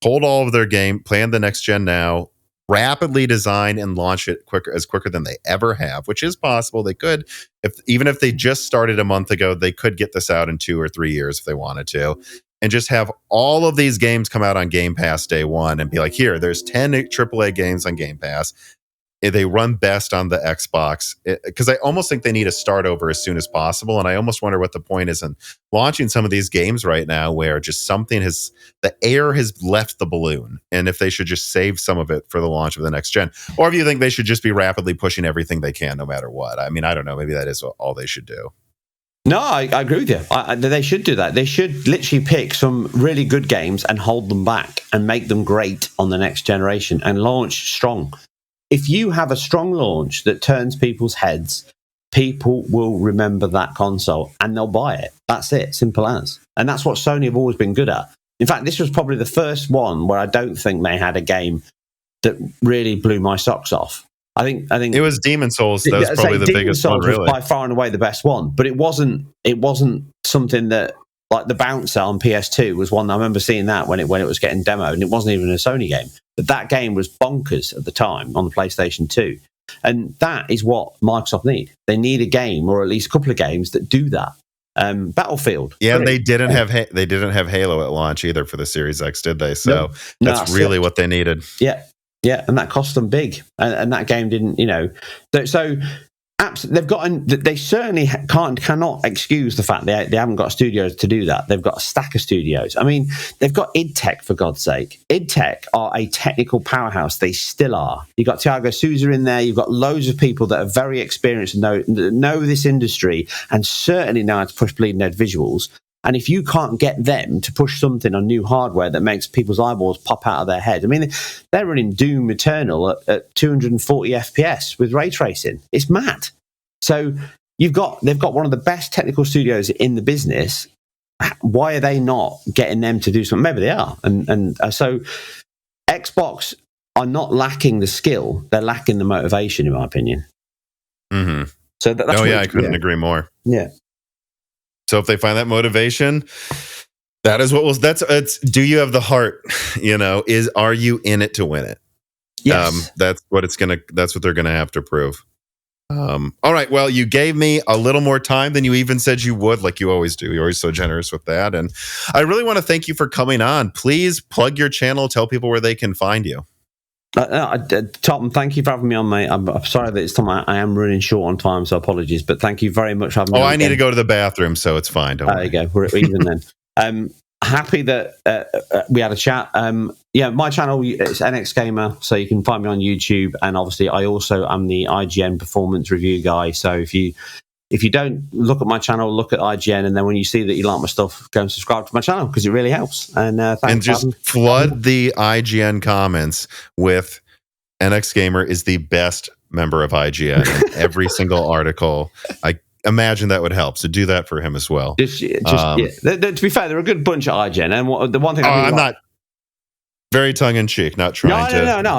hold all of their game, plan the next gen now, rapidly design and launch it quicker than they ever have, which is possible. They could, even if they just started a month ago, they could get this out in 2 or 3 years if they wanted to, and just have all of these games come out on Game Pass day one and be like, here, there's 10 AAA games on Game Pass. They run best on the Xbox, because I almost think they need to start over as soon as possible. And I almost wonder what the point is in launching some of these games right now where just the air has left the balloon, and if they should just save some of it for the launch of the next gen, or if you think they should just be rapidly pushing everything they can no matter what. I mean, I don't know. Maybe that is all they should do. No, I agree with you. They should do that. They should literally pick some really good games and hold them back and make them great on the next generation and launch strong. If you have a strong launch that turns people's heads, people will remember that console and they'll buy it. That's it. Simple as. And that's what Sony have always been good at. In fact, this was probably the first one where I don't think they had a game that really blew my socks off. I think it was Demon's Souls. That was probably the biggest one, really. Was by far and away the best one, but it wasn't something that, like the Bouncer on PS2 was one. I remember seeing that when it was getting demoed, and it wasn't even a Sony game. But that game was bonkers at the time on the PlayStation 2. And that is what Microsoft need. They need a game, or at least a couple of games that do that. Battlefield. Yeah, and they didn't have Halo at launch either for the Series X, did they? So that's really what they needed. Yeah, and that cost them big. And that game didn't, So they certainly cannot excuse the fact they haven't got studios to do that. They've got a stack of studios. I mean, they've got id Tech, for God's sake. id Tech are a technical powerhouse. They still are. You've got Thiago Souza in there. You've got loads of people that are very experienced and know this industry, and certainly know how to push bleeding edge visuals. And if you can't get them to push something on new hardware that makes people's eyeballs pop out of their head, I mean, they're running Doom Eternal at 240 FPS with ray tracing. It's mad. So they've got one of the best technical studios in the business. Why are they not getting them to do something? Maybe they are. And so Xbox are not lacking the skill; they're lacking the motivation, in my opinion. Mm-hmm. So I couldn't agree more. Yeah. So if they find that motivation, that is what will. It's. Do you have the heart? Are you in it to win it? Yes. That's what they're gonna have to prove. All right. Well, you gave me a little more time than you even said you would, like you always do. You're always so generous with that. And I really want to thank you for coming on. Please plug your channel. Tell people where they can find you. Tom, thank you for having me on, mate. I'm sorry that it's time. I am running short on time, so apologies. But thank you very much for having me on. I need to go to the bathroom, so it's fine. There you go. We're even then. Happy that we had a chat. My channel is NXGamer, so you can find me on YouTube. And obviously, I also am the IGN performance review guy. So if you don't look at my channel, look at IGN, and then when you see that you like my stuff, go and subscribe to my channel because it really helps. And thanks. And just flood the IGN comments with NXGamer is the best member of IGN in every single article. I imagine that would help. So do that for him as well. To be fair, they're a good bunch at IGN. And the one thing I'm not very tongue in cheek, not trying to. No.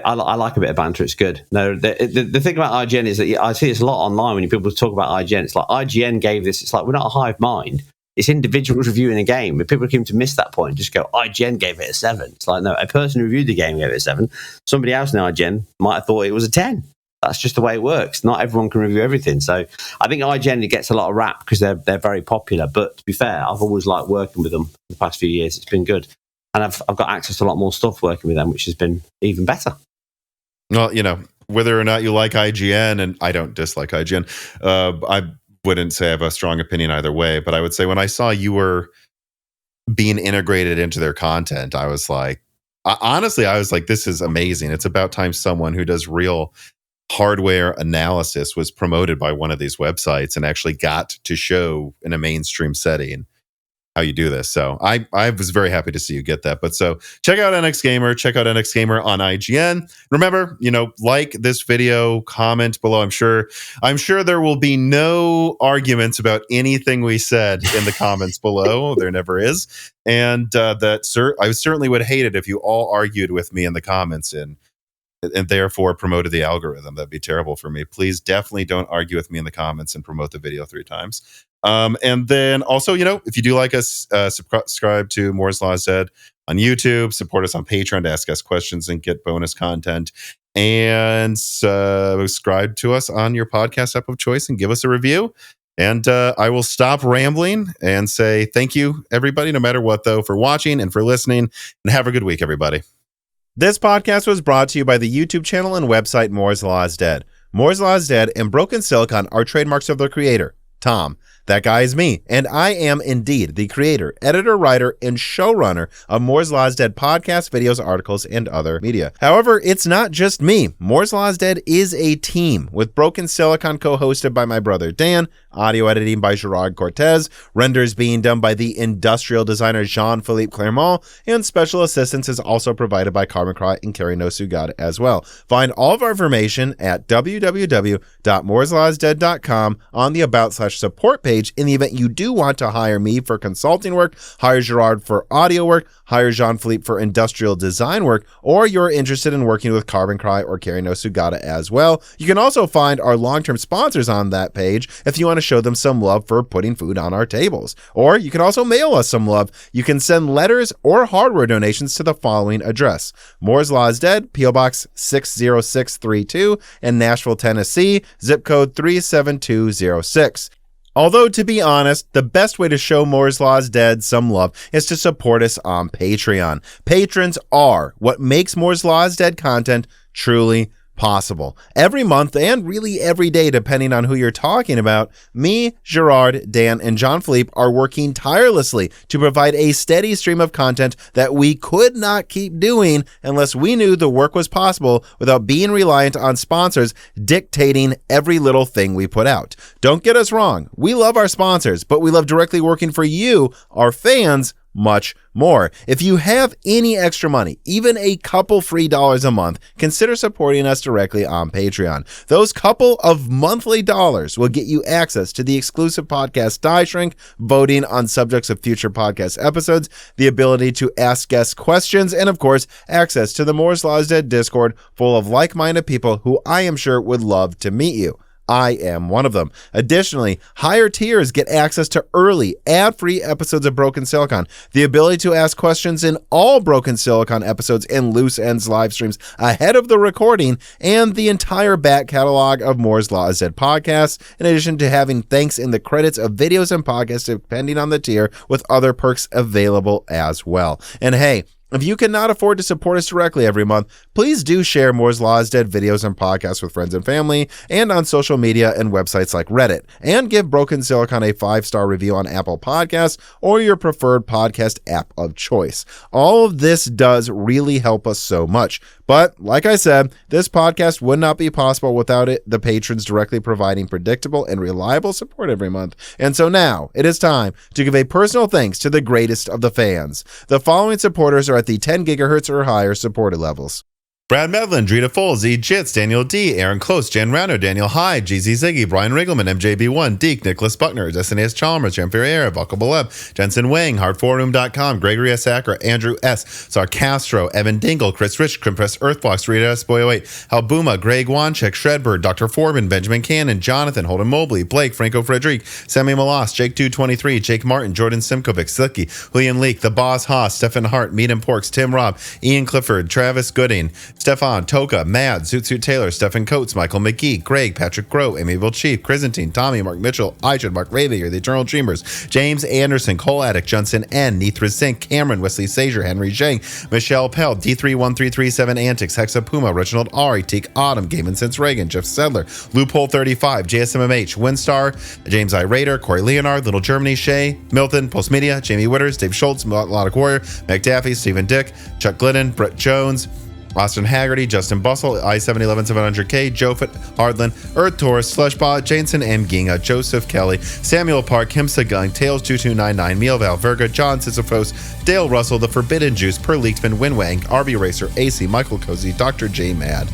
I like a bit of banter. It's good. No, the thing about IGN is that I see this a lot online when people talk about IGN. It's like IGN gave this. It's like we're not a hive mind. It's individuals reviewing a game. If people seem to miss that point, just go, IGN gave it a 7. It's like, no, a person who reviewed the game gave it a 7. Somebody else in IGN might have thought it was a 10. That's just the way it works. Not everyone can review everything. So I think IGN gets a lot of rap because they're very popular. But to be fair, I've always liked working with them the past few years. It's been good. And I've got access to a lot more stuff working with them, which has been even better. Well, whether or not you like IGN, and I don't dislike IGN, I wouldn't say I have a strong opinion either way. But I would say when I saw you were being integrated into their content, I was like, this is amazing. It's about time someone who does real hardware analysis was promoted by one of these websites and actually got to show in a mainstream setting how you do this. So I was very happy to see you get that. But so check out NXGamer, check out NXGamer on IGN. Remember, like this video, comment below. I'm sure there will be no arguments about anything we said in the comments below. There never is. And I certainly would hate it if you all argued with me in the comments and therefore promoted the algorithm. That'd be terrible for me. Please definitely don't argue with me in the comments and promote the video 3 times. And then also, if you do like us, subscribe to Moore's Law is Dead on YouTube, support us on Patreon to ask us questions and get bonus content, and subscribe to us on your podcast app of choice and give us a review. And I will stop rambling and say thank you, everybody, no matter what, though, for watching and for listening, and have a good week, everybody. This podcast was brought to you by the YouTube channel and website Moore's Law is Dead. Moore's Law is Dead and Broken Silicon are trademarks of their creator, Tom. That guy is me, and I am indeed the creator, editor, writer, and showrunner of Moore's Law is Dead podcasts, videos, articles, and other media. However, it's not just me. Moore's Law is Dead is a team, with Broken Silicon co-hosted by my brother Dan, audio editing by Gerard Cortez, renders being done by the industrial designer Jean-Philippe Clermont, and special assistance is also provided by Carmen Cry and Carrie No Sugad as well. Find all of our information at www.mooreslawsdead.com on the About/Support page. In the event you do want to hire me for consulting work, hire Gerard for audio work, hire Jean-Philippe for industrial design work, or you're interested in working with Carbon Cry or Carrie No Sugata as well. You can also find our long-term sponsors on that page if you want to show them some love for putting food on our tables. Or you can also mail us some love. You can send letters or hardware donations to the following address: Moore's Law is Dead, P.O. Box 60632 in Nashville, Tennessee, zip code 37206. Although, to be honest, the best way to show Moore's Law is Dead some love is to support us on Patreon. Patrons are what makes Moore's Law is Dead content truly possible. Every month, and really every day, depending on who you're talking about, me, Gerard, Dan, and Jean-Philippe are working tirelessly to provide a steady stream of content that we could not keep doing unless we knew the work was possible without being reliant on sponsors dictating every little thing we put out. Don't get us wrong. We love our sponsors, but we love directly working for you, our fans, much more. If you have any extra money, even a couple free dollars a month, consider supporting us directly on Patreon. Those couple of monthly dollars will get you access to the exclusive podcast Die Shrink, voting on subjects of future podcast episodes, the ability to ask guest questions, and of course, access to the Moore's Law is Dead Discord full of like-minded people who I am sure would love to meet you. I am one of them. Additionally, higher tiers get access to early, ad-free episodes of Broken Silicon, the ability to ask questions in all Broken Silicon episodes and Loose Ends live streams ahead of the recording, and the entire back catalog of Moore's Law is Dead podcasts, in addition to having thanks in the credits of videos and podcasts depending on the tier, with other perks available as well. And hey, if you cannot afford to support us directly every month, please do share Moore's Law is Dead videos and podcasts with friends and family, and on social media and websites like Reddit, and give Broken Silicon a 5-star review on Apple Podcasts or your preferred podcast app of choice. All of this does really help us so much. But like I said, this podcast would not be possible without the patrons directly providing predictable and reliable support every month. And so now it is time to give a personal thanks to the greatest of the fans. The following supporters are at the 10 gigahertz or higher supported levels: Brad Medlin, Drita Foles, Z Jits, Daniel D, Aaron Close, Jan Rano, Daniel Hyde, GZ Ziggy, Brian Riggleman, MJB1, Deke, Nicholas Buckner, Destiny S. Chalmers, Jan Ferreira, Buckle Baleb, Jensen Wang, Hardforum.com, Gregory S. Acker, Andrew S., Sarcastro, Evan Dingle, Chris Rich, Crimpress Earthbox, Rita S. Boy08, Halbuma, Greg Wanchek, Shredbird, Dr. Forbin, Benjamin Cannon, Jonathan, Holden Mobley, Blake, Franco Frederic, Sammy Malas, Jake223, Jake Martin, Jordan Simkovic, Silky, William Leak, The Boss Haas, Stephen Hart, Meat and Porks, Tim Robb, Ian Clifford, Travis Gooding, Stefan, Toka, Mad, Zoot Taylor, Stephen Coates, Michael McGee, Greg, Patrick Groh, Amiable Chief, Chrysantine, Tommy, Mark Mitchell, Ijad, Mark Ravier, The Eternal Dreamers, James Anderson, Cole Addict, Johnson N, Nithra Zink, Cameron, Wesley Sager, Henry Zhang, Michelle Pell, D31337 Antics, Hexa Puma, Reginald Ari, Teak Autumn, Gaiman Since Reagan, Jeff Sedler, Loophole 35, JSMMH, Windstar, James I. Raider, Corey Leonard, Little Germany, Shay, Milton, Postmedia, Jamie Witters, Dave Schultz, Melodic Warrior, McDaffie, Stephen Dick, Chuck Glidden, Brett Jones, Austin Haggerty, Justin Bustle, I-7-11-700K, Jofit, Hardland, Earth Taurus, Slushbot, Jansen M. Ginga, Joseph Kelly, Samuel Park, Kimsa Gung, Tails2299, Meal Valverga, John Sisyphos, Dale Russell, The Forbidden Juice, Per Leaksman, Winwang, RB Racer, AC, Michael Cozy, Dr. J. Mad,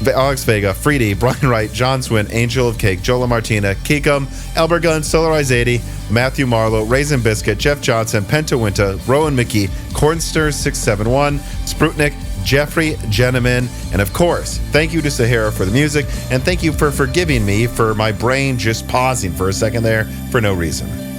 Alex Vega, Freedy, Brian Wright, John Swin, Angel of Cake, Jola Martina, Kikum, Albert Gunn, Solarize 80, Matthew Marlowe, Raisin Biscuit, Jeff Johnson, Penta Winta, Rowan McKee, Cornster 671, Sprutnik, Jeffrey Gentleman, and of course, thank you to Sahara for the music, and thank you for forgiving me for my brain just pausing for a second there for no reason.